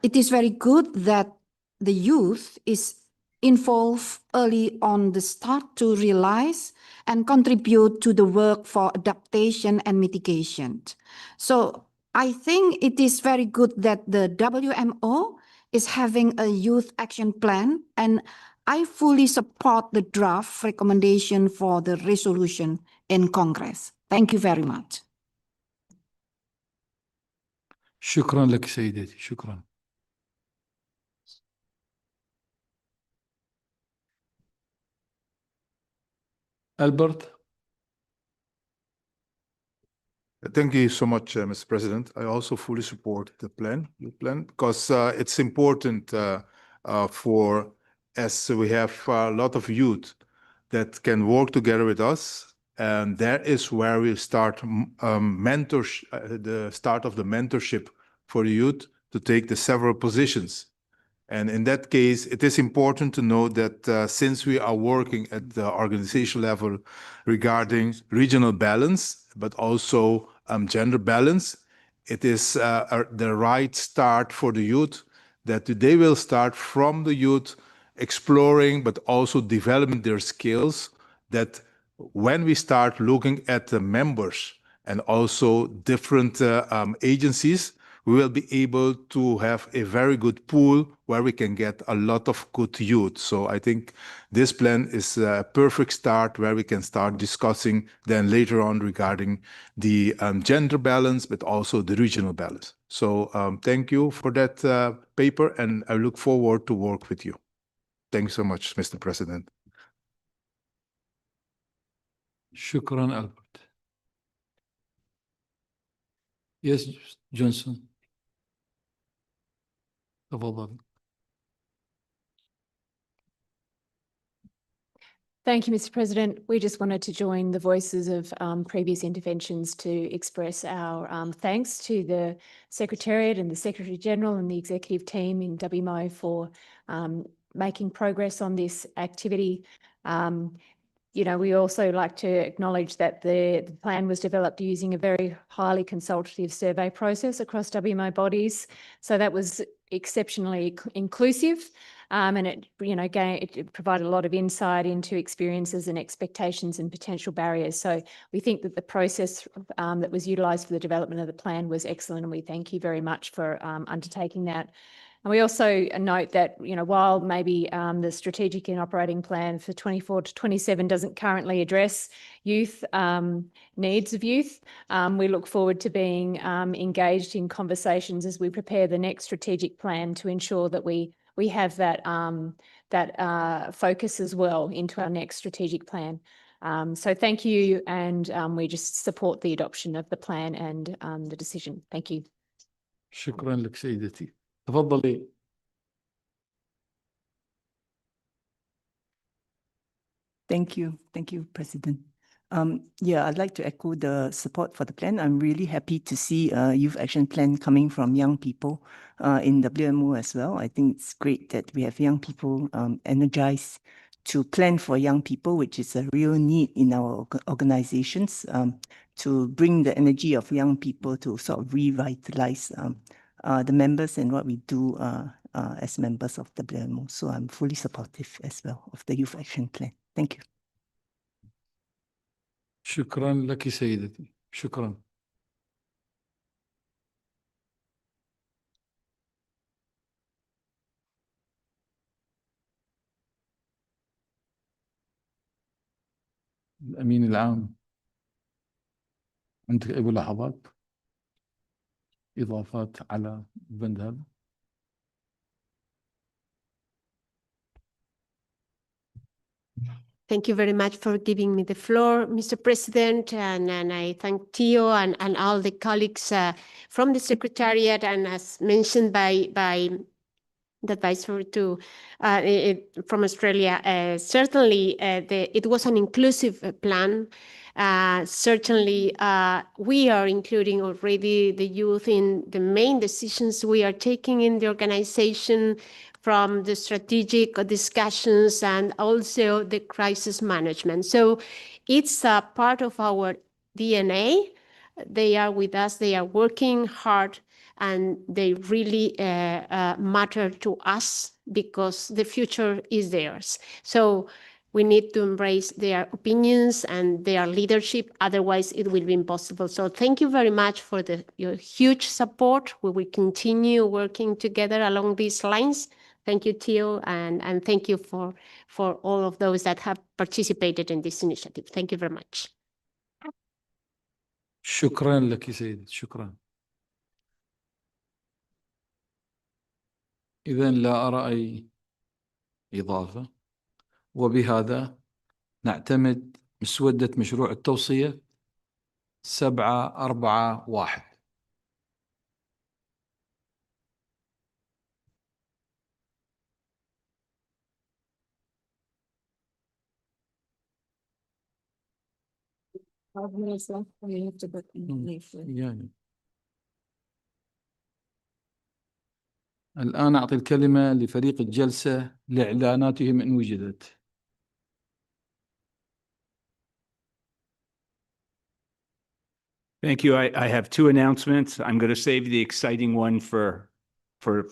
It is very good that the youth is involved early on the start to realize and contribute to the work for adaptation and mitigation. So I think it is very good that the WMO is having a youth action plan, and I fully support the draft recommendation for the resolution in Congress. Thank you very much. شكرا لك سيدتي. شكرا. Albert. Thank you so much, Mr. President. I also fully support the plan, because it's important for as we have a lot of youth that can work together with us, and that is where we start the start of the mentorship for the youth to take the several positions. And in that case, it is important to know that since we are working at the organization level regarding regional balance, but also gender balance, it is the right start for the youth, that they will start from the youth exploring, but also developing their skills, that when we start looking at the members and also different agencies, we will be able to have a very good pool where we can get a lot of good youth. So I think this plan is a perfect start where we can start discussing then later on regarding the gender balance, but also the regional balance. So thank you for that paper, and I look forward to work with you. Thanks so much, Mr. President. شكرا ألبرت. Yes, Johnson. تفضل. Thank you, Mr. President. We just wanted to join the voices of previous interventions to express our thanks to the Secretariat and the Secretary General and the executive team in WMO for making progress on this activity. We also like to acknowledge that the plan was developed using a very highly consultative survey process across WMO bodies. So that was exceptionally inclusive, and it provided a lot of insight into experiences and expectations and potential barriers. So we think that the process that was utilised for the development of the plan was excellent, and we thank you very much for undertaking that. And we also note that, while maybe the strategic and operating plan for 24 to 27 doesn't currently address youth needs of youth, we look forward to being engaged in conversations as we prepare the next strategic plan to ensure that we have that focus as well into our next strategic plan. So thank you, and we just support the adoption of the plan and the decision. Thank you. شكرا لك سيدتي. تفضلي. Thank you, President. Yeah, I'd like to echo the support for the plan. I'm really happy to see a youth action plan coming from young people in WMO as well. I think it's great that we have young people energized to plan for young people, which is a real need in our organizations, to bring the energy of young people to sort of revitalize the members and what we do as members of WMO. So I'm fully supportive as well of the youth action plan. Thank you. شكرا لك سيدتي. شكرا. الأمين العام، عندك أي ملاحظات إضافات على البند هذا؟ Thank you very much for giving me the floor, Mr. President, and I thank Tio and all the colleagues from the Secretariat, and as mentioned by the advisor from Australia, certainly it was an inclusive plan. Certainly, we are including already the youth in the main decisions we are taking in the organization, from the strategic discussions and also the crisis management. So it's a part of our DNA. They are with us, they are working hard, and they really matter to us because the future is theirs. So we need to embrace their opinions and their leadership, otherwise it will be impossible. So thank you very much for your huge support. We will continue working together along these lines. Thank you, Tio, and thank you for all of those that have participated in this initiative. Thank you very much. شكرا لك سيدتي. شكرا. إذا لا أرى أي إضافة، وبهذا نعتمد مسودة مشروع التوصية 741. يعني الآن أعطي الكلمة لفريق الجلسة لإعلاناتهم إن وجدت. Thank you. I have two announcements. I'm going to save the exciting one for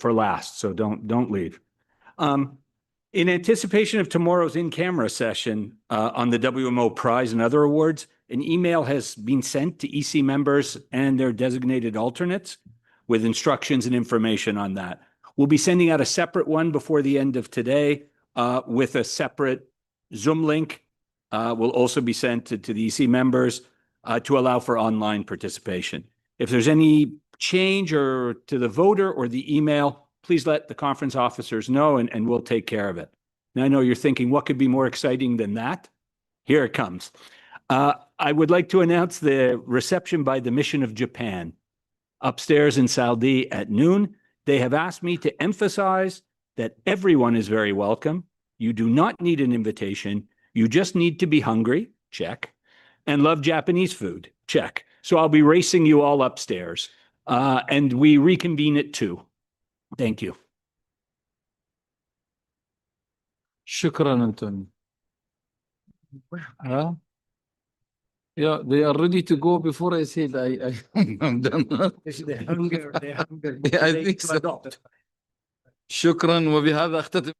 last, so don't leave. In anticipation of tomorrow's in-camera session on the WMO Prize and other awards, an email has been sent to EC members and their designated alternates with instructions and information on that. We'll be sending out a separate one before the end of today with a separate Zoom link. Will also be sent to the EC members to allow for online participation. If there's any change or to the voter or the email, please let the conference officers know and we'll take care of it. Now I know you're thinking, what could be more exciting than that? Here it comes. I would like to announce the reception by the Mission of Japan upstairs in Saudi at noon. They have asked me to emphasize that everyone is very welcome. You do not need an invitation. You just need to be hungry, check, and love Japanese food, check. So I'll be racing you all upstairs. And we reconvene at 2. Thank you. شكرا أنتوني. Yeah, they are ready to go before I said I'm done. They're hungry. I think so. شكرا، وبهذا أختتم.